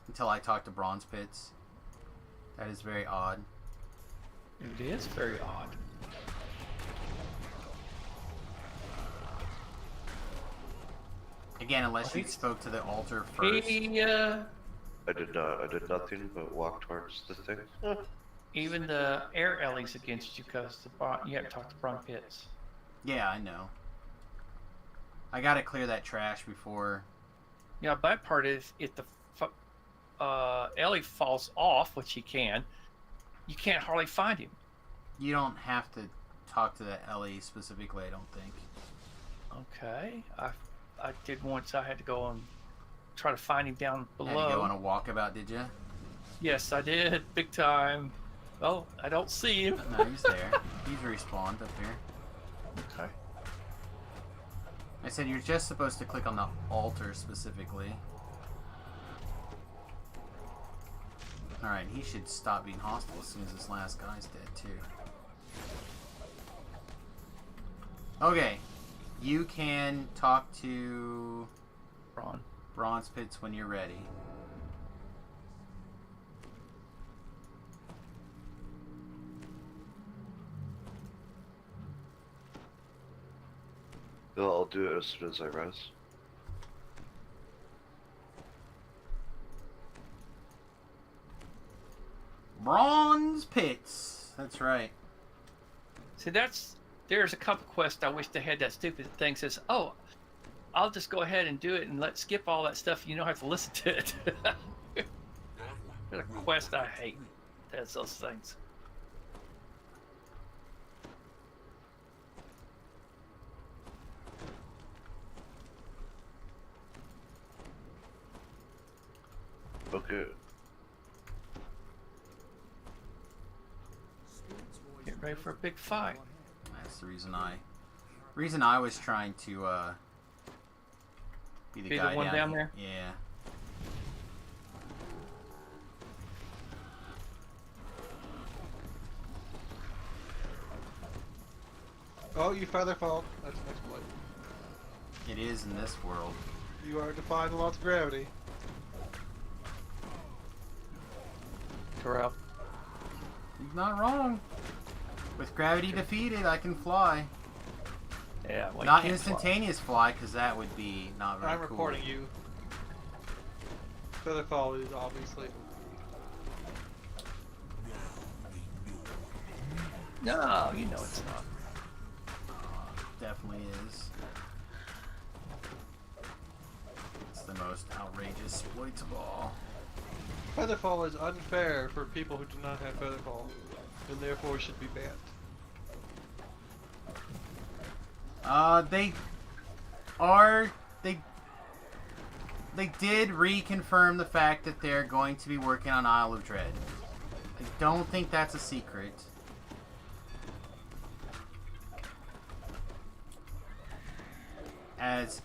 until I talked to Bronze Pits. That is very odd. It is very odd. Again, unless you spoke to the altar first. I did not. I did nothing but walk towards the thing. Even the air Ellie's against you because you have to talk to Brawn Pits. Yeah, I know. I gotta clear that trash before. Yeah, bad part is if the Ellie falls off, which he can, you can't hardly find him. You don't have to talk to that Ellie specifically, I don't think. Okay, I did once. I had to go and try to find him down below. Had to go on a walkabout, did you? Yes, I did, big time. Oh, I don't see him. No, he's there. He's respawned up here. Okay. I said you're just supposed to click on the altar specifically. Alright, he should stop being hostile as soon as this last guy's dead too. Okay. You can talk to Bronze Pits when you're ready. I'll do it as soon as I rest. Bronze Pits. That's right. See, there's a couple quests I wish they had that stupid thing says, oh, I'll just go ahead and do it and skip all that stuff. You don't have to listen to it. There's a quest I hate. That's those things. Okay. Get ready for a big fight. That's the reason I was trying to be the guy one down here. there? Yeah. Oh, you feather fall. That's an exploit. It is in this world. You are defying the laws of gravity. Corral. He's not wrong. With gravity defeated, I can fly. Yeah, well, you Not can't fly. instantaneous fly, because that would be not very I'm cool. reporting you. Featherfall is obviously. No, you know it's not. Definitely is. It's the most outrageous exploit of all. Featherfall is unfair for people who do not have Featherfall, and therefore should be banned. They did reconfirm the fact that they're going to be working on Isle of Dread. I don't think that's a secret. As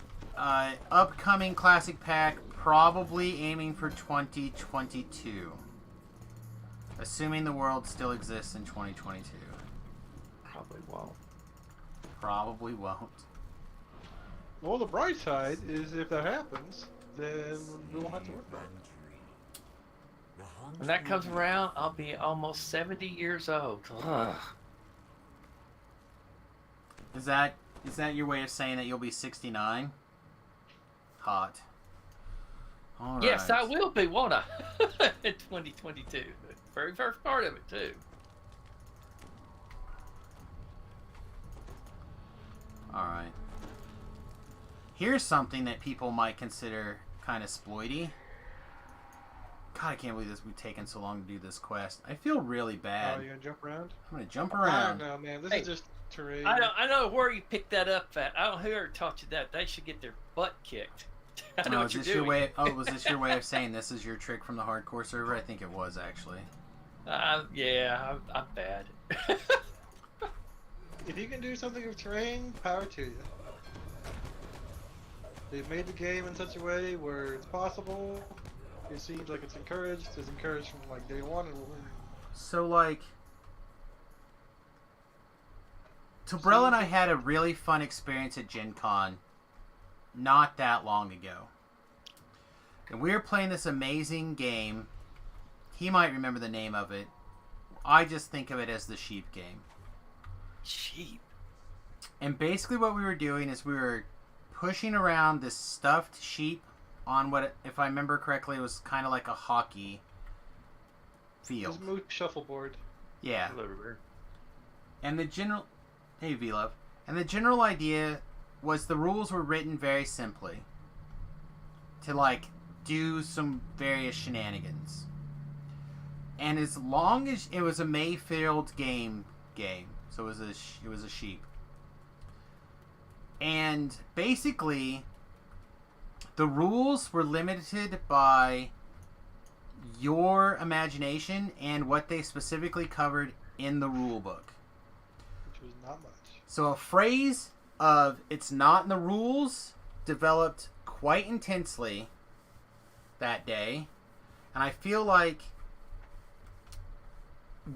upcoming classic pack, probably aiming for 2022. Assuming the world still exists in 2022. Probably won't. Probably won't. Well, the bright side is if that happens, then we won't have to worry about it. When that comes around, I'll be almost 70 years old. Ugh. Is that your way of saying that you'll be 69? Hot. All right. Yes, I will be, won't I? In 2022. Very first part of it, too. Alright. Here's something that people might consider kind of exploity. God, I can't believe we've taken so long to do this quest. I feel really bad. Oh, you gonna jump around? I'm gonna jump I around. don't know, man. This Hey, is just terrain. I know where you picked that up at. I don't know who ever taught you that. They should get their butt kicked. I know Oh, what is you're this doing. your way? Oh, was this your way of saying this is your trick from the hardcore server? I think it was actually. Yeah, I'm bad. If you can do something with terrain, power to you. They've made the game in such a way where it's possible. It seems like it's encouraged. It's encouraged from like day one. And So like, Tobrell and I had a really fun experience at Gen Con not that long ago. And we were playing this amazing game. He might remember the name of it. I just think of it as the sheep game. Sheep. And basically what we were doing is we were pushing around this stuffed sheep on what, if I remember correctly, it was kind of like a hockey field. Just move shuffleboard. Yeah. Hello, everywhere. And the general... Hey, V-Love. And the general idea was the rules were written very simply. To, like, do some various shenanigans. And as long as... It was a Mayfield game. So it was a sheep. And basically, the rules were limited by your imagination and what they specifically covered in the rule book. Which was not much. So a phrase of "it's not in the rules" developed quite intensely that day. And I feel like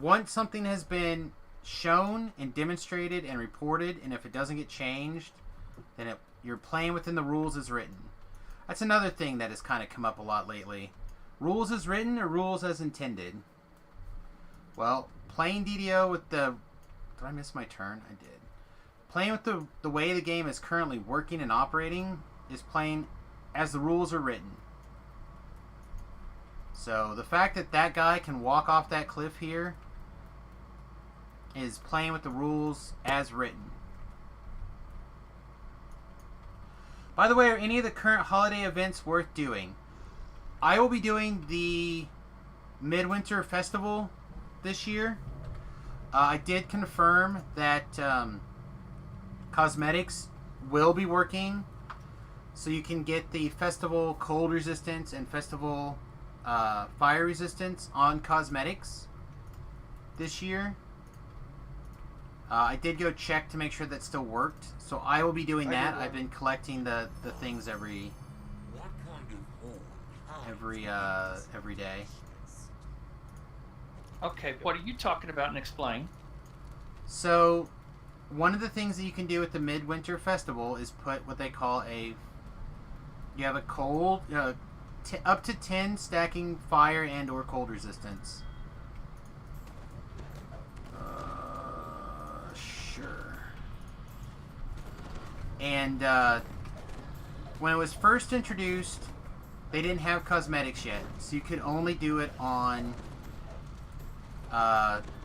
once something has been shown and demonstrated and reported, and if it doesn't get changed, then you're playing within the rules as written. That's another thing that has kind of come up a lot lately. Rules as written or rules as intended? Well, playing DDO with the... Did I miss my turn? I did. Playing with the way the game is currently working and operating is playing as the rules are written. So the fact that that guy can walk off that cliff here is playing with the rules as written. By the way, are any of the current holiday events worth doing? I will be doing the Midwinter Festival this year. I did confirm that cosmetics will be working, so you can get the festival cold resistance and festival fire resistance on cosmetics this year. I did go check to make sure that still worked, so I will be doing that. I've been collecting the things every day. Okay, what are you talking about and explain? So, one of the things that you can do at the Midwinter Festival is put what they call you have a cold, up to 10 stacking fire and or cold resistance. Sure. And when it was first introduced, they didn't have cosmetics yet, so you could only do it on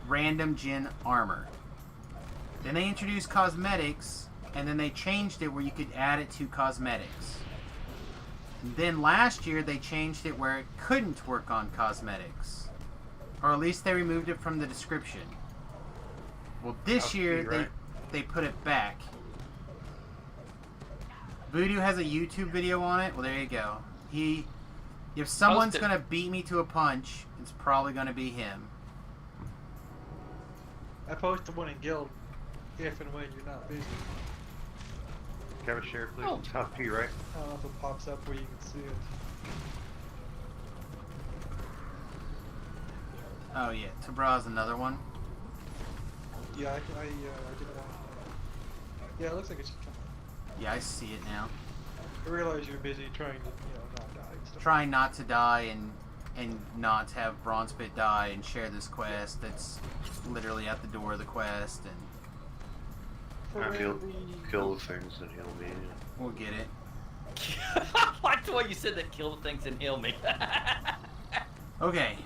random Jin armor. Then they introduced cosmetics, and then they changed it where you could add it to cosmetics. And then last year they changed it where it couldn't work on cosmetics. Or at least they removed it from the description. Well, this year they put it back. Voodoo has a YouTube video on it. Well, there you go. If someone's Post it. gonna beat me to a punch, it's probably gonna be him. I posted one in Guild if and when you're not busy. Can I have a share, please? Oh. Top P, right? I don't know if it pops up where you can see it. Oh yeah, Tabra's another one. Yeah, I didn't want. Yeah, it looks like it should come up. Yeah, I see it now. I realize you're busy trying to, not die and stuff. Trying not to die and not have Bronze Pit die and share this quest that's literally at the door of the quest, and Kill the things and heal me. we'll get it. I like the way you said that. Kill the things and heal me. Okay.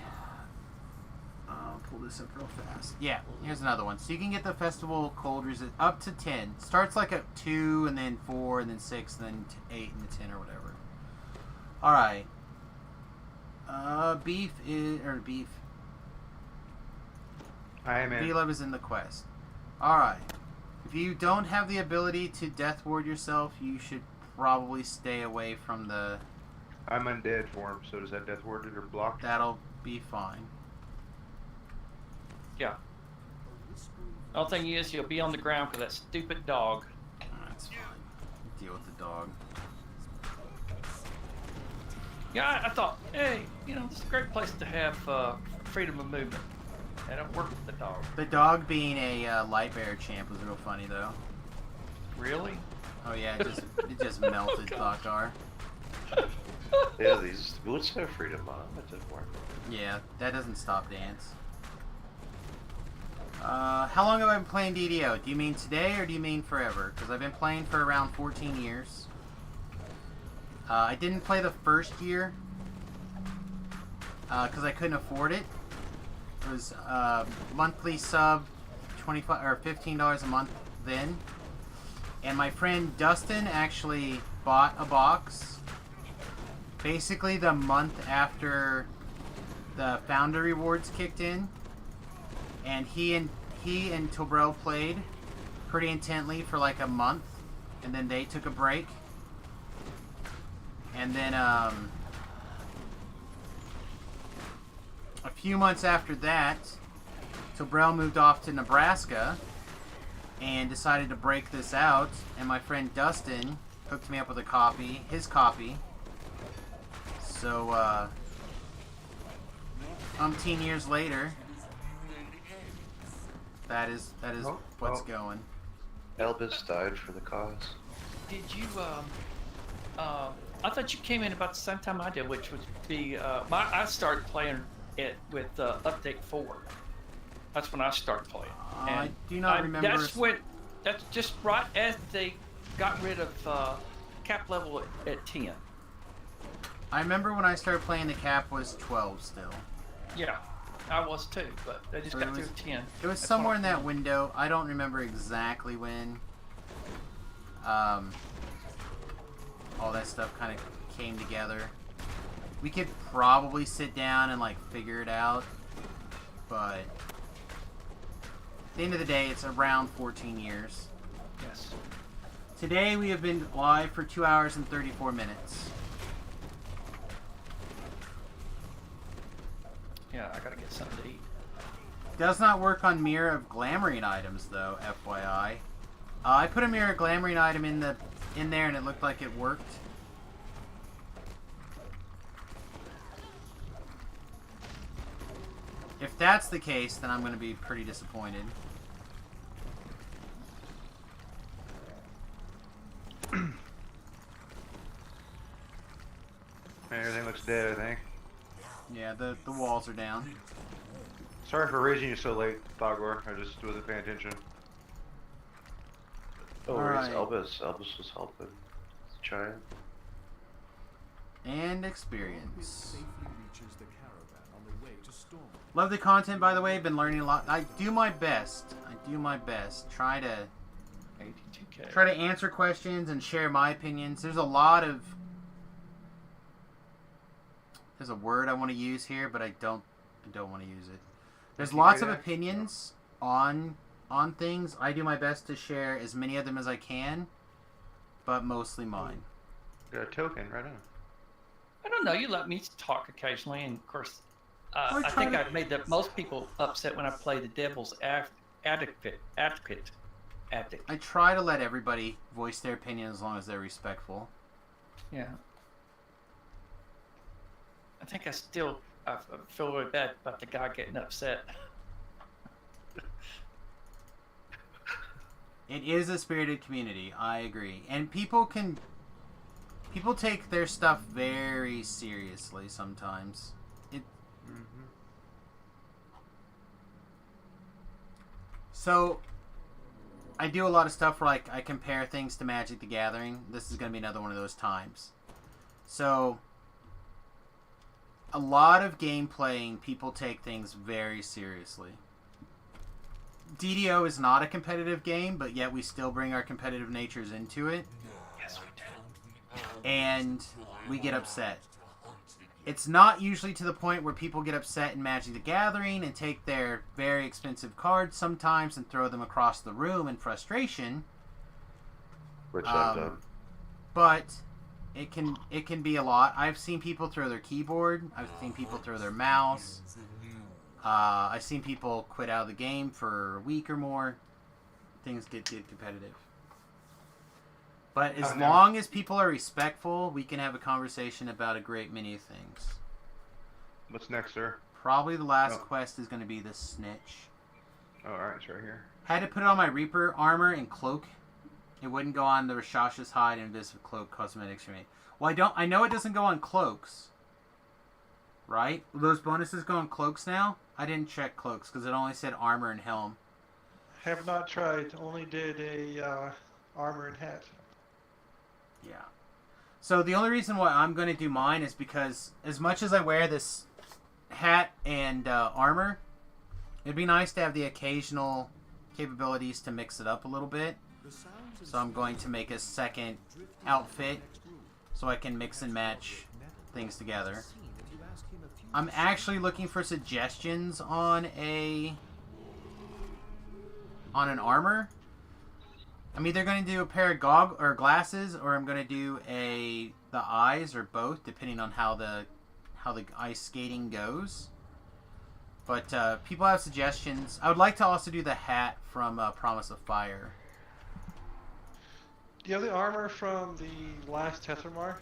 I'll pull this up real fast. Yeah, here's another one. So you can get the festival cold resist up to 10. Starts like at 2, and then 4, and then 6, and then 8, and then 10, or whatever. Alright. Beef. I am in. V-Love is in the quest. Alright. If you don't have the ability to death ward yourself, you should probably stay away from the... I'm undead form, so does that death warded or blocked? That'll be fine. Yeah. The only thing is, you'll be on the ground for that stupid dog. That's fine. Deal with the dog. Yeah, I thought, hey, this is a great place to have freedom of movement. I don't work with the dog. The dog being a light bearer champ was real funny though. Really? Oh yeah, it just melted Thakar. Yeah, these boots have freedom on them. It didn't work. Yeah, that doesn't stop dance. How long have I been playing DDO? Do you mean today or do you mean forever? Because I've been playing for around 14 years. I didn't play the first year because I couldn't afford it. It was monthly sub, $25 or $15 a month then. And my friend Dustin actually bought a box basically the month after the founder rewards kicked in. And he and Tobrel played pretty intently for like a month, and then they took a break. And then a few months after that, Tobrel moved off to Nebraska and decided to break this out. And my friend Dustin hooked me up with his copy. So, umpteen years later, that is what's going. Elvis died for the cause. Did you, I thought you came in about the same time I did, which would be, I started playing it with Update 4. That's when I started playing. I do not remember. That's just right as they got rid of cap level at 10. I remember when I started playing, the cap was 12 still. Yeah, I was too, but they just So got it to was- 10. It was That's somewhere all. in that window. I don't remember exactly when. All that stuff kind of came together. We could probably sit down and like figure it out, but at the end of the day, it's around 14 years. Yes. Today we have been live for 2 hours and 34 minutes. Yeah, I gotta get something to eat. Does not work on mirror of glamourine items though, FYI. I put a mirror of glamourine item in there and it looked like it worked. If that's the case, then I'm going to be pretty disappointed. Everything looks dead, I think. Yeah, the walls are down. Sorry for raising you so late, Thagor. I just wasn't paying attention. Oh, Alright. where's Elvis? Elvis was helping. Giant. And experience. Safely reaches the caravan on the way to Storm. Love the content, by the way. Been learning a lot. I do my best. Try to 82K. answer questions and share my opinions. There's a lot of... There's a word I want to use here, but I don't want to use it. There's lots of opinions on things. I do my best to share as many of them as I can, but mostly mine. Got a token right on. I don't know. You let me talk occasionally, and of course, We're I trying think to- I've made most people upset when I play the devil's advocate. I try to let everybody voice their opinion as long as they're respectful. Yeah. I think I feel really bad about the guy getting upset. It is a spirited community. I agree, and people take their stuff very seriously sometimes. So, I do a lot of stuff where I compare things to Magic the Gathering. This is going to be another one of those times. So, a lot of game playing, people take things very seriously. DDO is not a competitive game, but yet we still bring our competitive natures into it. Yes, we do. And we get upset. It's not usually to the point where people get upset in Magic the Gathering and take their very expensive cards sometimes and throw them across the room in frustration. Which I've done. But it can be a lot. I've seen people throw their keyboard. I've seen people throw their mouse. I've seen people quit out of the game for a week or more. Things get competitive. But as long as people are respectful, we can have a conversation about a great many things. What's next, sir? Probably the last quest is going to be the Snitch. Oh, alright, it's right here. Had to put it on my Reaper armor and cloak. It wouldn't go on the Rashasha's hide and invisible cloak cosmetics for me. Well, I know it doesn't go on cloaks. Right? Will those bonuses go on cloaks now? I didn't check cloaks because it only said armor and helm. Have not tried. Only did a armor and hat. Yeah. So the only reason why I'm going to do mine is because as much as I wear this hat and armor, it'd be nice to have the occasional capabilities to mix it up a little bit. So I'm going to make a second outfit so I can mix and match things together. I'm actually looking for suggestions on an armor. I'm either going to do a pair of glasses, or I'm going to do the eyes, or both, depending on how the ice skating goes. But people have suggestions. I would like to also do the hat from Promise of Fire. Do you have the armor from the last Tetramar?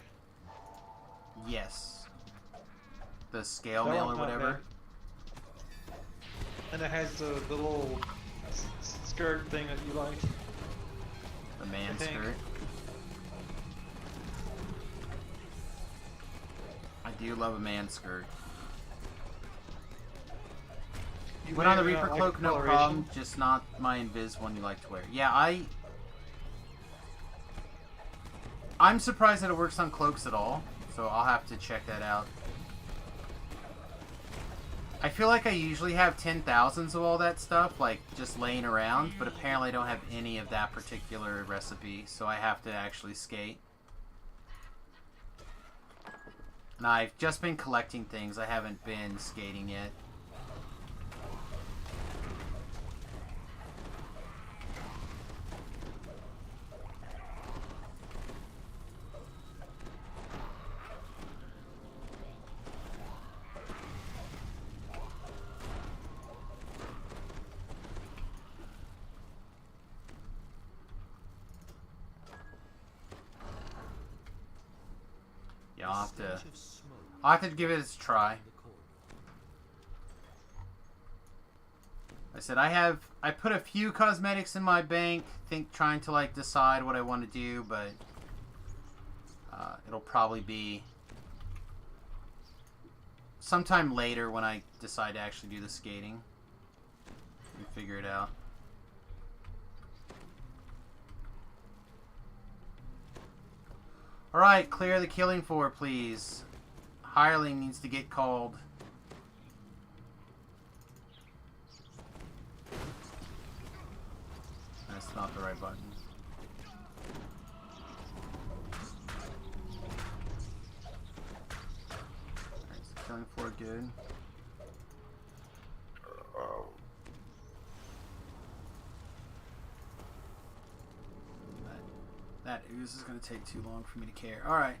Yes. The scale That mail or one's not whatever. bad. And it has the little skirt thing that you like. The man I think. skirt. I do love a man skirt. You Went on the may or may Reaper not like cloak, the no coloration. problem. Just not my invis one you like to wear. Yeah, I'm surprised that it works on cloaks at all. So I'll have to check that out. I feel like I usually have 10,000s of all that stuff, like, just laying around, but apparently I don't have any of that particular recipe, so I have to actually skate. And I've just been collecting things, I haven't been skating yet. Yeah, I'll have to give it a try. I said I put a few cosmetics in my bank, trying to like decide what I want to do, but it'll probably be sometime later when I decide to actually do the skating and figure it out. Alright, clear the killing floor, please. Hireling needs to get called. That's not the right button. Alright, so killing floor good. That ooze is going to take too long for me to care. Alright.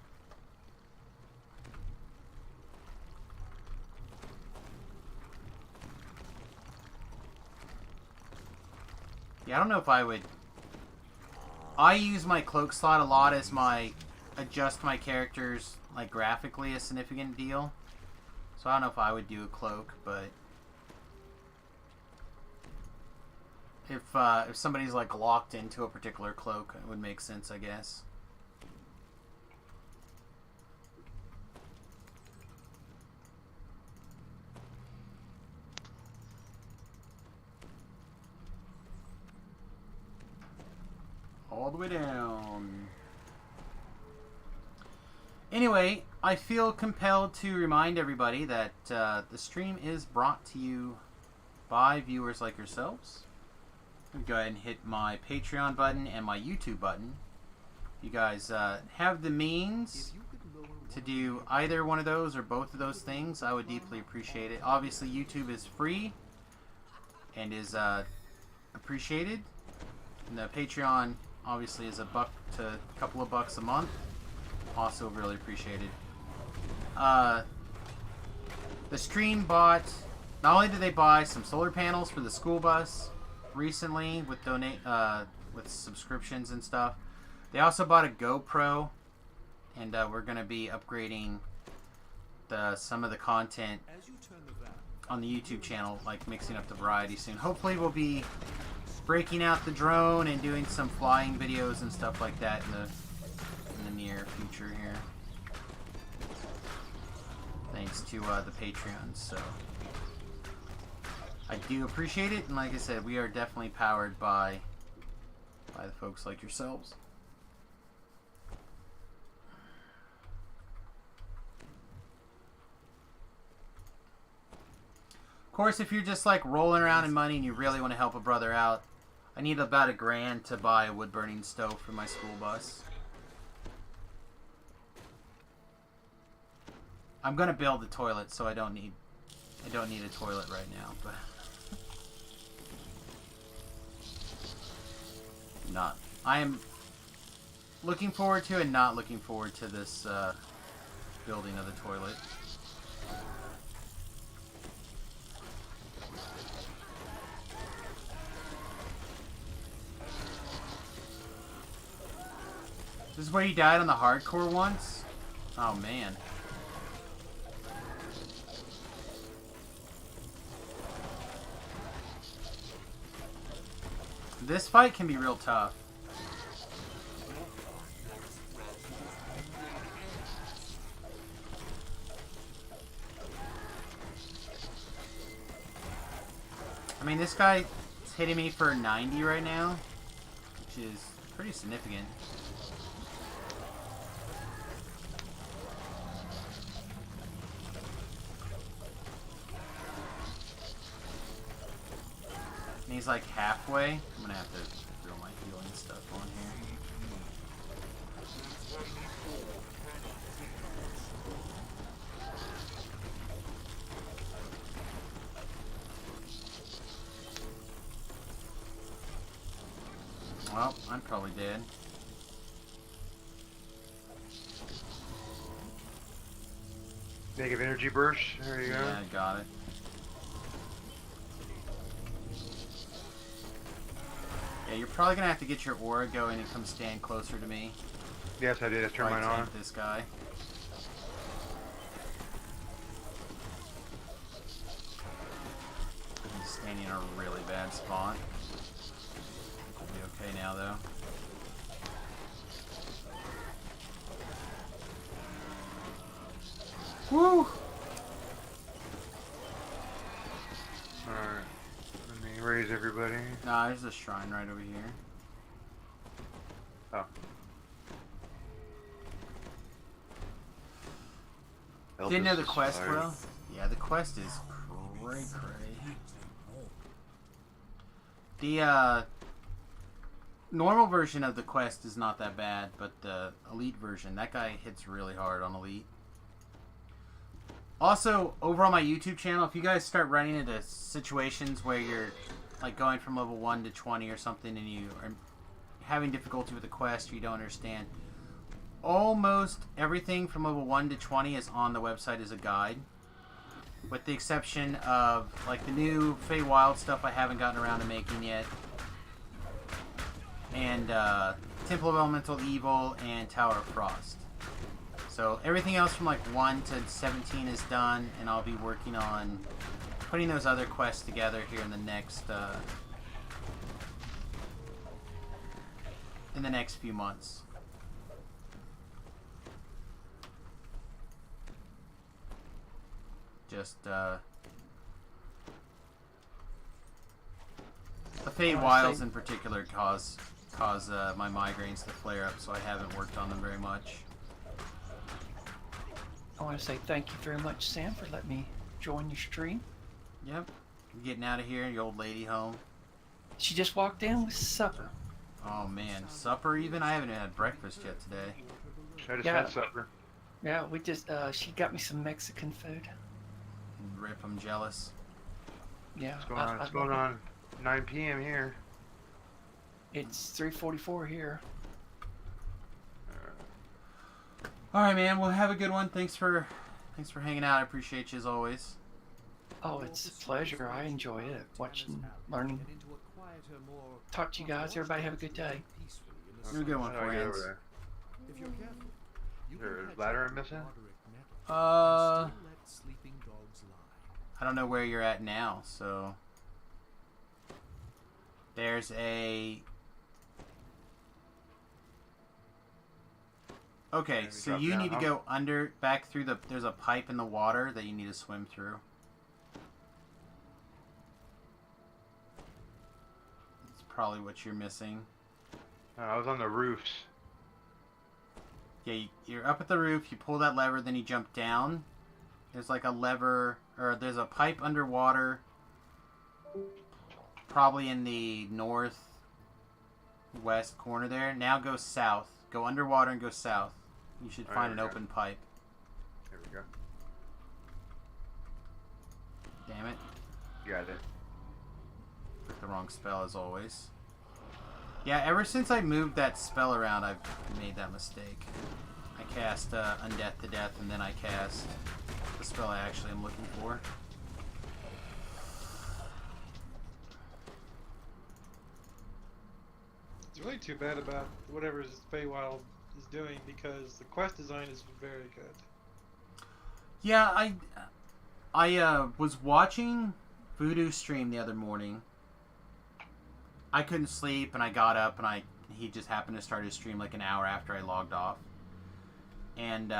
Yeah, I don't know if I would... I use my cloak slot a lot as my... adjust my characters, like, graphically a significant deal. So I don't know if I would do a cloak, but... If somebody's like locked into a particular cloak, it would make sense, I guess. All the way down. Anyway, I feel compelled to remind everybody that the stream is brought to you by viewers like yourselves. Go ahead and hit my Patreon button and my YouTube button. You guys have the means to do either one of those or both of those things. I would deeply appreciate it. Obviously, YouTube is free and is appreciated. And the Patreon obviously is $1 to a couple of bucks a month. Also really appreciated. The stream bought. Not only did they buy some solar panels for the school bus recently with with subscriptions and stuff, they also bought a GoPro, and we're gonna be upgrading some of the content on the YouTube channel, like mixing up the variety soon. Hopefully we'll be breaking out the drone and doing some flying videos and stuff like that in the near future here, thanks to the Patreons. So I do appreciate it, and like I said, we are definitely powered by the folks like yourselves. Of course, if you're just like rolling around in money and you really want to help a brother out, I need about $1,000 to buy a wood-burning stove for my school bus. I'm gonna build a toilet, so I don't need a toilet right now, but not. I am looking forward to and not looking forward to this building of the toilet. This is where you died on the hardcore once? Oh man. This fight can be real tough. I mean, this guy is hitting me for 90 right now, which is pretty significant. And he's like halfway. I'm gonna have to throw my healing stuff on here. Well, I'm probably dead. Negative energy burst. There you go. Yeah, I got it. Yeah, you're probably gonna have to get your aura going and come stand closer to me. Yes, I did. I turned mine on. This guy. He's standing in a really bad spot. We'll be okay now, though. Woo! Alright. Let me raise everybody. Nah, there's a shrine right over here. Oh. Didn't know the is quest, fire. bro. Yeah, the quest is cray cray. The normal version of the quest is not that bad, but the elite version, that guy hits really hard on elite. Also, over on my YouTube channel, if you guys start running into situations where you're like going from level 1 to 20 or something and you are having difficulty with the quest or you don't understand, almost everything from level 1 to 20 is on the website as a guide. With the exception of like the new Feywild stuff I haven't gotten around to making yet. And Temple of Elemental Evil and Tower of Frost. So everything else from like 1 to 17 is done, and I'll be working on putting those other quests together here in the next few months. Just the Feywilds in particular cause my migraines to flare up, so I haven't worked on them very much. I want to say thank you very much, Sam, for letting me join your stream. Yep. I'm getting out of here, your old lady home. She just walked in with supper. Oh man, supper even? I haven't even had breakfast yet today. I just Yeah. had supper. Yeah, we just, she got me some Mexican food. Rip, I'm jealous. Yeah. What's going on? It's going on 9 p.m. here. It's 3:44 here. Alright man, well have a good one. Thanks for hanging out. I appreciate you as always. Oh, it's a pleasure. I enjoy it. Watching, learning. Talk to you guys. Everybody have a good day. You're a good one, How do I get friends. over there? Is there a ladder I'm missing? I don't know where you're at now, so there's a okay, Maybe so drop you down, need to huh? go back through there's a pipe in the water that you need to swim through. It's probably what you're missing. I was on the roofs. Yeah, you're up at the roof, you pull that lever, then you jump down. There's like a lever, or there's a pipe underwater, probably in the northwest corner there. Now go south. Go underwater and go south. You should Alright, find an here we open pipe. Here we go. Damn it. Got it. Picked the wrong spell as always. Yeah, ever since I moved that spell around, I've made that mistake. I cast Undeath to Death, and then I cast the spell I actually am looking for. It's really too bad about whatever Feywild is doing because the quest design is very good. Yeah, I was watching Voodoo stream the other morning. I couldn't sleep, and I got up, and he just happened to start his stream like an hour after I logged off. And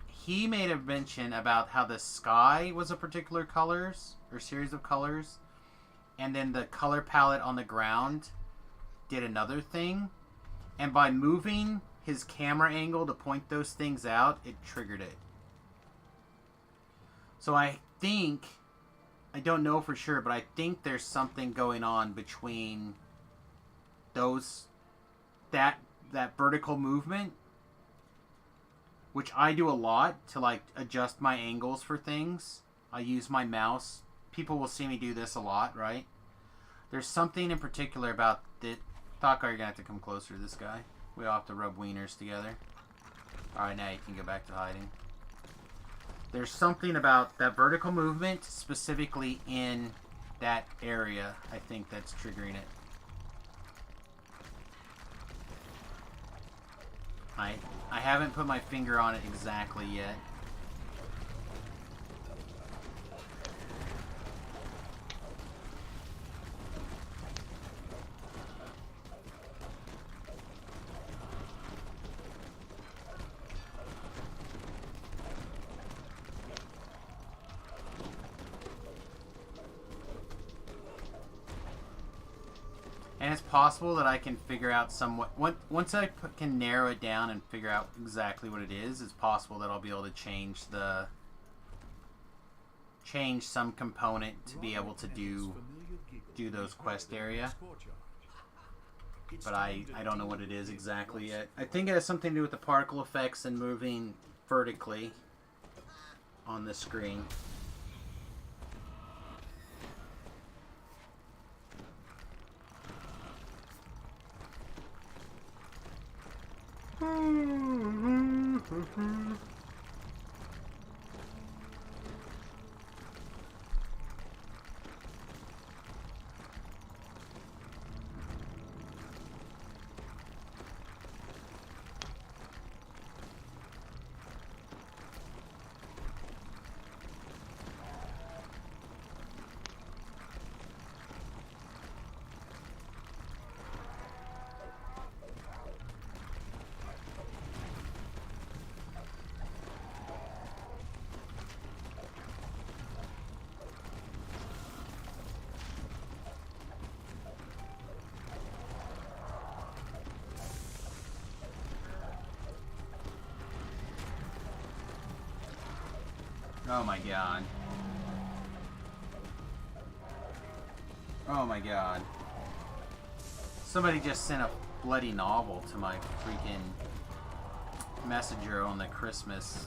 he made a mention about how the sky was a particular colors or series of colors, and then the color palette on the ground did another thing, and by moving his camera angle to point those things out, it triggered it. So I don't know for sure, but I think there's something going on between that vertical movement, which I do a lot to like adjust my angles for things. I use my mouse. People will see me do this a lot, right? There's something in particular about that. Thaka, you're gonna have to come closer to this guy. We all have to rub wieners together. Alright, now you can go back to hiding. There's something about that vertical movement, specifically in that area, I think that's triggering it. I haven't put my finger on it exactly yet. And it's possible that I can figure out somewhat. Once I can narrow it down and figure out exactly what it is, it's possible that I'll be able to change some component to be able to do those quest area. But I don't know what it is exactly yet. I think it has something to do with the particle effects and moving vertically on the screen. Oh my god. Oh my god. Somebody just sent a bloody novel to my freaking messenger on the Christmas.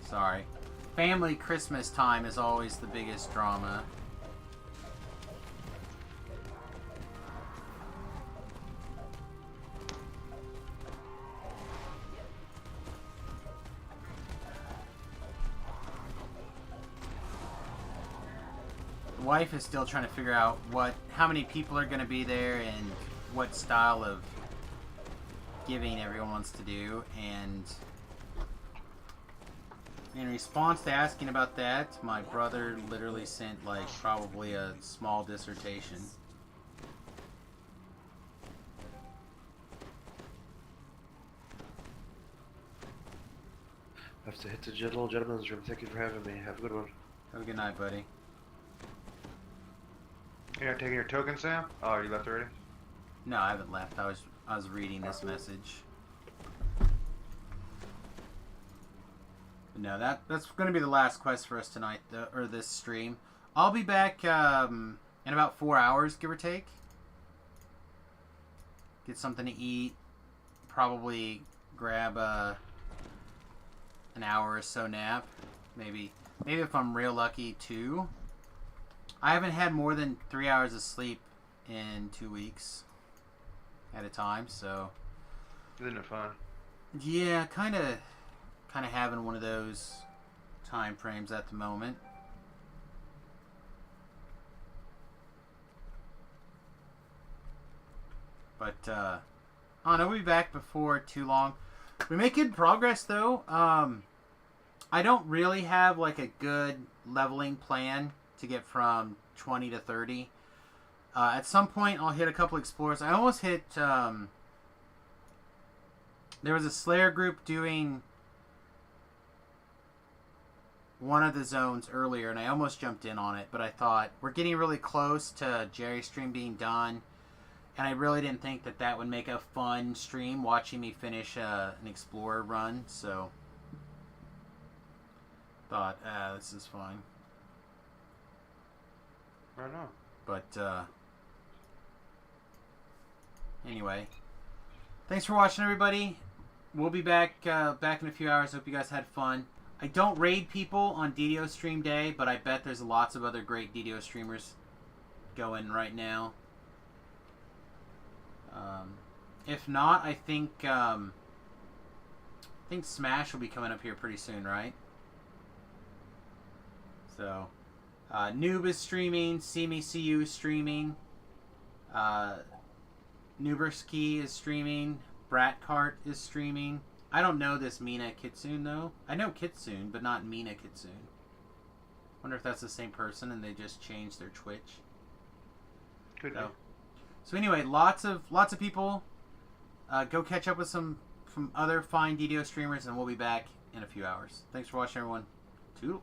Sorry. Family Christmas time is always the biggest drama. The wife is still trying to figure out how many people are going to be there and what style of giving everyone wants to do, and in response to asking about that, my brother literally sent, like, probably a small dissertation. I have to hit the little gentleman's room. Thank you for having me. Have a good one. Have a good night, buddy. You're not taking your token, Sam? Oh, you left already? No, I haven't left. I was reading this message. No, that's going to be the last quest for us tonight, or this stream. I'll be back in about 4 hours, give or take. Get something to eat. Probably grab an hour or so nap. Maybe if I'm real lucky, 2. I haven't had more than 3 hours of sleep in 2 weeks at a time, so. Isn't it fun? Yeah, kind of having one of those time frames at the moment. But I don't know, we'll be back before too long. We're making progress though. I don't really have like a good leveling plan to get from 20 to 30. At some point I'll hit a couple explorers. I almost hit there was a Slayer group doing one of the zones earlier, and I almost jumped in on it, but I thought, we're getting really close to Jerry's stream being done, and I really didn't think that would make a fun stream, watching me finish an Explorer run, so thought, this is fine. I don't know. But, anyway, thanks for watching, everybody. We'll be back in a few hours. Hope you guys had fun. I don't raid people on DDO stream day, but I bet there's lots of other great DDO streamers going right now. If not, I think Smash will be coming up here pretty soon, right? So, Noob is streaming, See Me See You is streaming, Nooberski is streaming, Bratcart is streaming. I don't know this Mina Kitsune, though. I know Kitsune, but not Mina Kitsune. Wonder if that's the same person and they just changed their Twitch. Could So anyway, lots of people. Go catch up with some other fine DDO streamers, and we'll be back in a few hours. Thanks for watching, everyone.